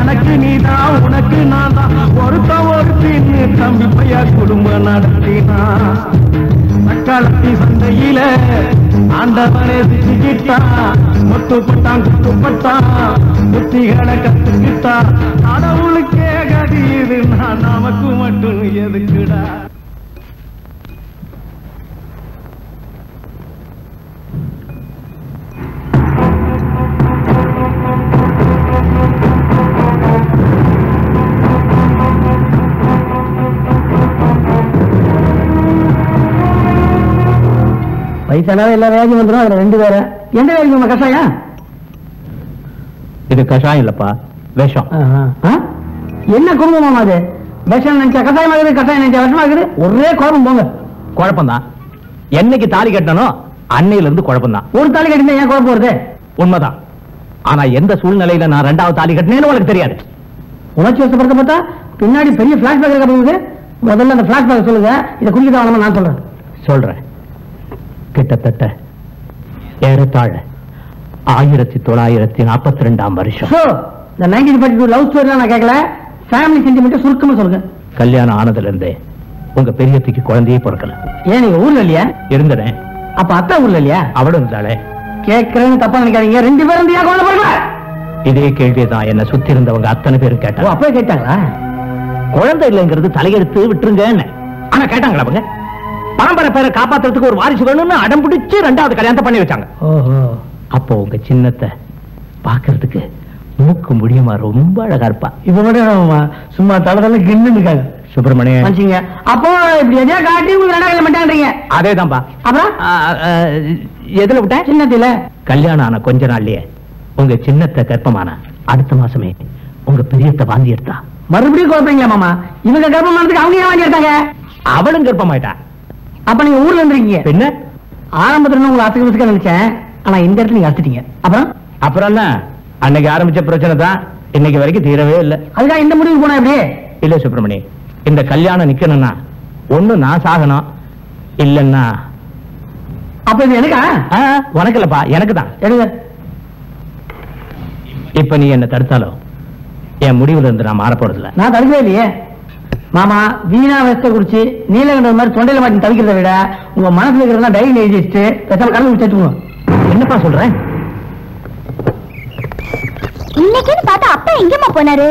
எனக்கு நீதான் உனக்கு நான் தான் ஒருத்த ஒருத்தின்னு தம்பி பையா குடும்பம் நடத்தினா தக்காளத்தி சந்தையில ஆண்டவனே திட்டிக்கிட்டான் முத்துப்பட்டான் குத்துப்பட்டான் புத்திகளை கத்துக்கிட்டான் கடவுளுக்கே கதி இது நான் நமக்கு மட்டும் எதுக்குடா வயசானாவே எல்லா வேலையும் வந்துடும். அதுல 2 பேரு எந்த வேலைக்கு நம்ம கஷாயம்? இது கஷாயம் இல்லப்பா, விஷம். என்ன குடும்பமா அது? விஷம் நினைச்சா கஷாயம் ஆகுது, கஷாயம் நினைச்சா விஷம் ஆகுது. ஒரே குழப்பம் போங்க. குழப்பம்தான். என்னைக்கு தாலி கட்டனோ அன்னையில இருந்து குழப்பம்தான். ஒரு தாலி கட்டினா ஏன் குழப்பம் வருது? உண்மைதான். ஆனா எந்த சூழ்நிலையில நான் 2வது தாலி கட்டினேன்னு உங்களுக்கு தெரியாது. உணர்ச்சி வசப்படுத்த பார்த்தா பின்னாடி பெரிய பிளாஷ்பேக் இருக்க போகுது. முதல்ல அந்த பிளாஷ்பேக் சொல்லுங்க. இதை குடிக்க வேணாமா நான் சொல்றேன். கிட்டத்தட்ட ஏறத்தாழ 1942ஆம் வருஷம். இந்த 1942 லவ் ஸ்டோரி நான் கேட்கல. ஃபேமிலி சென்டிமெண்ட் சுருக்கமா சொல்லுங்க. கல்யாணம் ஆனதுல இருந்தே உங்க பெரியத்துக்கு குழந்தையே பிறக்கல. ஏன் நீங்க ஊர்ல இல்லையா? இருந்தேன். அப்ப அத்தா ஊர்ல இல்லையா? அவளும் இருந்தாலே. கேட்கறேன்னு தப்பா நினைக்காதீங்க. 2 பேரும் இந்தியா குழந்தை பிறக்கல. இதே கேள்விதான் என்ன சுத்தி இருந்தவங்க அத்தனை பேரும் கேட்டாங்க. அப்பவே கேட்டாங்களா? குழந்தை இல்லைங்கிறது தலையெடுத்து விட்டுருங்க. ஆனா கேட்டாங்களா அவங்க? பரம்பரை பேரை காப்பாத்துறதுக்கு ஒரு வாரிசு வேணும்னு அடம் பிடிச்சு 2வது கல்யாணத்தை பண்ணி வச்சாங்க. அப்போ உங்க சின்னத்தை பாக்குறதுக்கு மூக்கு முடியுமா ரொம்ப அழகா இருப்பா. இப்ப மட்டும் சும்மா தளதள கிண்ணு இருக்காங்க. சுப்பிரமணியன் அப்போ இப்படி எதையா காட்டி உங்களுக்கு 2 கல்யாணம் பண்ணிட்டான்றீங்க? அதேதான்பா. அப்புறம் எதுல விட்டேன்? சின்னத்தில. கல்யாணம் ஆன கொஞ்ச நாள்லயே உங்க சின்னத்தை கர்ப்பமான அடுத்த மாசமே உங்க பெரியத்தை வாந்தி எடுத்தா. மறுபடியும் குழப்பீங்களா மாமா? இவங்க கர்ப்பமானதுக்கு அவங்க ஏன் வாந்தி எடுத்தாங்க? அவளும் கர்ப்பமாயிட்டா. அப்ப நீங்க ஊர்ல இருந்தீங்க. என்ன ஆரம்பத்துல உங்களை அசைக்க நினைச்சேன். ஆனா இந்த இடத்துல நீங்க அசைட்டீங்க. அப்புறம் என்ன? அன்னைக்கு ஆரம்பிச்ச பிரச்சனை தான் இன்னைக்கு வரைக்கும் தீரவே இல்லை. அதுதான் இந்த முடிவு போனா எப்படி? இல்ல சுப்பிரமணி, இந்த கல்யாணம் நிக்கணும்னா ஒண்ணு நான் சாகணும், இல்லன்னா. அப்ப இது எனக்கா? உனக்கு இல்லப்பா, எனக்கு தான். எடுங்க. இப்ப நீ என்ன தடுத்தாலும் என் முடிவுல இருந்து நான் மாற போறதில்ல. நான் தடுக்கவே இல்லையே மாமா. வீணா விஷத்தை குடிச்சு நீலகண்ட மாதிரி தொண்டையில மாட்டி தவிக்கிறத விட உங்க மனசுல இருக்கிறதா டைரி எழுதி வச்சுட்டு பெசாம கடந்து வச்சுக்கோங்க. என்னப்பா சொல்றேன்? இன்னைக்குன்னு பார்த்தா அப்பா எங்கம்மா போனாரு?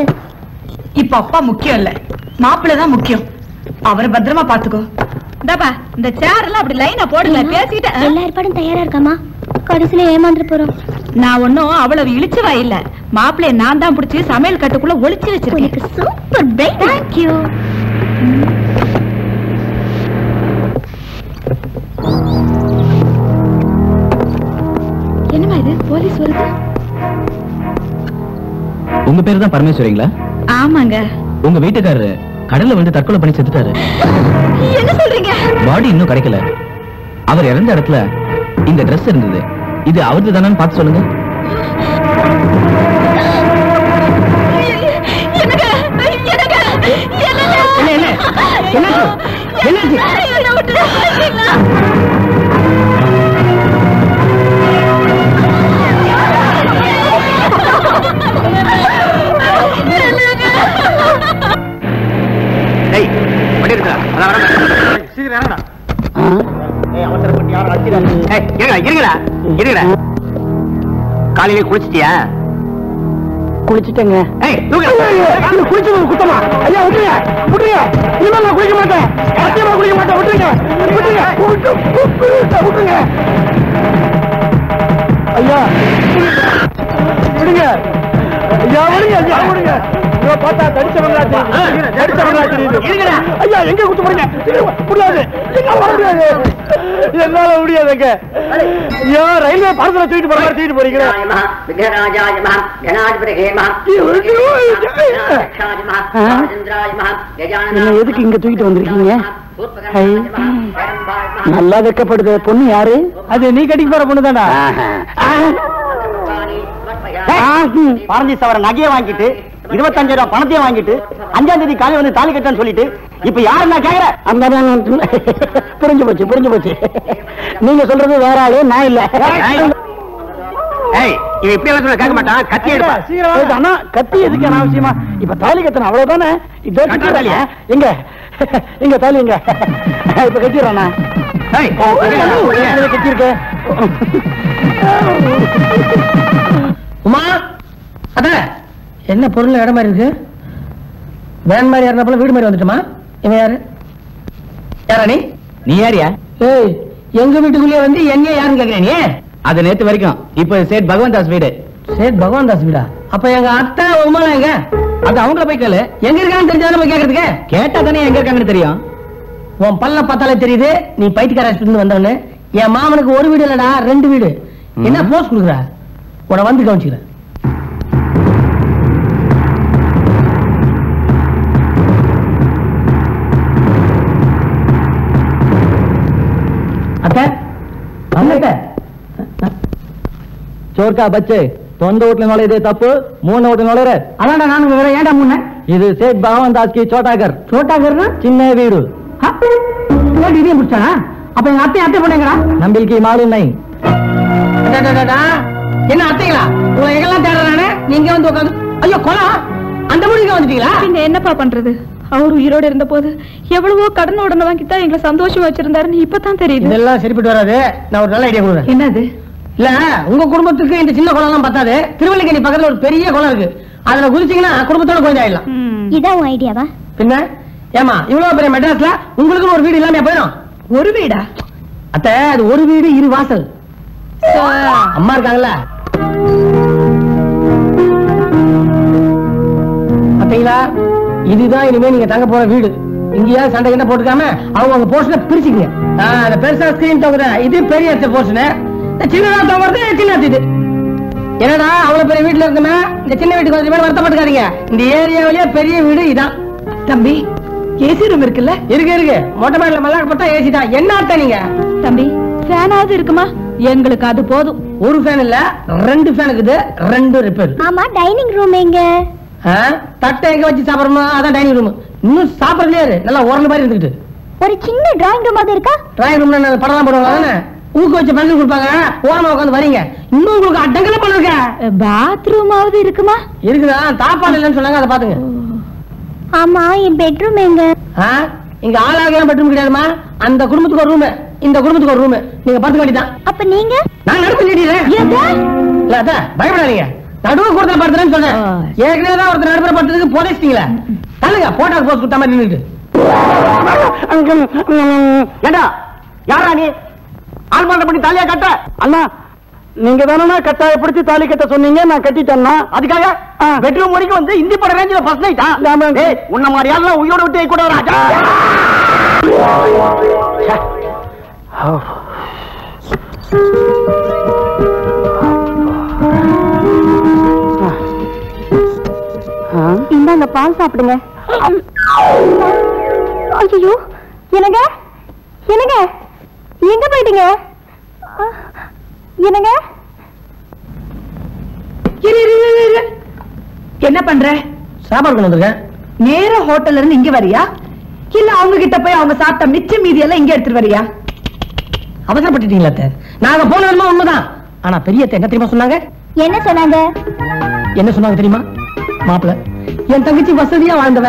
இப்ப அப்பா முக்கியம் இல்ல, மாப்பிள்ளதான் முக்கியம். அவரை பத்திரமா பாத்துக்கோ. இந்த சேர் எல்லாம் அப்படி லைனா போடுங்க. பேசிட்டு எல்லா ஏற்பாடும் தயாரா இருக்காமா? கடைசியில ஏமாந்துட்டு போறோம். நான் ஒன்னும் அவ்வளவு இழிச்சுவா இல்ல. மாப்பிள்ளைய நான் தான் பிடிச்சி சமையல் கட்டுக்குள்ள ஒளிச்சு வச்சிருக்கேன். Super bright. Thank you. என்னமா இது? போலீஸ் வருது. உங்க பேரு தான் பரமேஸ்வரிங்களா? ஆமாங்க. உங்க வீட்டுக்காரரு கடல்ல வந்து தற்கொலை பண்ணி செத்துட்டாரு. என்ன சொல்றீங்க? பாடி இன்னும் கிடைக்கல. அவர் இறந்த இடத்துல இந்த Dress இருந்தது. இது அவரது தானே பார்த்து சொல்லுங்க. காலையில குளிச்சிட்டியா? குளிச்சுட்டேங்க. குளிச்சு குத்தமா? ஐயா விட்டுருங்க, விட்டுருங்க. இனிமே நான் குளிக்க மாட்டேன், சத்தியமா குளிக்க மாட்டேன். விட்டுருங்க, விட்டுருங்க, விட்டுருங்க. ஐயா விடுங்க, ஐயா விடுங்க, ஐயா விடுங்க. பார்த்தா தடிச்சவங்களா தெரியுது. ஐயா எங்க குத்து போறீங்க? முடியாது, என்னால வர முடியாது, என்னால முடியாதுங்க. ஐயா ரயில்வே பார்சல தூக்கிட்டு போற மாதிரி தூக்கிட்டு போறீங்க. என்ன எதுக்கு இங்க தூக்கிட்டு வந்திருக்கீங்க? நல்லா வைக்கப்படுது. பொண்ணு யாரு? அது நீ கட்டிக்கு போற பொண்ணு தான்டா. பாரஞ்சி சவர நகையை வாங்கிட்டு 25,000 ரூபாய் பணத்தையும் வாங்கிட்டு 5ஆம் தேதி காலையில் வந்து தாலி கட்டான்னு சொல்லிட்டு இப்ப யாரு நான் கேக்குறேன்? அந்த புரிஞ்சு போச்சு, புரிஞ்சு போச்சு. நீங்க சொல்றது வேற ஆளு, நான் இல்ல. ஏய் இவன் இப்படி எல்லாம் சொன்னா கேட்க மாட்டான். கத்தி எடுப்பா. சீக்கிரம் அண்ணா, கத்தி எதுக்கு அனாவசியமா? இப்ப தாலி கட்டணும் அவ்வளவுதானே. கட்டுற தாலியா? எங்க எங்க தாலி எங்க? இப்ப கட்டிடுறானா? கட்டிருக்க உமா. அத என்ன பொருள் இடம் மாதிரி இருக்கு? வேன் மாதிரி ஏறின போல வீடு மாதிரி வந்துட்டுமா? இவன் யாரு? யாரா நீ? நீ யாரியா? ஏய், எங்க வீட்டுக்குள்ளே வந்து என்ன யாருன்னு கேக்குறேன் நீ? அது நேத்து வரைக்கும். இப்ப சேட் பகவான் தாஸ் வீடு. சேட் பகவான் தாஸ் வீடா? அப்ப எங்க அத்தை உமா எங்க? அது அவங்கள போய் கேளு. எங்க இருக்கான்னு தெரிஞ்சாலும் போய் கேக்குறதுக்கு? கேட்டா தானே எங்க இருக்காங்கன்னு தெரியும். உன் பல்ல பார்த்தாலே தெரியுது நீ பைத்தியக்கார ஆஸ்பத்திரியில வந்தவனு. என் மாமனுக்கு ஒரு வீடு இல்லடா, 2 வீடு. என்ன போஸ்ட் கொடுக்குற? உன வந்து கவனிச்சுக்கிறேன். அத்தை அத்தை சோர்க்கா பச்சே, தொந்த வீட்டுல நுழையதே தப்பு, மூணு வீட்டுல நுழையிற. அதான்டா நானும் வேற ஏன்டா முன்ன? இது சேட் பகவான் தாஸ் கி சோட்டாகர். சோட்டாகர்னா சின்ன வீடு. இதே முடிச்சானா? அப்ப எங்க அத்தை அத்தை பண்ணீங்களா? நம்பிக்கை மாலும் நை. என்ன அத்தைங்களா? உங்களை எங்கெல்லாம் தேடுறானே நீங்க வந்து உட்காந்து. ஐயோ கொலா, அந்த முடிவுக்கு வந்துட்டீங்களா? நீங்க என்னப்பா பண்றது? அவர் உயிரோட இருந்த போது எவ்வளவோ கடன் உடனே வாங்கித்தான் எங்களை சந்தோஷம் வச்சிருந்தாருன்னு இப்பதான் தெரியுது. இதெல்லாம் சரிப்பட்டு வராது. நான் ஒரு நல்ல ஐடியா கொடுக்குறேன். என்னது? இல்ல, உங்க குடும்பத்துக்கு இந்த சின்ன குளம் எல்லாம் பத்தாது. திருவல்லிக்கேணி பக்கத்துல ஒரு பெரிய குளம் இருக்கு. அதுல குதிச்சீங்கன்னா குடும்பத்தோட கொஞ்சம் ஆயிடலாம். இதான் உன் ஐடியாவா? பின்ன ஏமா இவ்வளவு பெரிய மெட்ராஸ்ல உங்களுக்கு ஒரு வீடு இல்லாம போயிடும்? ஒரு வீடா? அத்தை, அது ஒரு வீடு 2 வாசல். அம்மா இருக்காங்கல்ல அத்தைங்களா, இதுதான் இனிமே நீங்க தங்க போற வீடு. இங்கேயா சண்டை கிட்ட போட்டுக்காம அவங்க போர்ஷனை பிரிச்சுக்கங்க. அந்த பெருசா ஸ்கிரீன் தொகுத இது பெரிய போர்ஷனு, சின்னதா தொகுறது சின்ன இது. என்னடா அவ்வளவு பெரிய வீட்டுல இருக்குமே இந்த சின்ன வீட்டுக்கு கொஞ்சம் பேர் வருத்தப்பட்டுக்காதீங்க. இந்த ஏரியாவிலேயே பெரிய வீடு இதான். தம்பி, ஏசி ரூம் இருக்குல்ல? இருக்கு. மொட்டை மாடியில மல்லாக்க போட்டா ஏசி தான். என்ன அத்தை நீங்க? தம்பி, ஃபேனாவது இருக்குமா? எங்களுக்கு அது போதும். ஒரு ஃபேன் இல்ல, 2 ஃபேன் இருக்குது. 2 ரிப்பேர். ஆமா, டைனிங் ரூம் எங்க? தட்டை எங்க வச்சு சாப்பிடணுமா? அதான் டைனிங் ரூம். இன்னும் சாப்பிடறதே நல்லா உரண்டு மாதிரி இருந்துட்டு. ஒரு சின்ன டிராயிங் ரூம் அது இருக்கா? டிராயிங் ரூம்ல படம் போடுவாங்க தானே, ஊக்க வச்சு பண்ணி கொடுப்பாங்க. ஓரமா உட்காந்து வரீங்க. இன்னும் உங்களுக்கு அடங்கல பண்ணுங்க. பாத்ரூமாவது இருக்குமா? இருக்குதா? தாப்பாடு இல்லைன்னு சொன்னாங்க, அதை பாத்துங்க. ஆமா, என் பெட்ரூம் எங்க? இங்க ஆளாக பெட்ரூம் கிடையாதுமா. அந்த குடும்பத்துக்கு ஒரு ரூம், இந்த குடும்பத்துக்கு ஒரு ரூம். நீங்க பார்த்துக்க வேண்டியதான். அப்ப நீங்க? நான் நடுப்பு நீடிறேன். இல்ல அத பயப்படாதீங்க. நடுவு கூடத்துல படுத்துறேன்னு சொன்னேன். ஏற்கனவே தான் ஒருத்தர் நடுப்புற படுத்ததுக்கு போதைச்சிட்டீங்களா? தள்ளுங்க, போட்டோ போஸ்ட் கொடுத்த மாதிரி நின்றுட்டு. ஏண்டா யாரா நீ? ஆல்மாண்ட பண்ணி தாலியா கட்ட? அண்ணா, நீங்க தானே கட்டாயப்படுத்தி தாலி கட்ட சொன்னீங்க, நான் கட்டிட்டேன்னா. அதுக்காக பெட்ரூம் வரைக்கும் வந்து இந்தி பட ரேஞ்சில ஃபர்ஸ்ட் நைட்டா? உன்ன மாதிரி யாரெல்லாம் உயிரோட விட்டு கூட ராஜா. இந்தாங்க, பால் சாப்பிடுங்க. ஐயோ, என்னங்க என்னங்க எங்க போயிட்டீங்க? என்னங்க? என்ன பண்ற? சாப்பாடு கொண்டு வந்திருக்கேன். நேர ஹோட்டல்ல இருந்து இங்க வரியா, இல்ல அவங்க கிட்ட போய் அவங்க சாப்பிட்ட மிச்ச மீதி எல்லாம் இங்க எடுத்துட்டு வரியா? அவசரப்பட்டுட்டீங்களா அத்தை? நாங்க போனதுமா உண்மைதான். ஆனா பெரிய அத்தை என்ன தெரியுமா சொன்னாங்க? என்ன சொன்னாங்க? என்ன சொன்னாங்க தெரியுமா? மாப்பிள்ள, என் தங்கச்சி வசதியா வாழ்ந்தவ,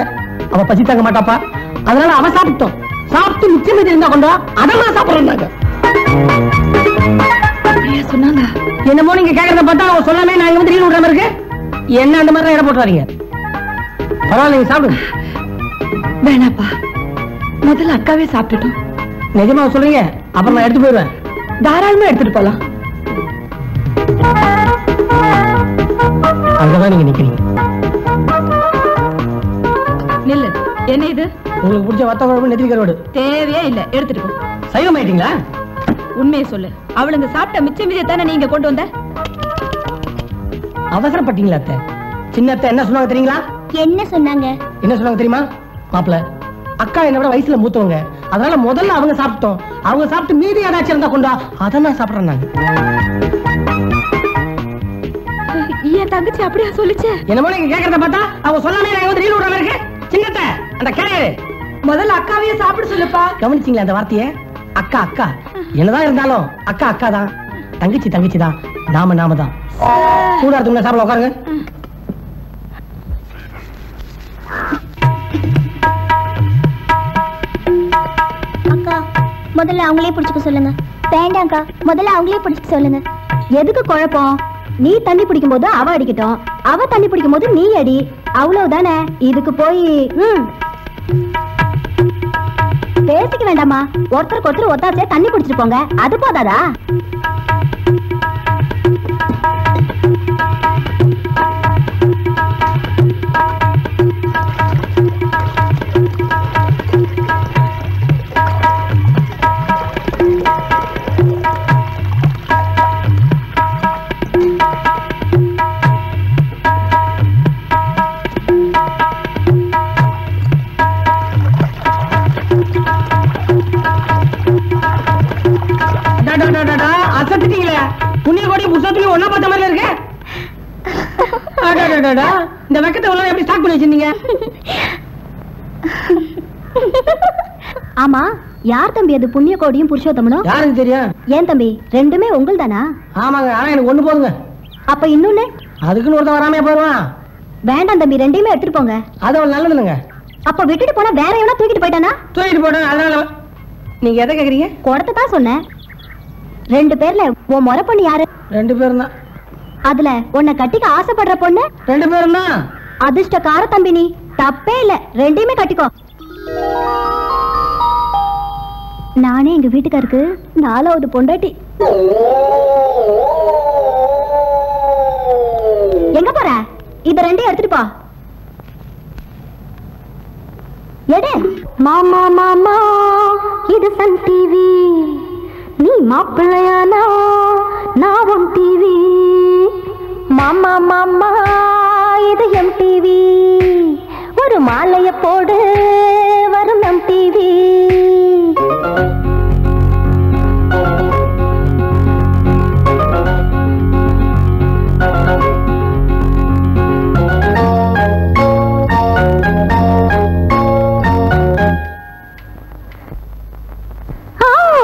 அவ பசி தாங்க மாட்டாப்பா, அதனால அவ சாப்பிட்டோம். சாப்பிட்டு மிச்சம் மீதி இருந்தா கொண்டு அதெல்லாம் சாப்பிடுறாங்க. சொன்னாங்க. என்னமோ நீங்க கேக்குறத பார்த்தா அவ சொல்லாமே நான் இங்க வந்து ரீல் விடுற மாதிரி இருக்கு. என்ன அந்த மாதிரி இடம் போட்டு வரீங்க? பரவாயில்ல, நீங்க சாப்பிடுங்க. வேணாப்பா, முதல்ல அக்காவே சாப்பிட்டுட்டோம். நிஜமா சொல்றீங்க? அப்புறம் நான் எடுத்து போயிடுவேன். தாராளமா எடுத்துட்டு போலாம். அங்கதான் நீங்க நிக்கிறீங்க. நில்லு. என்ன இது? உங்களுக்கு பிடிச்ச வத்த குழம்பு நெத்திலி கருவாடு. தேவையே இல்ல, எடுத்துட்டு போ. சைவம் ஆயிட்டீங்களா? உண்மையை சொல்லு, அவளுங்க சாப்பிட்ட மிச்ச மீதியை தானே நீங்க கொண்டு வந்த? அவசரப்பட்டீங்களா அத்தை? சின்ன அத்தை என்ன சொன்னாங்க தெரியுங்களா? என்ன சொன்னாங்க? என்ன சொன்னாங்க தெரியுமா? மாப்பிள்ள, அக்கா என்ன விட வயசுல மூத்தவங்க, அதனால முதல்ல அவங்க சாப்பிட்டோம். அவங்க சாப்பிட்டு மீதி ஏதாச்சும் இருந்தா கொண்டா அதை நான் சாப்பிடுறேன். என் தங்கச்சி அப்படியா சொல்லிச்சு? என்னமோ நீங்க கேக்குறத பார்த்தா அவங்க சொல்லாமே நான் வந்து ரீல் விடுற மாதிரி இருக்கு. சின்னத்தை அந்த கேரியரு முதல்ல அக்காவையே சாப்பிட சொல்லுப்பா. கவனிச்சீங்களா அந்த வார்த்தையை? அக்கா அக்கா என்னதான் இருந்தாலும் அக்கா அக்கா தான். தங்கச்சி தங்கச்சி தான், நாம தான். சூடாரத்துக்கு சாப்பிட உட்காருங்க. அக்கா முதல்ல அவங்களே பிடிச்சுக்க சொல்லுங்க. வேண்டாம்க்கா, முதல்ல அவங்களே பிடிச்சுக்க சொல்லுங்க. எதுக்கு குழப்பம்? நீ தண்ணி பிடிக்கும் போது அவ அடிக்கட்டும், அவ தண்ணி பிடிக்கும் போது நீ அடி, அவ்வளவுதானே. இதுக்கு போய் பேசிக்க வேண்டாமா? ஒருத்தருக்கு ஒருத்தர் ஒத்தாசையா தண்ணி பிடிச்சிட்டு போங்க, அது போதாதா? அசத்துட்டீங்களே, புண்ணிய கோடி புத்தகத்துலயும் ஒன்னா பார்த்த மாதிரி இருக்கு. இந்த வெக்கத்தை உள்ள எப்படி ஸ்டாக் பண்ணி வச்சிருந்தீங்க? ஆமா, யார் தம்பி அது புண்ணிய கோடியும் புருஷோத்தமனும்? யாருக்கு தெரியும்? ஏன் தம்பி, ரெண்டுமே உங்கள் தானா? ஆமாங்க, ஆனா எனக்கு ஒண்ணு போதுங்க. அப்ப இன்னொன்னு? அதுக்குன்னு ஒருத்தன் வராமே போயிருவான். வேண்டாம் தம்பி, ரெண்டையுமே எடுத்துட்டு போங்க. அது அவள் நல்லது இல்லைங்க. அப்ப விட்டுட்டு போனா வேற எவனா தூக்கிட்டு போயிட்டானா? தூக்கிட்டு போட்டேன். அதனால நீங்க எதை கேக்குறீங்க? குடத்தை தான் சொன்னேன். ரெண்டு பேர்ல உன் முறை பொண்ணு யாரு? ரெண்டு பேரும் தான். அதுல உன்னை கட்டிக்க ஆசைப்படுற பொண்ணு? ரெண்டு பேரும் தான். அதிர்ஷ்டக்கார தம்பி நீ, தப்பே இல்ல, ரெண்டையுமே கட்டிக்கோ. நானே எங்க வீட்டுக்காருக்கு 4வது பொண்டாட்டி. எங்க போற? இத ரெண்டையும் எடுத்துட்டு போ. எடு. மாமா மாமா இது சன் டிவி, நீ மாப்பிள்ளையானா நான் உன் டிவி. மாமா மாமா இது எம் டிவி, ஒரு மாலைய போடு வரும் நம் டிவி.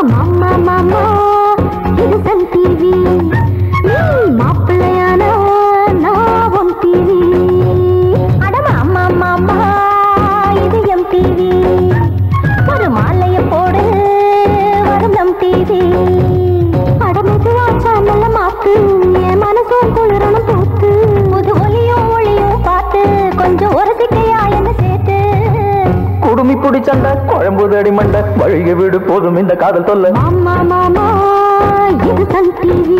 மாமா மாமா இது சன் டிவி, நீ மாப்பிள்ளையானா நான் உன் டிவி. அட மாமா மாமா இது எம் டிவி, ஒரு மாலைய போடு வரும் நம் டிவி. அடமெது ஆச்சா நல்ல மாத்து, என் மனசும் குளிரணும் பூத்து, புது ஒலியும் ஒளியும் பார்த்து கொஞ்சம் ஒரு சிக்கையா என்ன சேர்த்து. குடுமி குடி சண்டை குழம்புது அடிமண்டை வழிய வீடு போதும் இந்த காதல் தொல்லை. மாமா மாமா இது சன் டிவி,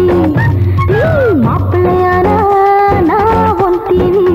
நீ மாப்பிள்ளையானா நான் உன் டிவி.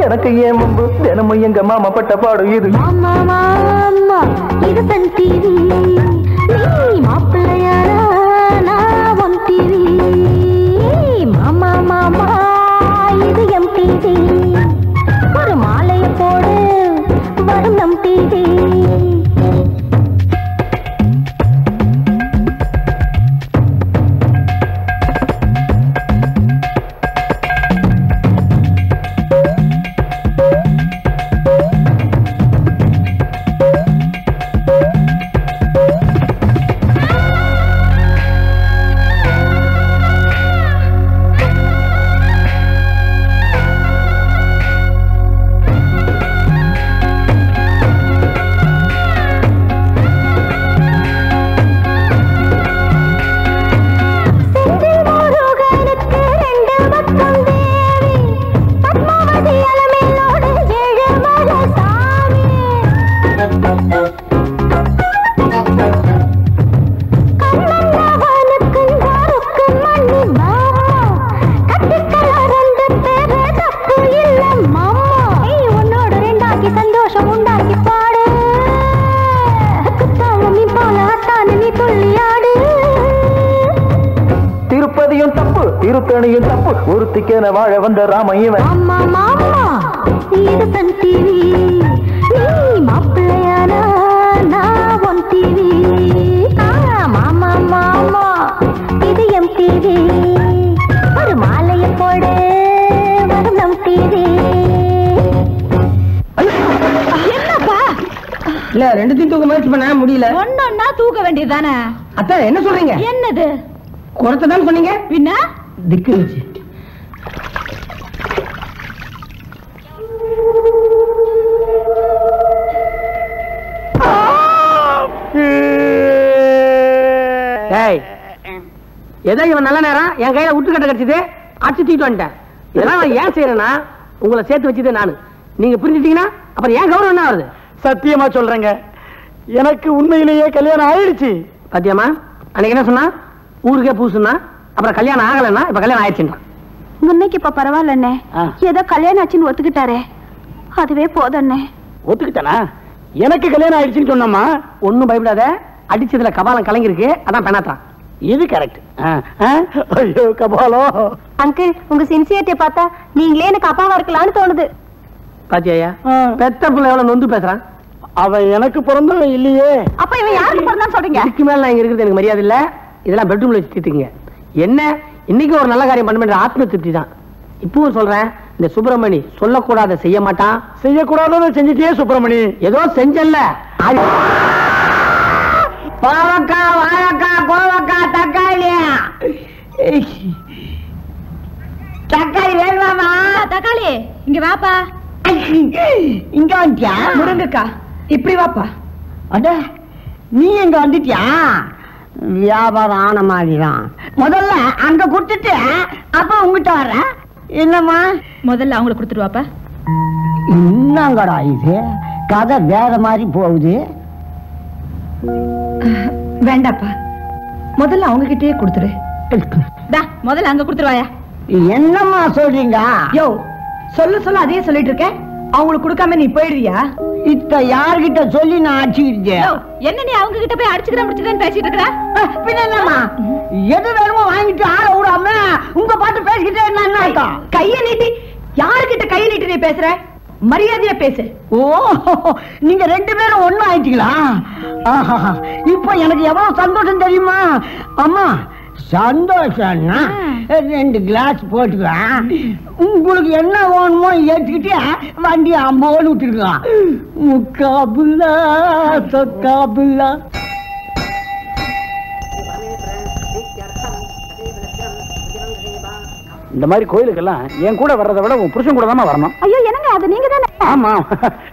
எனக்கு ஏன் முன்பு தினமும் எங்க மாமா பட்ட பாடு இது. மாமா மாமா இது சன் டிவி, நீ மாப்பிள்ளையானா நான் உன் டிவி. மாமா மாமா இது எம் டிவி, ஒரு மாலைய போடு வரும் நம் டிவி. திருப்பதியும் தப்பு திருத்தணியும் தப்பு ஒருத்திக்கென வாழ வந்த ராமையவன் மாமா மாமா இது சன் டிவி நீ மாப்பிள்ளையானா நான் உன் டிவி மாமா மாமா இது எம் டிவி ஒரு மாலையை போடு வரும் நம் டிவி என்னப்பா இல்ல ரெண்டுத்தையும் தூக்க முயற்சி பண்ண முடியல. ஒன்னொன்னா தூக்க வேண்டியதுதானே. அத்தை என்ன சொல்றீங்க? என்னது குறைச்சதான் சொன்னீங்க. பின்ன திக்கு வச்சு ஏதோ இவன் நல்ல நேரம் என் கையில விட்டு கட்ட கிடைச்சது அடிச்சு தூக்கிட்டு வந்துட்டேன். இதெல்லாம் நான் ஏன் செய்யறேன்னா உங்களை சேர்த்து வச்சது நானு. நீங்க புரிஞ்சுட்டீங்கன்னா அப்புறம் ஏன் கௌரவம் என்ன வருது? சத்தியமா சொல்றேங்க, எனக்கு உண்மையிலேயே கல்யாணம் ஆயிடுச்சு. பாத்தியம்மா அன்னைக்கு என்ன சொன்னா? ஊருக்கே பூசுன்னா அப்புறம் கல்யாணம் ஆகலன்னா இப்ப கல்யாணம் ஆயிடுச்சுன்றான். முன்னைக்கு இப்ப பரவாயில்ல அண்ணே, ஏதோ கல்யாணம் ஆச்சுன்னு ஒத்துக்கிட்டாரே அதுவே போதும் அண்ணே. ஒத்துக்கிட்டானா? எனக்கு கல்யாணம் ஆயிடுச்சுன்னு சொன்னம்மா. ஒன்னும் பயப்படாத, அடிச்சதுல கபாலம் கலங்கிருக்கு, அதான் பெண்ணாத்தான். இது கரெக்ட். ஐயோ கபாலம். அங்கிள் உங்க சின்சியரிட்டியை பார்த்தா நீங்களே எனக்கு அப்பாவா இருக்கலாம்னு தோணுது. பாத்தியா பெத்த பிள்ளை எவ்வளவு நொந்து பேசுறான். அவன் எனக்கு பிறந்தவன் இல்லையே. அப்ப இவன் யாருக்கு பிறந்தான்னு சொல்றீங்க? இதுக்கு மேல நான் இங்க இருக்கிறது எனக்கு மரியாதை இல்ல. இதெல்லாம் பெட்ரூம்ல வச்சு தீர்த்துங்க. என்ன இன்னைக்கு ஒரு நல்ல காரியம் பண்ண ஆத்ம திருப்தி தான். இப்பவும் சொல்றேன், இந்த சுப்பிரமணி சொல்லக்கூடாத செய்ய மாட்டான். செய்யக்கூடாத செஞ்சுட்டே சுப்பிரமணி. ஏதோ செஞ்சல்ல. பாவக்கா வாழக்கா கோவக்கா தக்காளி தக்காளி வேணுமாமா? தக்காளி இங்க வாப்பா. இங்க வந்துட்டியா? முருங்கக்கா இப்படி வாப்பா. அட நீ எங்க வந்துட்டியா? வியாபாரம் ஆன மாதிரிதான். முதல்ல அங்க கொடுத்துட்டு அப்ப உங்ககிட்ட வர. என்னம்மா? முதல்ல அவங்களுக்கு கொடுத்துட்டு வாப்பா. என்னங்கடா இது கதை வேற மாதிரி போகுது. வேண்டாப்பா, முதல்ல அவங்க கிட்டயே கொடுத்துரு. முதல்ல அங்க கொடுத்துருவாயா? என்னம்மா சொல்றீங்க? யோ சொல்ல சொல்ல அதையே சொல்லிட்டு இருக்க. அவங்களுக்கு கொடுக்காம நீ போயிடுவியா? இத்த யார்கிட்ட சொல்லி நான் அடிச்சுக்கிட்டேன். என்ன நீ அவங்க கிட்ட போய் அடிச்சுக்கிறேன் முடிச்சுக்கிறேன்னு பேசிட்டு இருக்கா? பின்ன என்னம்மா, எது வேணுமோ வாங்கிட்டு ஆள விடாம உங்க பாட்டு பேசிக்கிட்டே என்ன? கைய நீட்டி யாருக்கிட்ட கைய நீட்டி நீ பேசுற? மரியாதையா பேசு. ஓ, நீங்க ரெண்டு பேரும் ஒண்ணு ஆயிட்டீங்களா? இப்ப எனக்கு எவ்வளவு சந்தோஷம் தெரியுமா? அம்மா சந்தோஷம்னா 2 கிளாஸ் போட்டுக்கலாம். உங்களுக்கு என்ன வேணுமோ ஏற்றுக்கிட்டே வண்டி அம்போன்னு விட்டுருக்கலாம். முக்காபுல்லா சொக்காபுல்லா. இந்த மாதிரி கோயிலுக்கெல்லாம் என் கூட வர்றதை விட உன் புருஷன் கூட தான் வரணும். ஐயோ என்னங்க அது நீங்க தானே? ஆமா,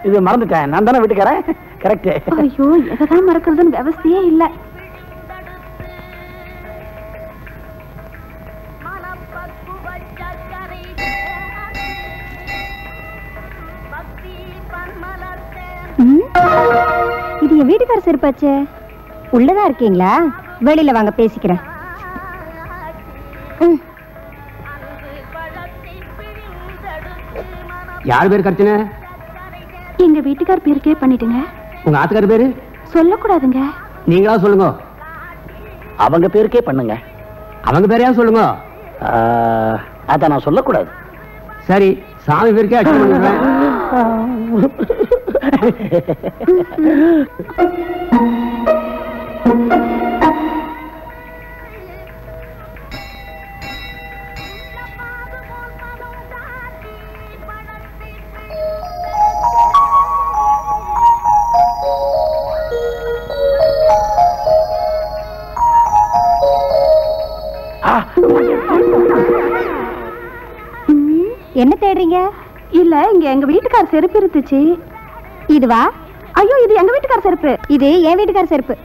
இது மறந்துட்டேன். நான் தானே வீட்டுக்காரன். கரெக்ட். ஐயோ எதான் மறக்கிறதுன்னு விவசாயே இல்ல. இது என் வீட்டுக்கார செருப்பாச்சே. உள்ளதா இருக்கீங்களா? வெளியில வாங்க பேசிக்கிறேன். யார் பேர் கர்ச்சனை? எங்க வீட்டுக்கார பேருக்கே பண்ணிட்டுங்க. உங்க ஆத்துக்கார பேரு சொல்லக்கூடாதுங்க. நீங்களா சொல்லுங்க. அவங்க பேருக்கே பண்ணுங்க. அவங்க பேரையா சொல்லுங்க. அத நான் சொல்லக்கூடாது. சரி, சாமி பேருக்கே அடிச்சு பண்ணுறேன். என்ன தேடுறீங்க? இல்ல இங்க எங்க வீட்டுக்கார செருப்பு இருந்துச்சு. இதுவா? ஐயோ இது எங்க வீட்டுக்கார செருப்பு. இது என் வீட்டுக்கார செருப்பு.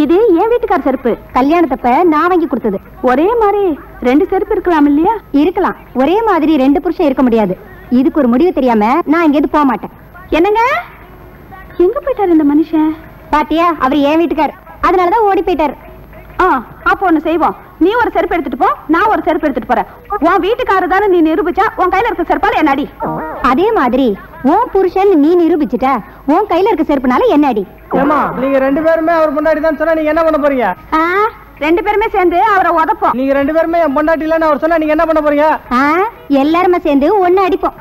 இது என் வீட்டுக்கார செருப்பு. கல்யாணத்தப்ப நான் வாங்கி கொடுத்தது. ஒரே மாதிரி 2 செருப்பு இருக்கலாம் இல்லையா? இருக்கலாம். ஒரே மாதிரி 2 புருஷன் இருக்க முடியாது. இதுக்கு ஒரு முடிவு தெரியாம நான் இங்க போக மாட்டேன். என்னங்க எங்க போயிட்டாரு இந்த மனுஷன்? பாத்தியா, அவர் என் வீட்டுக்கார, அதனாலதான் ஓடி போயிட்டாரு. அப்போ ஒண்ணு செய்வோம். நீ ஒரு செருப்பு எடுத்துட்டு போ, நான் ஒரு செருப்பு எடுத்துட்டு போறேன். உன் வீட்டுக்காரர் தானே நீ நிரூபிச்சா உன் கையில இருக்க செருப்பால என்ன அடி. அதே மாதிரி உன் புருஷன் நீ நிரூபிச்சுட்ட, உன் கையில இருக்க செருப்புனால என்ன அடி. நீங்க 2 பேருமே அவர் முன்னாடி தான் சொன்னா நீங்க என்ன பண்ண போறீங்க? ரெண்டு பேருமே சேர்ந்து அவரை உதப்போம். நீங்க ரெண்டு பேருமே என் பொண்டாட்டி இல்லன்னு அவர் சொன்னா நீங்க என்ன பண்ண போறீங்க? எல்லாருமே சேர்ந்து ஒண்ணு அடிப்போம்.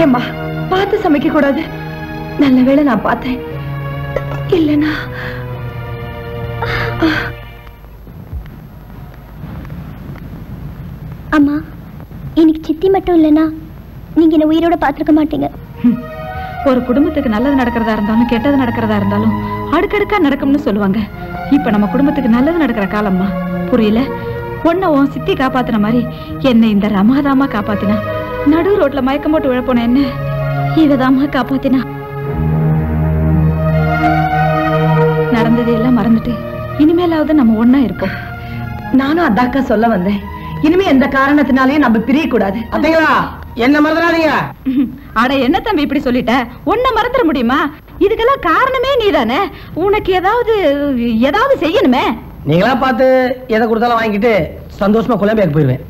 ஏம்மா பார்த்து சமைக்க கூடாது? நல்ல வேளை நான் பார்த்தேன், இல்லனா அம்மா எனக்கு சித்தி மட்டும் இல்லனா நீங்க என்ன உயிரோட பாத்துக்க மாட்டீங்க. ஒரு குடும்பத்துக்கு நல்லது நடக்கிறதா இருந்தாலும் கெட்டது நடக்கிறதா இருந்தாலும் அடுக்கடுக்கா நடக்கும்னு சொல்லுவாங்க. இப்ப நம்ம குடும்பத்துக்கு நல்லது நடக்கிற காலம்மா. புரியல? உன்னை உன் சித்தி காப்பாத்தின மாதிரி என்ன இந்த ரமாதாமா காப்பாத்தினா. நடு ரோட்ல மயக்கம் போட்டு விழப்போன என்ன இவதாமா காப்பாத்தினா. நடந்தது எல்லாம் மறந்துட்டு இனிமேலாவது நம்ம ஒன்னா இருப்போம். நானும் அதாக்கா சொல்ல வந்தேன். இனிமே எந்த காரணத்தினாலையும் நம்ம பிரிய கூடாது. அத்தைங்களா என்ன மறந்துடாதீங்க. அட என்ன தம்பி இப்படி சொல்லிட்ட? உன்னை மறந்துட முடியுமா? இதுக்கெல்லாம் காரணமே நீதானே. உனக்கு ஏதாவது செய்யணுமே. நீங்களா பார்த்து எதை கொடுத்தாலும் வாங்கிட்டு சந்தோஷமா கொலம்பியாக்கு போயிருவேன்.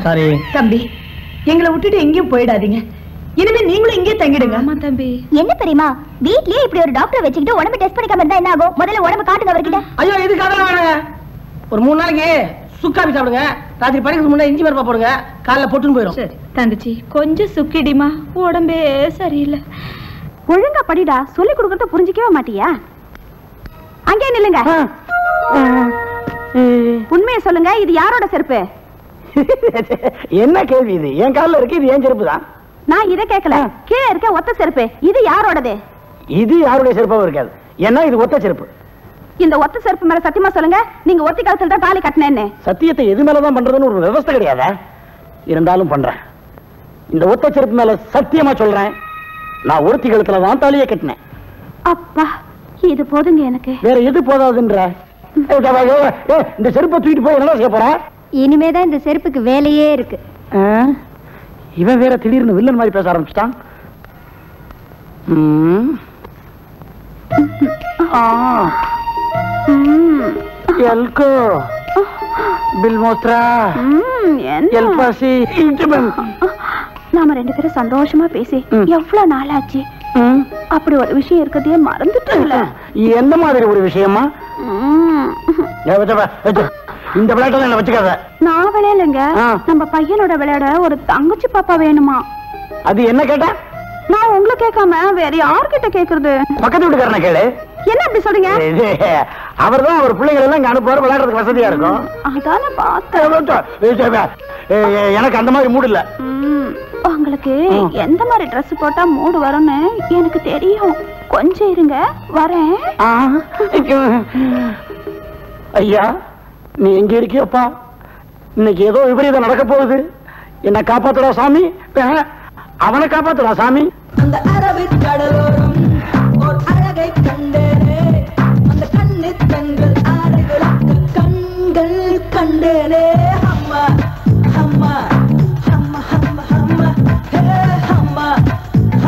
சாரி தம்பி, எங்களை விட்டுட்டு எங்கேயும் போயிடாதீங்க. இனிமே நீங்களும் இங்கே தங்கிடுங்க. ஆமா தம்பி. என்ன தெரியுமா, வீட்லயே இப்படி ஒரு டாக்டர் வச்சுக்கிட்டு உடம்பு டெஸ்ட் பண்ணிக்காம இருந்தா என்ன ஆகும்? முதல்ல உடம்பு காட்டுங்க அவர்கிட்ட. ஐயோ இதுக்கு அதெல்லாம் வேணாங்க. ஒரு 3 நாளைக்கு சுக்காபி சாப்பிடுங்க. ராத்திரி படுக்கிறதுக்கு முன்னாடி இஞ்சி மரப்பா போடுங்க. காலைல பொட்டுன்னு போயிடும். சரி தங்கச்சி கொஞ்சம் சுக்கிடிமா, உடம்பே சரியில்லை. ஒழுங்கா படிடா. சொல்லி கொடுக்கறத புரிஞ்சிக்கவே மாட்டியா? அங்கே நில்லுங்க. உண்மையை சொல்லுங்க, இது யாரோட செருப்பு? என்ன கேள்வி இது? என் காலில் இருக்கு, இது என் செருப்பு தான். நான் இதை கேட்கல. கீழே இருக்க ஒத்த செருப்பு இது யாரோடது? இது யாருடைய செருப்பாவும் இருக்காது. ஏன்னா இது ஒத்த செருப்பு. இந்த ஒத்த செருப்பு மேல சத்தியமா சொல்லுங்க, நீங்க ஒத்தி காலத்துல தான் தாலி கட்டினேன்னு. சத்தியத்தை எது மேலதான் பண்றதுன்னு ஒரு விவசாய கிடையாத. இருந்தாலும் பண்றேன். இந்த ஒத்த செருப்பு மேல சத்தியமா சொல்றேன், நான் ஒருத்தி கழுத்துல தான் தாலியை கட்டினேன். அப்பா இது போதுங்க எனக்கு. வேற எது போதாதுன்ற? இந்த செருப்பை தூக்கிட்டு போய் என்ன செய்ய போறேன்? இனிமேதான் இந்த செருப்புக்கு வேலையே இருக்கு. இவன் வேற திடீர்னு வில்லன் மாதிரி பேச ஆரம்பிச்சிட்டான். எல்கோ பில் மோத்ரா எல்பாசி. நாம ரெண்டு பேரும் சந்தோஷமா பேசி எவ்வளவு நாள் ஆச்சு. அப்படி ஒரு விஷயம் இருக்கதே மறந்துட்டோம்ல. எந்த மாதிரி ஒரு விஷயமா? இந்த விளையாட்டு வச்சுக்காத. நான் விளையாடுங்க. நம்ம பையனோட விளையாட ஒரு தங்கச்சி பாப்பா வேணுமா? அது என்ன கேட்டா? நான் உங்களை கேட்காம வேற யார்கிட்ட கேக்குறது? பக்கத்து வீட்டுக்காரன கேளு. என்ன அப்படி சொல்றீங்க? அவர் தான் அவர் பிள்ளைகள் எல்லாம் இங்க அனுப்புவாரு, விளையாடுறதுக்கு வசதியா இருக்கும். அதான பார்த்தேன். எனக்கு அந்த மாதிரி மூடு இல்ல. உங்களுக்கு எந்த மாதிரி ட்ரெஸ் போட்டா மூடு வரும்னு எனக்கு தெரியும். கொஞ்சம் இருங்க வரேன். ஐயா நீ எங்க இருக்கியப்பா? இன்னைக்கு ஏதோ விபரீதம் நடக்க போகுது. என்ன காப்பாத்துடா சாமி. அவனை காப்பாத்துடா சாமி. அந்த அரபிக் கடலோரம் ஒரு அழகை கண்டேனே. அந்த கண்ணு கண்கள் ஆடைகளுக்கு கண்கள் கண்டேனே. அம்மா அம்மா அம்மா அம்மா அம்மா அம்மா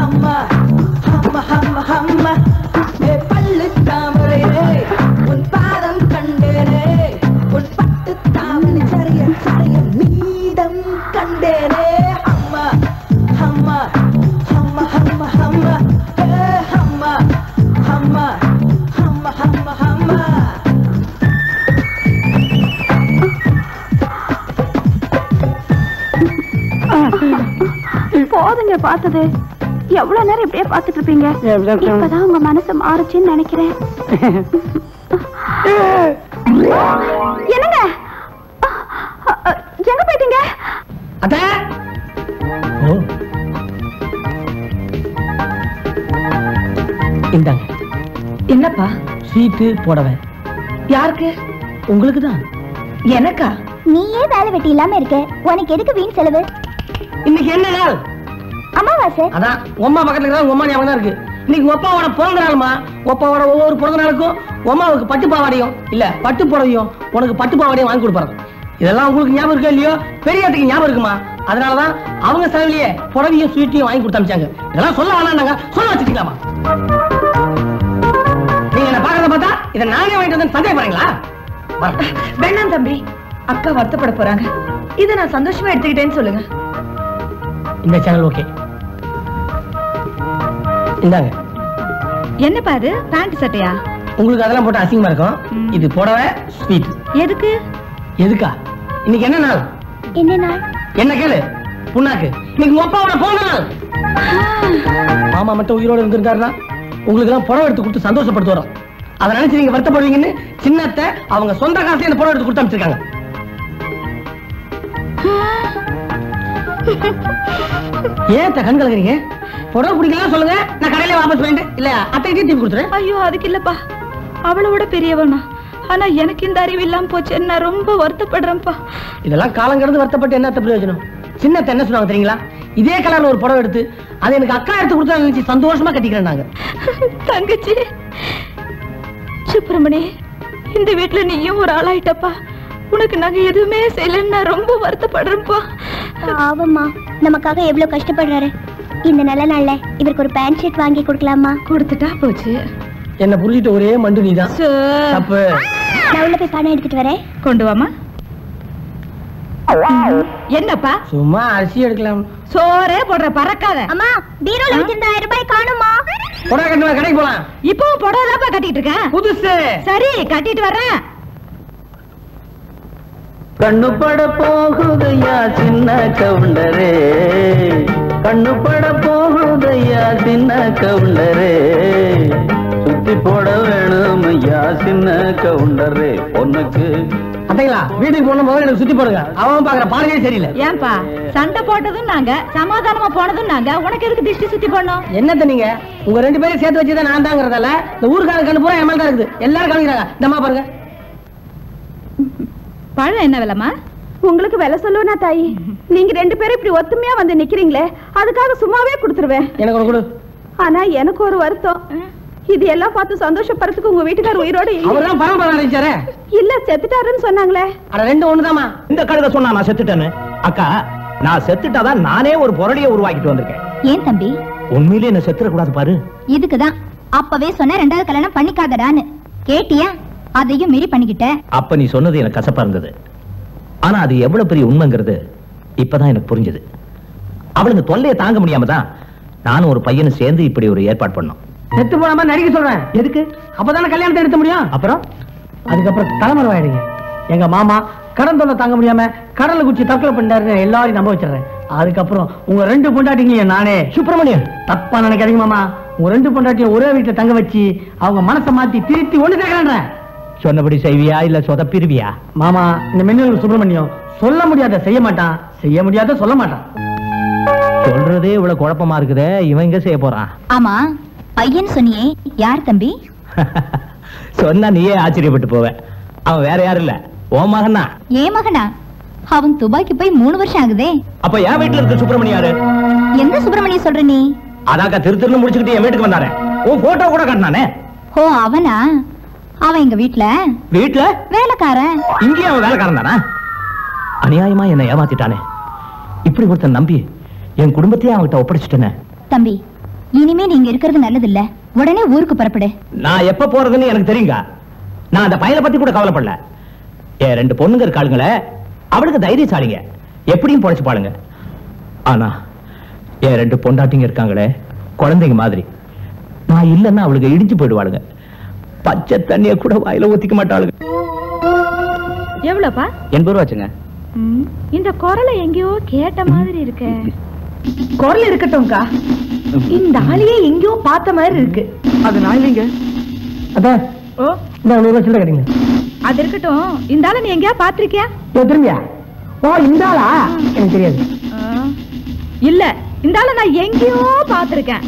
அம்மா அம்மா அம்மா அம்மா பள்ளு தாமரையே உன் பாதம் கண்டேனே. உன் பட்டு தாமரை சரிய சரிய மீதம் கண்டேனே. அம்மா அம்மா அம்மா அம்மா அம்மா அம்மா அம்மா அம்மா அம்மா அம்மா. போதுங்க பார்த்தது. எவ்வளவு நேரம் இப்படியே பார்த்துட்டு இருப்பீங்க? இப்பதான் உங்க மனசு மாறுச்சுன்னு நினைக்கிறேன். என்னங்க எங்க அத்தை ஓ இந்தாங்க. என்னப்பா? ஸ்வீட்டு புடவை. யாருக்கு? உங்களுக்கு தான். எனக்கா? நீயே வேலை வெட்டி இல்லாம இருக்க, உனக்கு எதுக்கு வீண் செலவு? இன்னைக்கு என்ன நாள்? அமாவாசை. அதான் உம்மா பக்கத்துல இருக்கிற உம்மா ஞாபகம் தான் இருக்கு. இன்னைக்கு ஒப்பாவோட பிறந்த நாளுமா. ஒப்பாவோட ஒவ்வொரு பிறந்த நாளுக்கும் உமாவுக்கு பட்டு பாவாடையும் இல்ல பட்டு புடவையும் உனக்கு பட்டு பாவாடையும் வாங்கி கொடுப்பாரு. இதெல்லாம் உங்களுக்கு ஞாபகம் இருக்கா இல்லையோ? பெரியத்துக்கு ஞாபகம் இருக்குமா? அதனாலதான் அவங்க செலவுலயே புடவையும் ஸ்வீட்டையும் வாங்கி கொடுத்தாமிச்சாங்க. இதெல்லாம் சொல்ல வேணாங்க, சொல்ல வச்சுக்கலாமா? நீங்க என்ன பாக்கிறத பார்த்தா இதை நானே வாங்கிட்டு வந்து சந்தேகப்படுறீங்களா? வேணாம் தம்பி, அக்கா வருத்தப்பட போறாங்க. இதை நான் சந்தோஷமா எடுத்துக்கிட்டேன்னு சொல்லுங்க. இந்த சேனல் ஓகே. இந்தாங்க. என்னப்பா அது? பேண்ட் சட்டையா? உங்களுக்கு அதெல்லாம் போட்டு அசிங்கமா இருக்கும். இது புடவை ஸ்வீட். எதுக்கு? எதுக்கா? இன்னைக்கு என்ன நாள்? என்ன நாள்? என்ன கேளு புண்ணாக்கு. இன்னைக்கு ஒப்பாவோட பிறந்த நாள். மாமா மட்டும் உயிரோடு இருந்திருந்தாருன்னா உங்களுக்கு எல்லாம் புடவை எடுத்து கொடுத்து சந்தோஷப்படுத்து வரோம். அதை நினைச்சு நீங்க வருத்தப்படுவீங்கன்னு சின்னத்தை அவங்க சொந்த காசுல இந்த புடவை எடுத்து கொடுத்து அமைச்சிருக்காங்க. ஏன் கண் கலக்குறீங்க? புடவை பிடிக்கலாம் சொல்லுங்க, நான் கடையில வாபஸ் வேண்டு இல்ல அத்தைகிட்டே திருப்பி கொடுத்துறேன். ஐயோ அதுக்கு இல்லப்பா, அவளோட பெரியவனா. ஆனா எனக்கு இந்த அறிவு இல்லாம போச்சு. நான் ரொம்ப வருத்தப்படுறேன்ப்பா. இதெல்லாம் காலம் கடந்து வருத்தப்பட்டு என்ன பிரயோஜனம்? சின்னத்தை என்ன சொன்னாங்க தெரியுங்களா? இதே கலர்ல ஒரு புடவை எடுத்து அதை எனக்கு அக்கா எடுத்து கொடுத்தா நினைச்சு சந்தோஷமா கட்டிக்கிறேன் நாங்க. தங்கச்சி சுப்பிரமணி, இந்த வீட்டுல நீயும் ஒரு ஆளாயிட்டப்பா. உனக்கு நாங்க எதுவுமே செய்யலன்னு நான் ரொம்ப வருத்தப்படுறேன்ப்பா. ஆவம்மா, நமக்காக எவ்வளவு கஷ்டப்படுறாரு. இந்த நல்ல நாள்ல இவருக்கு ஒரு பேண்ட் ஷர்ட் வாங்கி கொடுக்கலாமா? கொடுத்துட்டா போச்சு. என்ன புரிஞ்சிட்டு ஒரே மண்டு நீதான். தப்பு. நான் உள்ள போய் பணம் எடுத்துட்டு வரேன். கொண்டு வாமா. என்னப்பா? சும்மா அரிசி எடுக்கலாம். சோறே போடுற பறக்காத. அம்மா, பீரோல வச்சிருந்த 1000 ரூபாய் காணுமா? புடவை கட்டணும், கடைக்கு போலாம். இப்போ புடவை தான் கட்டிட்டு இருக்கேன். புதுசு. சரி கட்டிட்டு வரேன். கண்ணு பட போகுதையா சின்ன கவுண்டரே, கண்ணு பட போகுதையா சின்ன கவுண்டரே, சுத்தி போட வேணும் ஐயா சின்ன கவுண்டரே பொண்ணுக்கு. அத்தைங்களா, வீட்டுக்கு போன முதல்ல எனக்கு சுத்தி போடுங்க. அவன் பாக்குற பாருங்க சரியில்லை. ஏன்பா சண்டை போட்டதும் நாங்க, சமாதானமா போனதும் நாங்க, உனக்கு எதுக்கு திஷ்டி சுத்தி போடணும்? என்னத்த நீங்க உங்க ரெண்டு பேரும் சேர்த்து வச்சுதான் நான் தாங்கிறதால இந்த ஊருக்காரங்க கண்ணு பூரா என் மேல தான் இருக்குது. எல்லாரும் காமிக்கிறாங்க. இந்தம்மா பாருங்க. பழம் என்ன விலைமா? உங்களுக்கு விலை சொல்லுவனா தாயி? நீங்க ரெண்டு பேரும் இப்படி ஒத்துமையா வந்து நிக்கிறீங்களே, அதுக்காக சும்மாவே கொடுத்துருவேன். எனக்கு ஒரு கொடு. ஆனா எனக்கு ஒரு வருத்தம். இது எல்லாம் பார்த்து சந்தோஷப்படுறதுக்கு உங்க வீட்டுக்கார உயிரோட அவர்தான் பரம்பரை அடிச்சாரே. இல்ல செத்துட்டாருன்னு சொன்னாங்களே. அட ரெண்டு ஒண்ணுதாமா. இந்த கழுத சொன்னா நான் செத்துட்டேன்னு. அக்கா, நான் செத்துட்டாதான் நானே ஒரு பொருளைய உருவாக்கிட்டு வந்திருக்கேன். ஏன் தம்பி? உண்மையிலே என்ன செத்துற கூடாது பாரு. இதுக்குதான் அப்பவே சொன்ன ரெண்டாவது கல்யாணம் பண்ணிக்காதடான்னு. கேட்டியா? அதையும் மீறி பண்ணிக்கிட்ட. அப்ப நீ சொன்னது எனக்கு கசப்பா இருந்தது. ஆனா அது எவ்வளவு பெரிய உண்மைங்கிறது இப்பதான் எனக்கு புரிஞ்சது. அவளுக்கு தொல்லையை தாங்க முடியாம தான் நானும் ஒரு பையனை சேர்ந்து இப்படி ஒரு ஏற்பாடு பண்ணோம். செத்து போன மாதிரி நடிக்க சொல்றேன். எதுக்கு? அப்பதானே கல்யாணத்தை எடுத்த முடியும். அப்புறம் அதுக்கப்புறம் தலைமறைவாயிடுங்க. எங்க மாமா கடன் தொல்லை தாங்க முடியாம கடலை குச்சி தற்கொலை பண்ணாருன்னு எல்லாரையும் நம்ப வச்சிடறேன். அதுக்கப்புறம் உங்க ரெண்டு பொண்டாட்டிங்க நானே. சுப்பிரமணியன், தப்பா நினைக்காதீங்க மாமா. உங்க ரெண்டு பொண்டாட்டியும் ஒரே வீட்டுல தங்க வச்சு அவங்க மனசை மாத்தி திருத்தி ஒண்ணு சேர்க்கிறேன். சொன்னபடி செய்வியா இல்ல சொதப்பிருவியா? மாமா, இந்த மின்னல் சுப்பிரமணியம் சொல்ல முடியாத செய்ய மாட்டான், செய்ய முடியாத சொல்ல மாட்டான். சொல்றதே இவ்வளவு குழப்பமா இருக்குதே, இவன் எங்க செய்ய போறான்? ஆமா, பையன் சொன்னியே, யார் தம்பி? சொன்னா நீயே ஆச்சரியப்பட்டு போவ. அவன் வேற யாரும் இல்ல, ஓ மகனா. ஏன் மகனா? அவன் துபாய்க்கு போய் 3 வருஷம் ஆகுதே. அப்ப என் வீட்டுல இருக்க சுப்பிரமணியம் யாரு? எந்த சுப்பிரமணியம் சொல்ற நீ? அதாக்கா திருத்திருந்து முடிச்சுக்கிட்டு என் வீட்டுக்கு வந்தானே, உன் போட்டோ கூட காட்டினானே. ஓ அவனா? அவன் எங்க வீட்டுல வேலைக்காரன். இங்கேயும் அவன் வேலைக்காரன் தானா? அநியாயமா என்ன ஏமாத்திட்டானே. இப்படி ஒருத்தன் நம்பி என் குடும்பத்தையே அவன்கிட்ட ஒப்படைச்சிட்டேனே. தம்பி, இனிமே நீங்க இருக்கிறது நல்லது இல்ல. உடனே ஊருக்கு புறப்படு. நான் எப்ப போறதுன்னு எனக்கு தெரியுங்க. நான் அந்த பையனை பத்தி கூட கவலைப்படல. என் ரெண்டு பொண்ணுங்க இருக்காளுங்களே, அவளுக்கு தைரியசாலிங்க, எப்படியும் பொழைச்சு பாளுங்க. ஆனா என் ரெண்டு பொண்டாட்டிங்க இருக்காங்களே, குழந்தைங்க மாதிரி. நான் இல்லைன்னா அவளுக்கு இடிச்சு போயிடுவாளுங்க. பச்சை தண்ணிய கூட வாயில ஊத்திக்க மாட்டாளுங்க. எவ்வளவுப்பா? 80 ரூபாச்சுங்க. இந்த குரலை எங்கேயோ கேட்ட மாதிரி இருக்கு. குரல் இருக்கட்டும்க்கா, இந்த ஆளையே எங்கேயோ பார்த்த மாதிரி இருக்கு. அது நான் இல்லைங்க. அதான் ஓ, இந்த 100 ரூபாய் சில்லறை கிடைங்க. அது இருக்கட்டும். இந்த ஆளை நீ எங்கேயா பாத்திருக்கியா? திரும்பியா? ஓ, இந்த ஆளா? எனக்கு தெரியாது. இல்ல இந்த ஆளை நான் எங்கேயோ பாத்திருக்கேன்.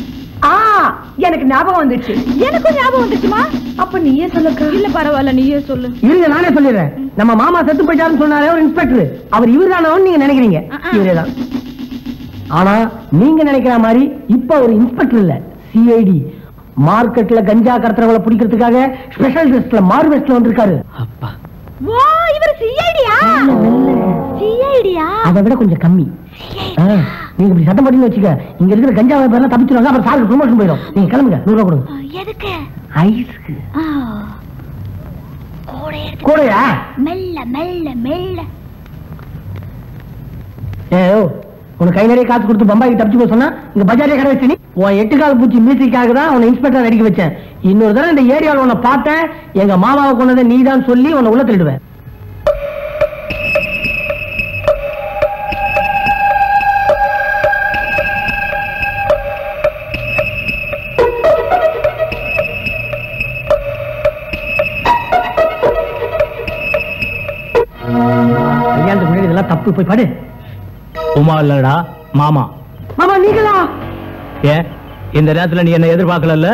எனக்கு ஞாபகம் வந்துச்சு. எனக்கும் ஞாபகம் வந்துச்சுமா. அப்ப நீயே சொல்லுக்கா. இல்ல பரவாயில்ல, நீயே சொல்லு. இருங்க நானே சொல்லிடுறேன். நம்ம மாமா செத்து போயிட்டாருன்னு சொன்னாரே ஒரு இன்ஸ்பெக்டர், அவர் இவர்தானவன்னு நீங்க நினைக்கிறீங்க. இவரேதான். ஆனா நீங்க நினைக்கிற மாதிரி இப்ப ஒரு இன்ஸ்பெக்டர் இல்ல, சிஐடி. மார்க்கெட்ல கஞ்சா கடத்துறவங்களை பிடிக்கிறதுக்காக ஸ்பெஷல் ட்ரெஸ்ல மாறு வெஸ்ட்ல வந்திருக்காரு. அப்பா ஓ, இவர் சிஐடியா? சிஐடியா? அதை விட கொஞ்சம் கம்மி. நீங்க இப்படி சத்தம் போட்டீங்கன்னு வச்சுக்க, இங்க இருக்கிற கஞ்சா வியாபாரம் தப்பிச்சிருவாங்க. அப்புறம் சாருக்கு ப்ரொமோஷன் போயிடும். நீங்க கிளம்புங்க, 100 ரூபா கொடுங்க. எதுக்கு? ஐஸ்க்கு. கூடையா? மெல்ல மெல்ல மெல்ல. உனக்கு கை நிறைய காசு கொடுத்து பம்பாய்க்கு தப்பிச்சு போய் சொன்னா இங்க பஜாரே கடை வச்சு நீ உன் 8 கால் பூச்சி மியூசிக்காக தான் உன்னை இன்ஸ்பெக்டர் அடிக்க வச்சேன். இன்னொரு தடவை இந்த ஏரியாவில் உன்னை பார்த்தேன், எங்க மாமாவை கொண்டதை நீ தான் சொல்லி உன்னை உள்ள தள்ளிடுவேன். கல்யாணத்துக்கு முன்னாடி இதெல்லாம் தப்பு. போய் பாடு. உமா இல்லடா மாமா. மாமா நீங்களா? ஏன் இந்த நேரத்துல நீ என்ன எதிர்பார்க்கல?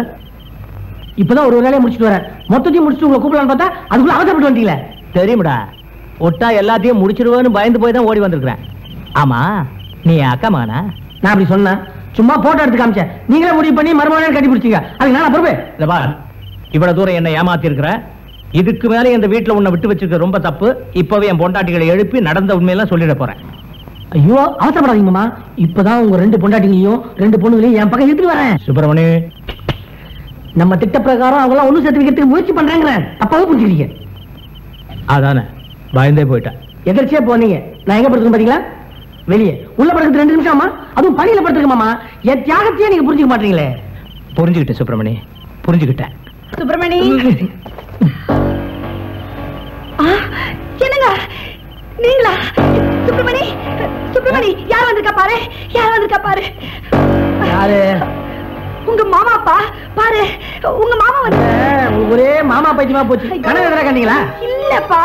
இப்பதான் ஒரு வேலையை முடிச்சுட்டு வரேன். மொத்தத்தையும் முடிச்சுட்டு உங்களை கூப்பிடலான்னு பார்த்தா அதுக்குள்ள அவசரப்பட்டு வந்துட்டீங்களே. தெரியுமடா, ஒட்டா எல்லாத்தையும் முடிச்சிருவேன்னு பயந்து போய் தான் ஓடி வந்திருக்கிறேன். ஆமா, நீ அக்கா மகனா? நான் அப்படி சொன்னேன், சும்மா போட்டோ எடுத்து காமிச்சேன். நீங்களே முடிவு பண்ணி மறுபடியும் கட்டி பிடிச்சிங்க. அதுக்கு நான் பொறுப்பு. இவ்வளவு தூரம் என்ன ஏமாத்தி இருக்கிற, இதுக்கு மேல இந்த வீட்டுல உன்னை விட்டு வச்சிருக்க ரொம்ப தப்பு. இப்பவே என் பொண்டாட்டிகளை எழுப்பி நடந்த உண்மையெல்லாம் சொல்லிட போறேன். ஐயோ அவசரப்படாதீங்கம்மா, இப்பதான் உங்க 2 பொண்டாட்டிங்களையும் 2 பொண்ணுகளையும் என் பக்கம் எடுத்துட்டு வரேன். சுப்பிரமணி, நம்ம திட்ட பிரகாரம் அவங்க ஒண்ணு சேர்த்து வைக்கிறதுக்கு முயற்சி பண்றாங்க. தப்பாவே புரிஞ்சுக்கிறீங்க. அதானே பயந்தே போயிட்டேன். எதிர்ச்சியா போனீங்க. நான் எங்க படுத்துக்கணும் பாத்தீங்களா? வெளியே. உள்ள படுக்கிறது 2 நிமிஷமா, அதுவும் பணியில படுத்துக்கமாமா. என் தியாகத்தையே நீங்க புரிஞ்சுக்க மாட்டீங்களே. புரிஞ்சுக்கிட்டேன் சுப்பிரமணி, புரிஞ்சுக்கிட்டேன். சுப்பிரமணி, என்னங்க நீங்களா? சுப்பிரமணி, சுப்பிரமணி, யார் வந்திருக்கா பாரு, யார் வந்திருக்கா பாரு. யாரு? உங்க மாமாப்பா. பாரு, உங்க மாமா வந்து ஒரே மாமா பைத்தியமா போச்சு. கனவு எதிரா கண்டீங்களா? இல்லப்பா,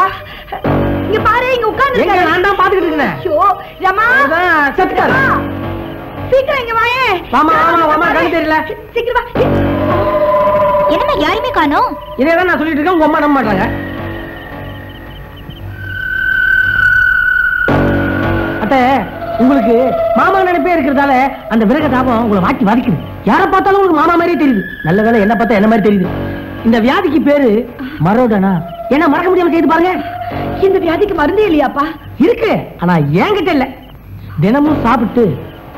இங்க பாரு, இங்க உட்கார்ந்து எங்க? நான் தான் பாத்துக்கிட்டு இருக்கேன். ஐயோ ரமா, செத்துட்டாரு. சீக்கிரம் இங்க வாயே. மாமா மாமா கண்ணு தெரியல. சீக்கிரம் வா. என்னடா யாருமே காணோம்? இதேதான் நான் சொல்லிட்டு இருக்கேன். உங்க அம்மா நம்ப மாட்டாங்க. அத்தை, உங்களுக்கு மாமா நினைப்பே இருக்கிறதால அந்த விரக தாபம் உங்களை வாட்டி வாதிக்குது. யாரை பார்த்தாலும் உங்களுக்கு மாமா மாதிரியே தெரியுது. நல்ல வேலை என்ன பார்த்தா என்ன மாதிரி தெரியுது. இந்த வியாதிக்கு பேரு மரோடனா. ஏன்னா மறக்க முடியாம செய்து பாருங்க. இந்த வியாதிக்கு மருந்தே இல்லையாப்பா? இருக்கு, ஆனா என்கிட்ட இல்ல. தினமும் சாப்பிட்டு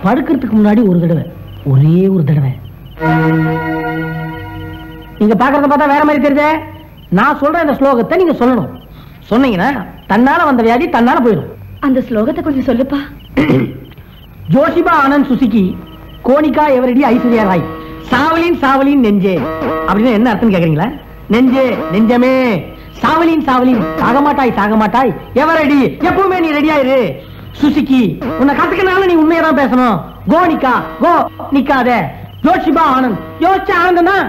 படுக்கிறதுக்கு முன்னாடி ஒரு தடவை, ஒரே ஒரு தடவை. நீங்க பாக்குறத பார்த்தா வேற மாதிரி தெரியுதே. நான் சொல்ற இந்த ஸ்லோகத்தை நீங்க சொல்லணும். சொன்னீங்கன்னா தன்னால வந்த வியாதி தன்னால போயிடும். அந்த ஸ்லோகத்தை கொஞ்சம் சொல்லுப்பா. ஜோஷிபா ஆனந்த் சுசுகி, கோனிகா எவரடி ஐஸ்வர்யா ராய், சாவலின் சாவலின் நெஞ்சே. அப்படின்னு என்ன அர்த்தம் கேக்குறீங்களா? நெஞ்சே நெஞ்சமே, சாவலின் சாவலின், சாகமாட்டாய் சாகமாட்டாய், எவரடி எப்பவுமே நீ ரெடியா இரு. சுசுகி, உன்னை கத்துக்கனால நீ உண்மையதான் பேசணும். கோனிகா, கோ நிக்காத. ஜோஷிபா ஆனந்த், யோசிச்ச ஆனந்தம் தான்.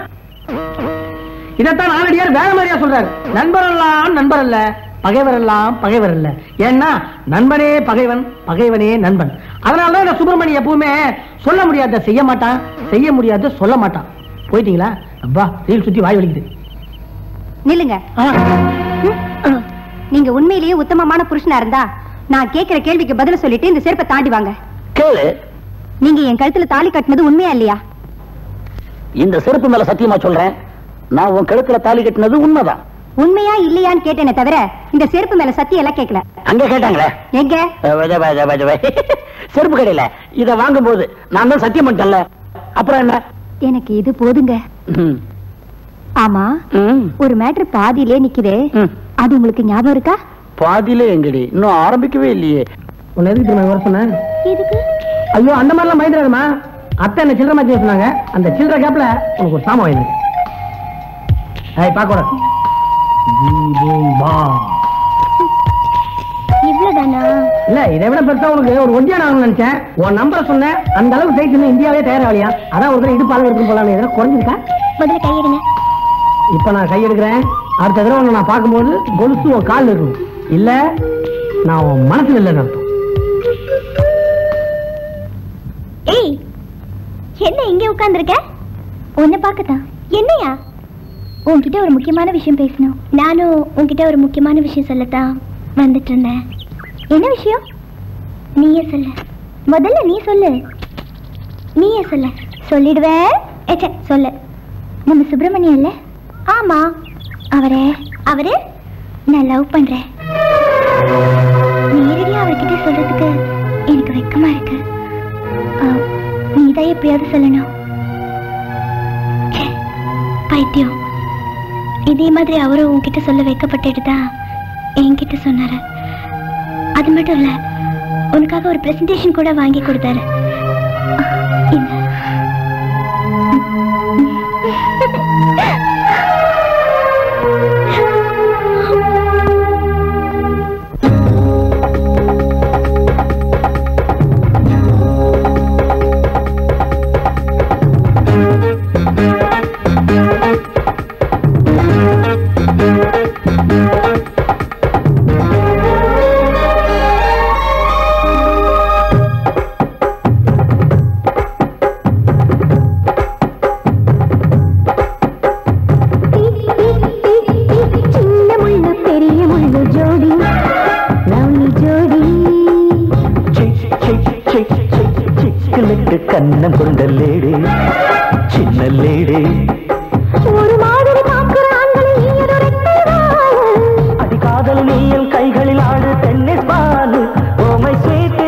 இதைத்தான் நாளடியார் வேற மாதிரியா சொல்றாரு. நண்பரெல்லாம் நண்பர் அல்ல, பகைவர் எல்லாம் பகைவர் அல்ல. ஏன்னா நண்பனே பகைவன், பகைவனே நண்பன். அதனாலதான் இந்த சுப்பிரமணி எப்பவுமே சொல்ல முடியாத செய்ய மாட்டான், செய்ய முடியாத சொல்ல மாட்டான். போயிட்டீங்களா? அப்பா ரீல் சுத்தி வாய் வலிக்குது. நில்லுங்க. நீங்க உண்மையிலேயே உத்தமமான புருஷனா இருந்தா நான் கேட்கிற கேள்விக்கு பதில் சொல்லிட்டு இந்த செருப்பை தாண்டி வாங்க. கேளு. நீங்க என் கழுத்துல தாலி கட்டினது உண்மையா இல்லையா? இந்த செருப்பு மேல சத்தியமா சொல்றேன், நான் உன் கழுத்துல தாலி கட்டினது உண்மைதான். உண்மையா இல்லையான்னு கேட்டேனே தவிர இந்த செருப்பு மேல சத்தியம் எல்லாம் கேட்கல. அங்க கேட்டாங்களே. எங்க? செருப்பு கடையில. இத வாங்கும் போது நான் தான் சத்தியம் பண்ணிட்டேன்ல, அப்புறம் என்ன? எனக்கு இது போதுங்க. ஆமா, ஒரு மேட்டர் பாதியிலே நிக்குதே, அது உங்களுக்கு ஞாபகம் இருக்கா? பாதியிலே எங்கடி? இன்னும் ஆரம்பிக்கவே இல்லையே. உன்னை எதுக்கு திரும்ப வர சொன்னேன்? எதுக்கு? ஐயோ அந்த மாதிரிலாம் பயந்துடாதம்மா. அத்தை என்ன சில்லற மாதிரி சொன்னாங்க. அந்த சில்லற கேப்ல உனக்கு ஒரு சாமம் வாங்கி. பாக்கூட இவ்வளவுதானா? இல்ல, இதை விட பெருசா உனக்கு ஒரு ஒண்டியா நான் நினைச்சேன். உன் நம்பரை சொன்னேன், அந்த அளவுக்கு சைஸ் இந்தியாவே தயாராகலையா? அதான் ஒரு இடுப்பால இருக்கும் போலாம். எதனா குறைஞ்சிருக்கா? முதல்ல கையெடுங்க. இப்ப நான் கையெடுக்கிறேன். அடுத்த தடவை உன்னை நான் பார்க்கும்போது கொலுசு உன் கால் இருக்கணும். இல்ல நான் உன் மனசுல இல்லைன்னு அர்த்தம். ஏய், என்ன இங்க உட்கார்ந்திருக்க? உன்னை பார்க்கத்தான். என்னையா? உன்கிட்ட ஒரு முக்கியமான விஷயம் பேசணும். நானும் உன்கிட்ட ஒரு முக்கியமான விஷயம் சொல்லத்தான் வந்துட்டு இருந்தேன். என்ன விஷயம்? நீயே சொல்லு. முதல்ல நீ சொல்லு. நீயே சொல்லு. சொல்லிடுவேன். சொல்லு. நம்ம சுப்பிரமணியம் இல்ல? ஆமா. அவரு நான் லவ் பண்றேன். நேரடியா அவர்கிட்ட சொல்றதுக்கு எனக்கு வெக்கமா இருக்கு. நீதான் எப்படியாவது சொல்லணும். பைத்தியம். இதே மாதிரி அவரும் உன்கிட்ட சொல்ல வைக்கப்பட்டுட்டு தான் என்கிட்ட சொன்னாரு. அது மட்டும் இல்ல, உனக்காக ஒரு பிரசன்டேஷன் கூட வாங்கி கொடுத்தாரு. கண்ணம் கொண்ட லேடி, சின்ன லேடி, ஒரு மாதிரி அடிக்காதல் நீயல் கைகளில் ஆடு tennis ball. Oh my sweet,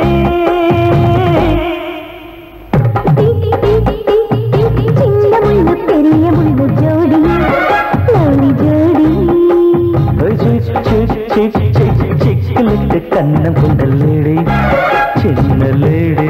சின்ன முள்ளு பெரிய முள்ளு ஜோடி, ஜோடி கண்ணம் கொண்ட லேடி, சின்ன லேடி.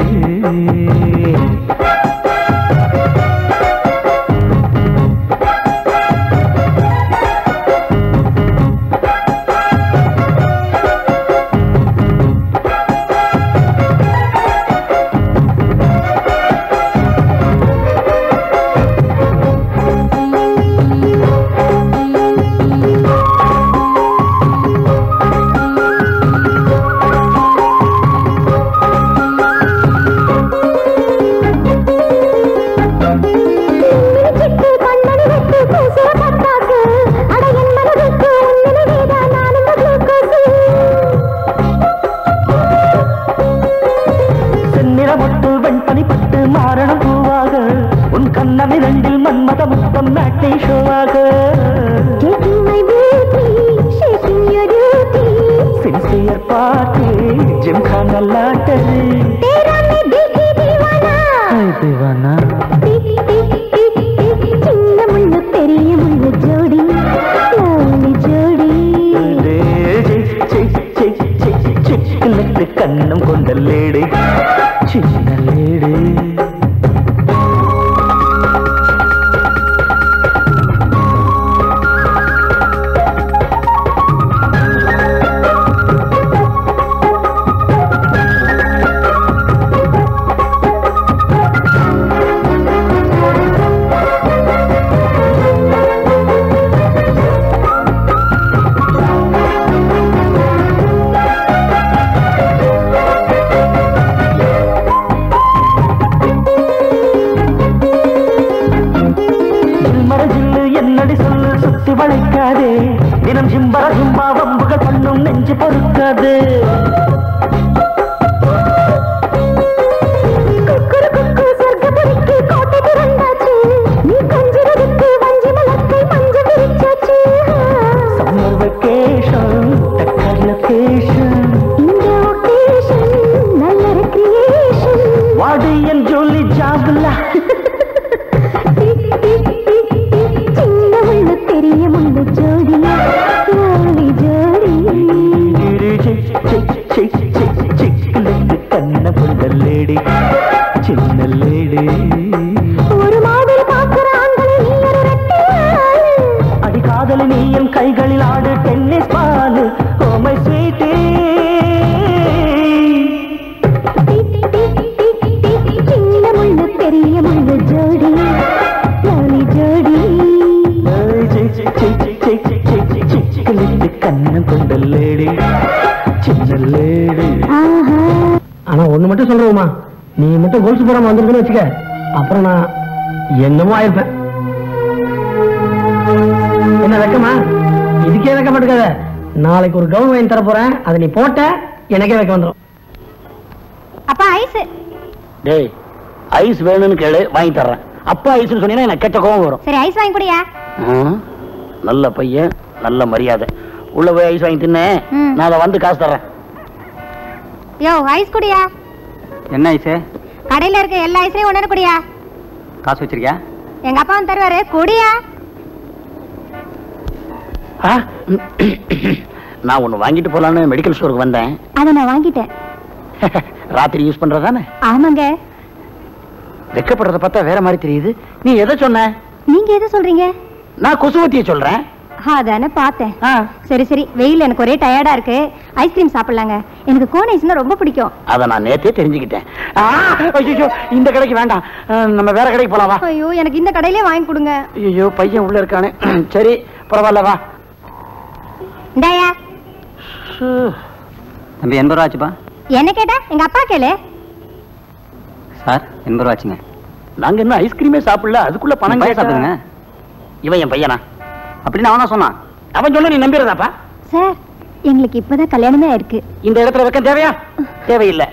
கண்ணம் கொண்ட லேடி, சின்ன லேடி. தினம் ஜிம்பர ஜும்பா வம்புகள் பண்ணும் நெஞ்சு பொறுக்காது. சம்மர் வெக்கேஷன், டக்கர் லொகேஷன், நல்ல ரெக்ரியேஷன், வாடி என் ஜோலி ஜாகுலா. சின்ன முள்ளு பெரிய முள்ளு ஜோடி, கண்ண கொண்ட லேடி, சின்ன லேடி. ஒரு மாதிரி அடிக்காதல் நீயும் கைகளில் ஆடு tennis ball. Oh my sweet, சின்ன முள்ளு பெரிய முள்ளு ஜோடி, ஜோடி. கண்ணம் கொண்ட லேடி, சின்ன லேடி. ஆனா ஒண்ணு மட்டும் சொல்றோமா, நீ மட்டும் கோல் மனசு போடாம வந்துருக்குன்னு வச்சுக்க, அப்புறம் நான் என்னமோ ஆயிருப்பேன். என்ன வெக்கமா? இதுக்கே வெக்கப்பட்டுக்காத. நாளைக்கு ஒரு கவுன் வாங்கி தர போறேன், அதை நீ போட்ட எனக்கே வெக்க வந்துடும். அப்பா ஐஸ். டேய், ஐஸ் வேணும்னு கேளு, வாங்கி தர்றேன். அப்பா ஐஸ்னு சொன்னீங்கன்னா எனக்கு கெட்ட கோவம் வரும். சரி ஐஸ் வாங்கி குடியா. நல்ல பையன், நல்ல மரியாதை. உள்ள போய் ஐஸ் வாங்கி தின்னு, நான் அதை வந்து காசு தர்றேன். யோ ஐஸ் குடியா. என்ன ஐஸு? கடையில இருக்க எல்லா ஐஸ்லயும் ஒண்ணு குடியா. காசு வச்சிருக்கியா? எங்க அப்பா வந்து தருவாரு, குடியா. நான் ஒண்ணு வாங்கிட்டு போலான்னு மெடிக்கல் ஸ்டோருக்கு வந்தேன். அதை நான் வாங்கிட்டேன். ராத்திரி யூஸ் பண்றதானே? ஆமாங்க. வெக்கப்படுறத பார்த்தா வேற மாதிரி தெரியுது. நீ எதை சொன்ன? நீங்க எதை சொல்றீங்க? நான் கொசுவத்தியை சொல்றேன். அதானே பார்த்தேன். சரி சரி, வெயில் எனக்கு ஒரே டயர்டா இருக்கு, ஐஸ்கிரீம் சாப்பிடலாங்க. எனக்கு கோன் ஐஸ்னா ரொம்ப பிடிக்கும். அதை நான் நேத்தே தெரிஞ்சுக்கிட்டேன். ஐயோ, இந்த கடைக்கு வேண்டாம், நம்ம வேற கடைக்கு போலாம் வா. ஐயோ, எனக்கு இந்த கடையிலே வாங்கி கொடுங்க. ஐயோ, பையன் உள்ள இருக்கானே. சரி பரவாயில்ல வா. இந்தாயா. தம்பி 80 ரூபா ஆச்சுப்பா. என்ன கேட்டா? எங்க அப்பா கேளு. சார் 80 ரூபா ஆச்சுங்க. நாங்க இன்னும் ஐஸ்கிரீமே சாப்பிடல, அதுக்குள்ள பணம் சாப்பிடுங்க. இவன் என் பையனா? அப்படின்னு அவனா சொன்னான். அவன் சொன்ன நீ நம்பிடுறதாப்பா? சார், எங்களுக்கு இப்பதான் கல்யாணமே ஆயிருக்கு. இந்த இடத்துல வெக்கம் தேவையா? தேவையில்லை.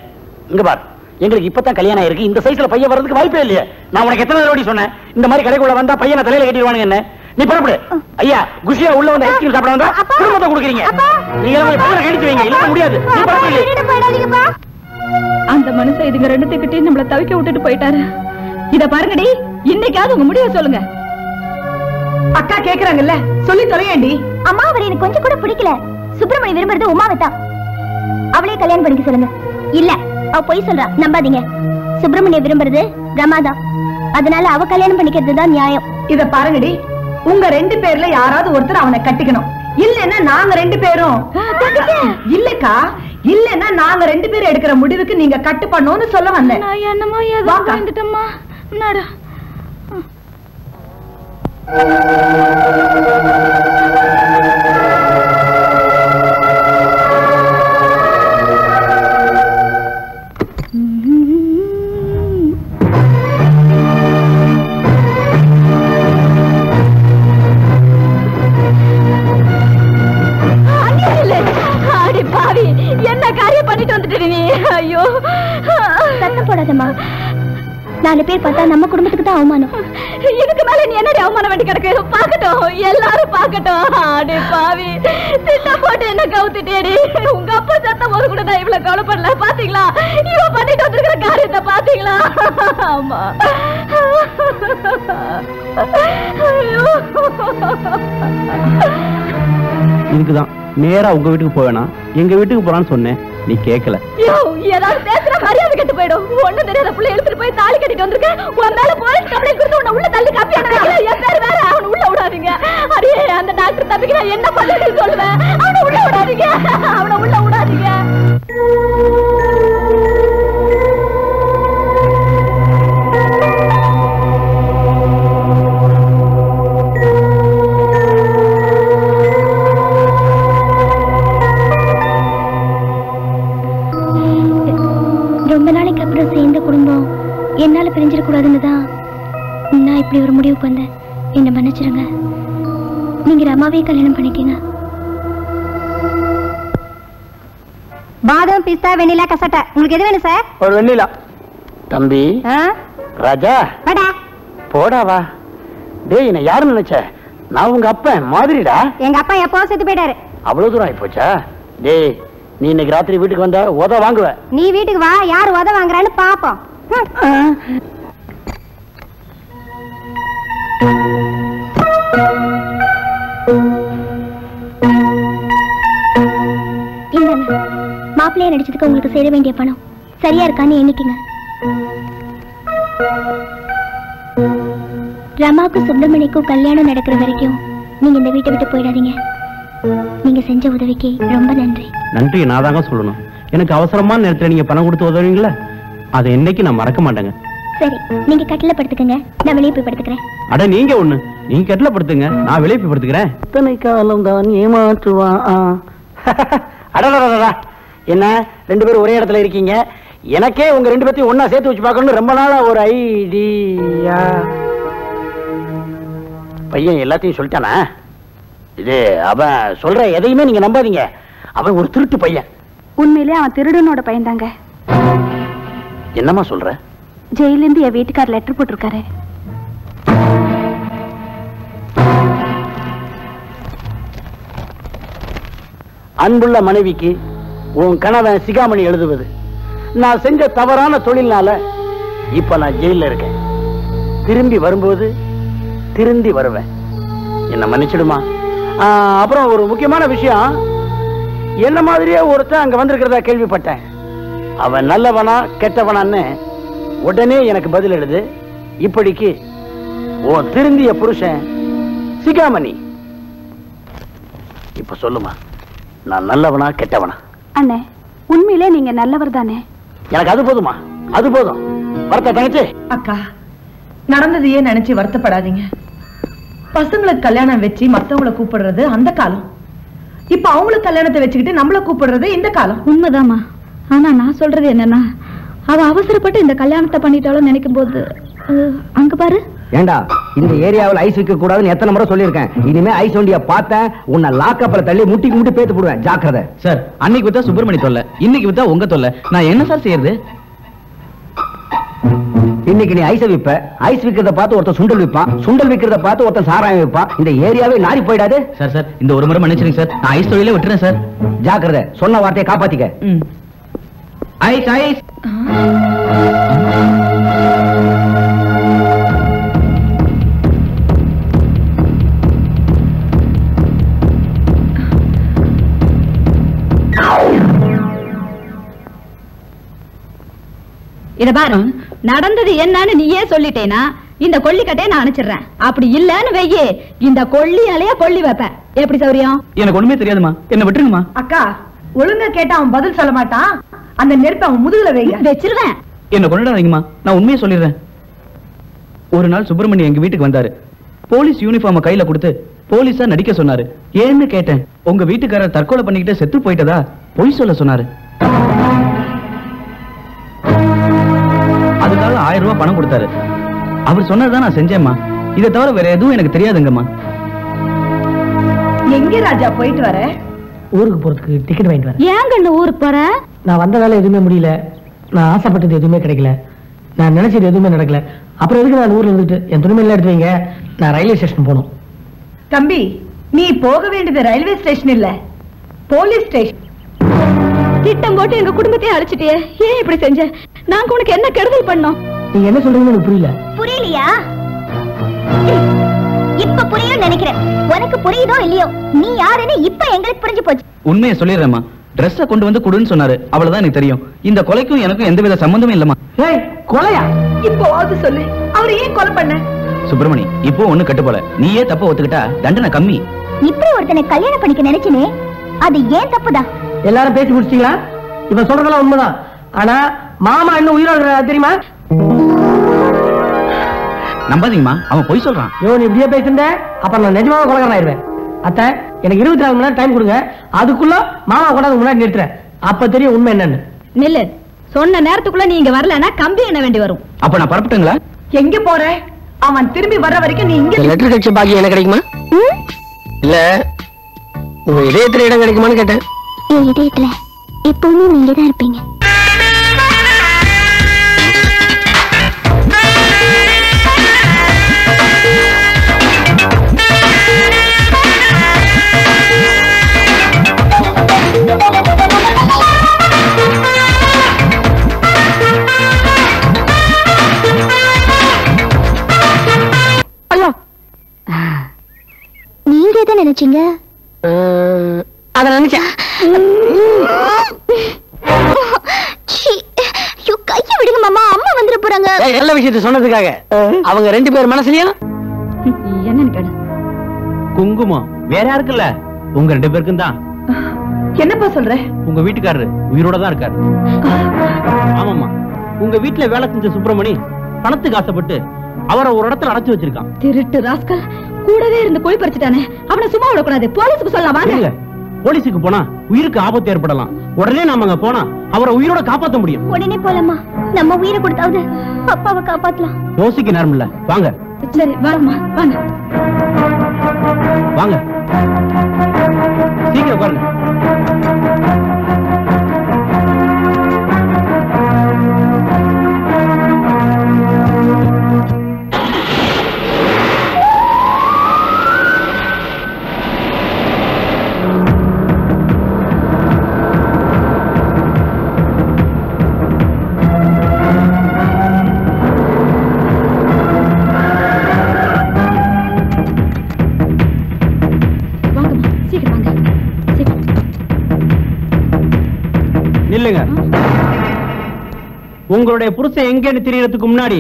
இங்க பார், எங்களுக்கு இப்பதான் கல்யாணம் ஆயிருக்கு, இந்த சைஸ்ல பையன் வர்றதுக்கு வாய்ப்பே இல்லையே. நான் உனக்கு எத்தனை தடவை சொன்னேன், இந்த மாதிரி கடைக்குள்ள வந்தா பையனை தலையில கட்டிடுவானுங்க. என்ன நீ புறப்படு. ஐயா, குஷியா உள்ள வந்து ஐஸ்கிரீம் சாப்பிட வந்தா குடும்பத்தை கொடுக்குறீங்க. நீங்க எல்லாம் பையனை கழிச்சு வைங்க, இல்ல முடியாது. நீ புறப்படு. அந்த மனுஷன் இதுங்க ரெண்டுத்துக்கிட்டே நம்மள தவிக்க விட்டுட்டு போயிட்டாரு. இத பாருங்கடி, இன்னைக்காவது உங்க முடிவை சொல்லுங்க. அக்கா கேக்குறாங்கல்ல, சொல்லி தொலையேண்டி. அம்மா, அவர் எனக்கு கொஞ்சம் கூட பிடிக்கல. சுப்பிரமணி விரும்புறது உமாவை தான். அவளே கல்யாணம் பண்ணிக்க சொல்லுங்க. இல்ல, அவ பொய் சொல்றா, நம்பாதீங்க. சுப்பிரமணிய விரும்புறது பிரமாதான், அதனால அவ கல்யாணம் பண்ணிக்கிறது தான் நியாயம். இத பாருங்கடி, உங்க 2 பேர்ல யாராவது ஒருத்தர் அவனை கட்டிக்கணும். இல்லன்னா நாங்க 2 பேரும். இல்லக்கா, இல்லன்னா நாங்க 2 பேரும் எடுக்கிற முடிவுக்கு நீங்க கட்டு பண்ணணும்னு சொல்ல வந்தேன். நான் என்னமோ ஏதோ வந்துட்டேம்மா. நட. என்ன காரியம் பண்ணிட்டு வந்துட்டு நீ? ஐயோ, சத்தம் போடாதம்மா. 4 பேர் பார்த்தா நம்ம குடும்பத்துக்கு தான் அவமானம். இதுக்கு மேல நீ என்னடி அவமானம் வேண்டி கிடக்கு? பாக்கட்டும், எல்லாரும் பாக்கட்டும். அடி பாவி, திட்ட போட்டு என்ன கவுத்திட்டேடி. உங்க அப்பா சத்தம் போது கூட நான் இவ்வளவு கவலை பண்ணல. பாத்தீங்களா, இவ பண்ணிட்டு வந்திருக்கிற காரியத்தை பாத்தீங்களா? ஆமா. இதுக்குதான் நேரா உங்க வீட்டுக்கு போவேனா எங்க வீட்டுக்கு போறான்னு சொன்னேன், நீ கேட்கல. ஏதாவது பேசுற மரியாதை கெட்டு போயிடும். ஒண்ணு தெரியாத புள்ள எடுத்துட்டு போய் தாலி கட்டிட்டு வந்திருக்கேன். உன் மேல போலீஸ் கம்ப்ளைண்ட் கொடுத்து உன்னை உள்ள தள்ளி காப்பியான என் பேர் வேற. அவனை உள்ள விடாதீங்க. அடியே, அந்த டாக்டர் தம்பிக்கு நான் என்ன பண்ணுறேன்னு சொல்லுவேன். அவனை உள்ள விடாதீங்க, அவனை உள்ள விடாதீங்க. ரொம்ப நாளைக்கு அப்புறம் சேர்ந்த குடும்பம் என்னால பிரிஞ்சிடக்கூடாதுன்னு தான் நான் இப்படி ஒரு முடிவுக்கு வந்தேன். என்ன மன்னிச்சிருங்க. நீங்க ரமாவே கல்யாணம் பண்ணிக்கீங்க. பாதாம், பிஸ்தா, வெண்ணிலா, கசட்டை, உங்களுக்கு எது வேணும் சார்? ஒரு வெண்ணிலா. தம்பி ராஜா, போடாவா. டேய், என்ன யாருன்னு நினைச்ச? நான் உங்க அப்பன் மாதிரிடா. எங்க அப்பா எப்போ செத்து போயிட்டாரு. அவ்வளவு தூரம் ஆயிப்போச்சா? டேய், நீ இன்னைக்கு ராத்திரி வீட்டுக்கு வந்தா உத வாங்குவ. நீ வீட்டுக்கு வா, யார் உத வாங்குறான்னு பாப்போம். இந்தாங்க, மாப்பிள்ளையா நடிச்சதுக்கு உங்களுக்கு சேர வேண்டிய பணம். சரியா இருக்கான்னு எண்ணிக்கங்க. ரமாக்கும் சுப்பிரமணிக்கும் கல்யாணம் நடக்கிற வரைக்கும் நீங்க இந்த வீட்டை விட்டு போயிடாதீங்க. நீங்க செஞ்ச உதவிக்கு ரொம்ப நன்றி. நன்றி நான் தாங்க சொல்லணும். எனக்கு அவசரமான நேரத்துல நீங்க பணம் கொடுத்து உதவுவீங்களா, அதை என்னைக்கு நான் மறக்க மாட்டேங்க. சரி, நீங்க கட்டில படுத்துக்கங்க, நான் வெளியே போய் படுத்துக்கிறேன். அட நீங்க ஒண்ணு, நீங்க கட்டில படுத்துங்க, நான் வெளியே போய் படுத்துக்கிறேன். இத்தனை காலம் தான் ஏமாற்றுவான். அடடா, என்ன 2 பேரும் ஒரே இடத்துல இருக்கீங்க? எனக்கே உங்க 2 பேத்தையும் ஒன்னா சேர்த்து வச்சு பார்க்கணும்னு ரொம்ப நாளா ஒரு ஐடியா. பையன் எல்லாத்தையும் சொல்லிட்டானா? இது அவன் சொல்ற எதையுமே நீங்க நம்பாதீங்க. அவன் ஒரு திருட்டு பையன். உண்மையிலே அவன் திருடனோட பையன் தாங்க. என்னம்மா சொல்ற? ஜெயில இருந்து என் வீட்டுக்கார் லெட்டர் போட்டிருக்காரு. அன்புள்ள மனைவிக்கு உன் கணவன் சிகாமணி எழுதுவது, நான் செஞ்ச தவறான தொழில்னால இப்ப நான் ஜெயில இருக்கேன். திரும்பி வரும்போது திருந்தி வருவேன். என்ன மன்னிச்சிடுமா. அப்புறம் ஒரு முக்கியமான விஷயம், என்ன மாதிரியே ஒருத்தன் அங்க வந்திருக்கிறதா கேள்விப்பட்டேன். அவன் நல்லவனா கெட்டவனான்னு உடனே எனக்கு பதில் எழுது. இப்படிக்கு உன் திருந்திய புருஷன் சிகாமணி. இப்ப சொல்லுமா, நான் நல்லவனா கெட்டவனா? அண்ணே, உண்மையிலே நீங்க நல்லவர் தானே? எனக்கு அது போதுமா, அது போதும். வருத்த தங்கச்சி. அக்கா, நடந்ததையே நினைச்சு வருத்தப்படாதீங்க. பசங்களுக்கு கல்யாணம் வச்சு மத்தவங்களை கூப்பிடுறது அந்த காலம். இப்ப அவங்களுக்கு கல்யாணத்தை வச்சுக்கிட்டு நம்மள கூப்பிடுறது இந்த காலம். உண்மைதாமா. ஆனா நான் சொல்றது என்னன்னா, அவ அவசரப்பட்டு இந்த கல்யாணத்தை பண்ணிட்டாலும் நினைக்கும் போது அங்க பாரு. ஏண்டா, இந்த ஏரியாவில் ஐஸ் வைக்க கூடாதுன்னு எத்தனை முறை சொல்லியிருக்கேன். இனிமே ஐஸ் வண்டிய பார்த்தேன் உன்னை லாக்கப்ல தள்ளி முட்டிக்கு முட்டி பேத்து போடுவேன். ஜாக்கிரதை. சார், அன்னைக்கு வித்தா சுப்பிரமணி தொல்லை, இன்னைக்கு வித்தா உங்க தொல்லை. நான் என்ன சார் செய்யறது? இன்னைக்கு நீ ஐஸ் விப்ப, ஐஸ் விக்கிறத பார்த்து ஒருத்தன் சுண்டல் விற்பான், சுண்டல் விக்கிறத பார்த்து ஒருத்தன் சாராயம் விற்பான். இந்த ஏரியாவே நாரி போயிடாது. சார் சார், இந்த ஒரு முறை மன்னிச்சிருங்க சார். நான் ஐஸ் தொழிலே விட்டுறேன் சார். ஜாக்கிரதை, சொன்ன வார்த்தையை காப்பாத்திக்க. Ice ice. இத பாரு, நடந்தது என்னன்னு நீயே சொல்லிட்டேனா இந்த கொல்லிக்கட்டையை நான் அனுப்பிச்சிடுறேன். அப்படி இல்லன்னு வெய்யே, இந்த கொல்லியாலேயே கொல்லி வைப்பேன். எப்படி சௌரியம்? எனக்கு ஒண்ணுமே தெரியாதுமா, என்ன விட்டுருங்கம்மா. அக்கா, ஒழுங்கா கேட்டா அவன் பதில் சொல்ல மாட்டான். அந்த நெருப்பை அவன் முதுகுல வச்சிருவேன். என்ன கொண்டாடாதீங்கம்மா, நான் உண்மையை சொல்லிடுறேன். ஒரு நாள் சுப்பிரமணி எங்க வீட்டுக்கு வந்தாரு. போலீஸ் யூனிஃபார்ம் கையில கொடுத்து போலீஸா நடிக்க சொன்னாரு. ஏன்னு கேட்டேன். உங்க வீட்டுக்காரர் தற்கொலை பண்ணிக்கிட்டு செத்து போயிட்டதா பொய் சொல்ல சொன்னாரு. அதுக்காக 1000 ரூபாய் பணம் கொடுத்தாரு. அவர் சொன்னதுதான் நான் செஞ்சேம்மா. இதை தவிர வேற எதுவும் எனக்கு தெரியாதுங்கம்மா. எங்க ராஜா போயிட்டு வர? ஊருக்கு போறதுக்கு டிக்கெட் வாங்கிட்டு வரேன். ஏங்க இந்த ஊருக்கு போற? நான் வந்த வேலை எதுவுமே முடியல. நான் ஆசைப்பட்டது எதுவுமே கிடைக்கல. நான் நினைச்சது எதுவுமே நடக்கல. அப்புறம் எதுக்கு நான் ஊர்ல இருந்துட்டு என் துணிமையெல்லாம் எடுத்து வைங்க. நான் ரயில்வே ஸ்டேஷன் போகணும். தம்பி, நீ போக வேண்டியது ரயில்வே ஸ்டேஷன் இல்ல, போலீஸ் ஸ்டேஷன். திட்டம் போட்டு எங்க குடும்பத்தையே அழிச்சிட்டியே. ஏன் இப்படி செஞ்ச? நாங்க உனக்கு என்ன கெடுதல் பண்ணோம்? நீங்க என்ன சொல்றீங்கன்னு எனக்கு புரியல. புரியலையா? இப்ப புரியும் நினைக்கிறேன். உனக்கு புரியுதோ இல்லையோ, நீ யாருன்னு இப்ப எங்களுக்கு புரிஞ்சு போச்சு. உண்மையை சொல்லிடுறேம்மா. ட்ரெஸ்ஸை கொண்டு வந்து கொடுன்னு சொன்னாரு. அவ்வளவுதான் எனக்கு தெரியும். இந்த கொலைக்கும் எனக்கும் எந்தவித சம்பந்தமும் இல்லம்மா. ஏய், கொலையா? இப்போ அது சொல்லு, அவர் ஏன் கொலை பண்ண? சுப்பிரமணி, இப்போ ஒண்ணு கட்டு போல. நீயே தப்ப ஒத்துக்கிட்டா தண்டனை கம்மி. இப்படி ஒருத்தனை கல்யாணம் பண்ணிக்க நினைச்சினே, அது ஏன் தப்புதான்? எல்லாரும் பேசி முடிச்சிட்டீங்களா? இப்ப சொல்றதெல்லாம் உண்மைதான். ஆனா மாமா இன்னும் உயிரோட தெரியுமா? நம்பாதீங்கம்மா, அவன் பொய் சொல்றான். நீ இப்படியே பேசுற, அப்ப நான் நிஜமாக கொலைகாரன் ஆயிடுவேன். அத்தை, எனக்கு 24 மணி நேரம் டைம் கொடுங்க. அதுக்குள்ள மாமா கொண்டாந்து முன்னாடி நிறுத்துறேன். அப்ப தெரியும் உண்மை என்னன்னு. நில்லு. சொன்ன நேரத்துக்குள்ள நீங்க வரலன்னா கம்பி என்ன வேண்டி வரும். அப்ப நான் பரப்பிட்டுங்களா? எங்க போற? அவன் திரும்பி வர்ற வரைக்கும் நீ இங்க. லெட்டர் கட்சி பாக்கி என்ன கிடைக்குமா? இல்ல உங்க இதயத்துல இடம் கிடைக்குமான்னு கேட்டேன். என் இதயத்துல எப்பவுமே நீங்க தான் இருப்பீங்க. நீங்க எதை நினைச்சீங்க? அத நினைச்சேன். கைய விடுங்க மாமா, அம்மா வந்துட போறாங்க. நல்ல விஷயத்தை சொன்னதுக்காக அவங்க 2 பேர் மனசுலயும் என்னன்னு கேளு. குங்குமம் வேற யாருக்குல்ல, உங்க 2 பேருக்கும் தான். என்னப்பா சொல்ற? உங்க வீட்டுக்காரரு உயிரோட தான் இருக்காரு. ஆமாமா, உங்க வீட்டுல வேலை செஞ்ச சுப்பிரமணி பணத்துக்கு ஆசைப்பட்டு அவரை ஒரு இடத்துல அடைச்சு வச்சிருக்கான். திருட்டு ராஸ்கல், கூடவே இருந்து குழி பறிச்சுட்டானே, அவனை சும்மா விடக்கூடாது. போலீஸுக்கு சொல்லலாம் வாங்க. போலீஸுக்கு போனா உயிருக்கு ஆபத்து ஏற்படலாம். உடனே நாம அங்க போனா அவரை உயிரோட காப்பாத்த முடியும். உடனே போலாமா? நம்ம உயிரை கொடுத்தாவது அப்பாவை காப்பாத்தலாம். யோசிக்க நேரம் இல்ல, வாங்க. சரி வாங்கம்மா, வாங்க வாங்க, சீக்கிரம் பாருங்க. நில்லுங்க. உங்களுடைய புருஷன் எங்கன்னு தெரியறதுக்கு முன்னாடி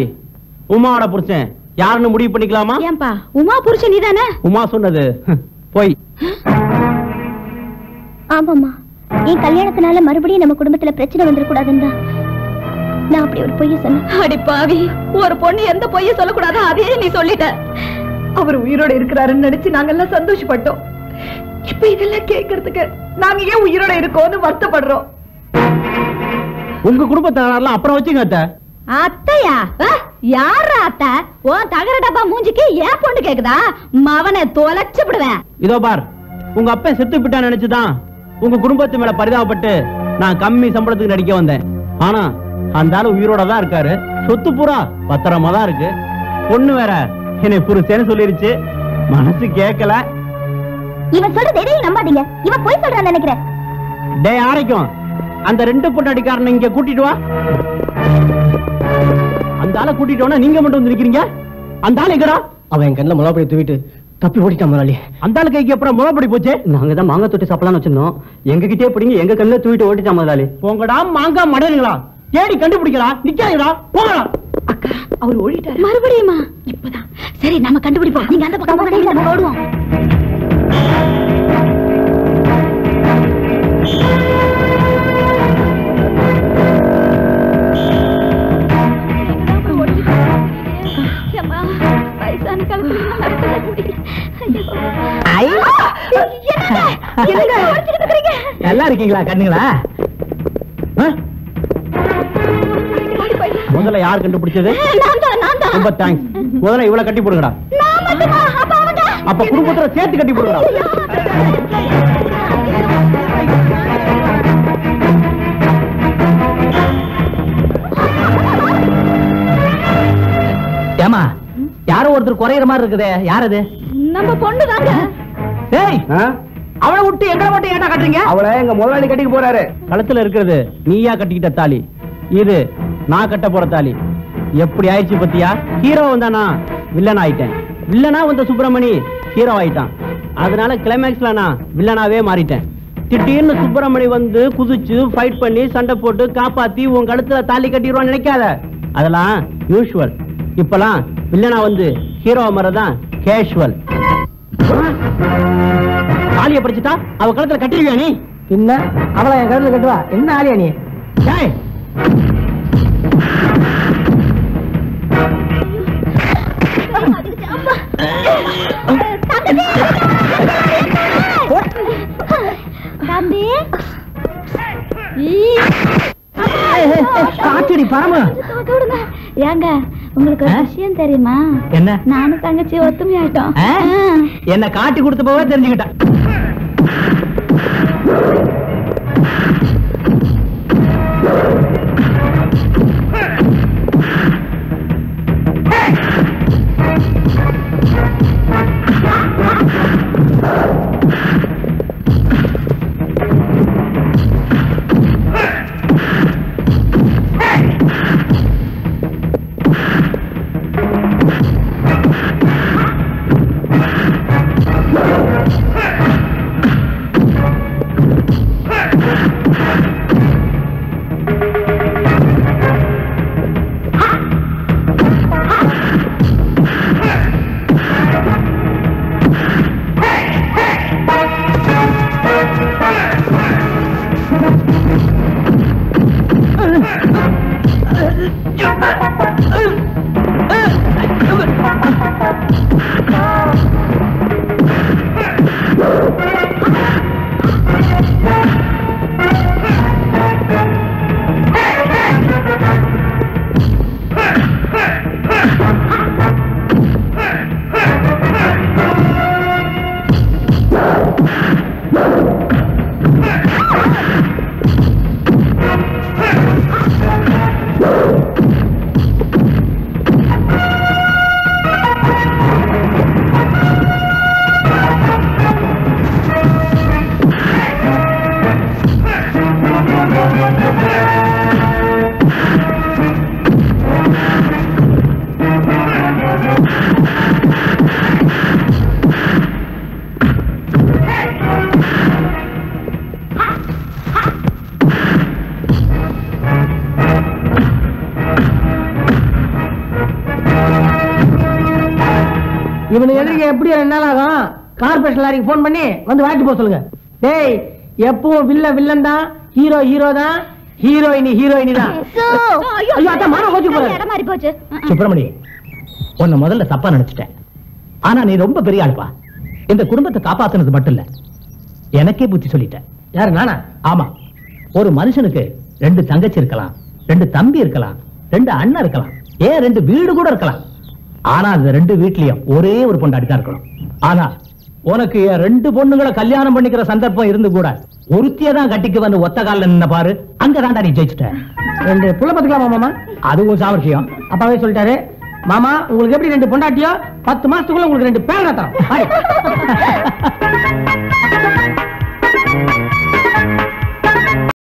உமாவோட புருஷன் யாருன்னு முடிவு பண்ணிக்கலாமா? ஏன்பா உமா புருஷன் நீதானே? உமா சொன்னது போய். ஆமாம்மா, என் கல்யாணத்தினால மறுபடியும் நம்ம குடும்பத்துல பிரச்சனை வந்துடக்கூடாதுன்னு தான் நான் அப்படி ஒரு பொய்ய சொன்னேன். அடி பாவி, ஒரு பொண்ணு எந்த பொய்ய சொல்லக்கூடாதோ அதையே நீ சொல்லிட்ட. அவர் உயிரோட இருக்கிறாருன்னு நினைச்சு நாங்கெல்லாம் சந்தோஷப்பட்டோம். இப்ப இதெல்லாம் கேட்கறதுக்கு நாங்க ஏன் உயிரோட இருக்கோம்னு வருத்தப்படுறோம். உங்க குடும்பத்தாரெல்லாம் அப்புறம் வச்சுங்க அத்தை. அத்தையா? யாரா அத்தை? ஓ தகர டப்பா மூஞ்சிக்கு ஏன் பொண்ணு கேக்குதா? மவனை தொலைச்சு விடுவேன். இதோ பார், உங்க அப்பா செத்து விட்டா நினைச்சுதான் உங்க குடும்பத்து மேல பரிதாபப்பட்டு நான் கம்மி சம்பளத்துக்கு நடிக்க வந்தேன். ஆனா அந்த ஆளு உயிரோட தான் இருக்காரு. சொத்து பூரா பத்திரமா தான் இருக்கு. பொண்ணு வேற என்னை புருஷன்னு சொல்லிருச்சு. மனசு கேட்கல. இவன் சொல்றது எதையும் நம்பாதீங்க. இவன் போய் சொல்றான்னு நினைக்கிறேன். டே ஆரைக்கும் அந்த 2 பொண்டாட்டிக்காரனை இங்க கூட்டிட்டு வா. அந்த ஆளை கூட்டிட்டு வானா நீங்க மட்டும் வந்து நிக்கிறீங்க. அந்த ஆள் எங்கடா? அவன் என் கண்ணில் முளாப்படி தூவிட்டு தப்பி ஓடிட்டான் முதலாளி. அந்த ஆளு கைக்கு அப்புறம் முளாப்படி போச்சு. நாங்க தான் மாங்காய் தொட்டி சாப்பிடலாம்னு வச்சிருந்தோம். எங்க கிட்டே பிடிங்க எங்க கண்ணில் தூவிட்டு ஓடிட்டான் முதலாளி. போங்கடா மாங்காய் மடலுங்களா, தேடி கண்டுபிடிக்கலாம். நிக்காதீங்களா, போங்கடா. அக்கா அவர் ஓடிட்டாரு. மறுபடியுமா? இப்பதான். சரி நம்ம கண்டுபிடிப்போம். நீங்க அந்த பக்கம் ஓடுவோம். நல்லா இருக்கீங்களா கண்ணுங்களா? முதல்ல யார் கண்டுபிடிச்சது? ரொம்ப தேங்க்ஸ். முதல்ல இவ்வளவு கட்டி போடுங்கடா. அப்ப குடும்பத்துல சேர்த்து கட்டி போடுங்கடா. ஏமா யாரோ ஒருத்தர் குறையிற மாதிரி இருக்குதே, யார் அது? நம்ம பொண்ணு தாங்க. ஏய், அவளை விட்டு எங்களை மட்டும் ஏட்டா கட்டுறீங்க? அவளை எங்க முதலாளி கட்டிக்க போறாரு. கழுத்துல இருக்கிறது நீயா கட்டிக்கிட்ட தாலி, இது நான் கட்ட போற தாலி. எப்படி ஆயிடுச்சு பத்தியா? ஹீரோ வந்தானா வில்லன் ஆயிட்டேன், வில்லனா வந்த சுப்பிரமணி ஹீரோ ஆயிட்டான். அதனால கிளைமேக்ஸ்ல நான் வில்லனாவே மாறிட்டேன். திடீர்னு சுப்பிரமணி வந்து குதிச்சு ஃபைட் பண்ணி சண்டை போட்டு காப்பாத்தி உன் கழுத்துல தாலி கட்டிடுவான்னு நினைக்காத. அதெல்லாம் யூஷுவல். இப்பெல்லாம் வில்லனா வந்து ஹீரோ மரதான் கேஷுவல். தாலியை படிச்சுட்டா அவ கழுத்துல கட்டிருவியா நீ? பின்ன அவளை என் கழுத்துல கட்டுவா. என்ன ஆலியா நீ? தம்பி காச்சடி பரம. ஏங்க உங்களுக்கு ஒரு விஷயம் தெரியுமா? என்ன? நானும் தங்கச்சி ஒத்துமையாயிட்டோம். என்ன காட்டி கொடுத்த போவே தெரிஞ்சுக்கிட்டேன். இவனுக்கு எதிர்க்க எப்படி 2 நாள் ஆகும்? கார்பரேஷன் லாரிக்கு போன் பண்ணி வந்து வாட்டி போக சொல்லுங்க. டேய், எப்பவும் வில்லன் தான், ஹீரோ தான், ஹீரோயினி தான். ஐயோ அதான் மாற போச்சு போற. இடம் மாறி போச்சு. சுப்பிரமணி, உன்னை முதல்ல தப்பா நினைச்சிட்டேன். ஆனா நீ ரொம்ப பெரிய ஆள்பா. இந்த குடும்பத்தை காப்பாத்துனது மட்டும் இல்ல, எனக்கே புத்தி சொல்லிட்டேன். யாரு, நானா? ஆமா. ஒரு மனுஷனுக்கு 2 தங்கச்சி இருக்கலாம், 2 தம்பி இருக்கலாம், 2 அண்ணன் இருக்கலாம், ஏன் 2 வீடு கூட இருக்கலாம். ஆனா அந்த 2 வீட்லயும் ஒரே ஒரு பொண்டாட்டி தான் இருக்கணும். ஆனா உனக்கு 2 பொண்ணுங்களை கல்யாணம் பண்ணிக்கிற சந்தர்ப்பம் இருந்து கூட ஒருத்திய தான் கட்டிக்கு வந்து ஒத்த காலில் நின்ன பாரு, அங்கதான்டா நீ ஜெயிச்சிட்ட. 2 புள்ள பத்துக்கலாமா மாமா? அதுவும் சாமர்த்தியம். அப்பாவே சொல்லிட்டாரு. மாமா, உங்களுக்கு எப்படி 2 பொண்டாட்டியோ 10 மாசத்துக்குள்ள உங்களுக்கு 2 பேர் தரோம்.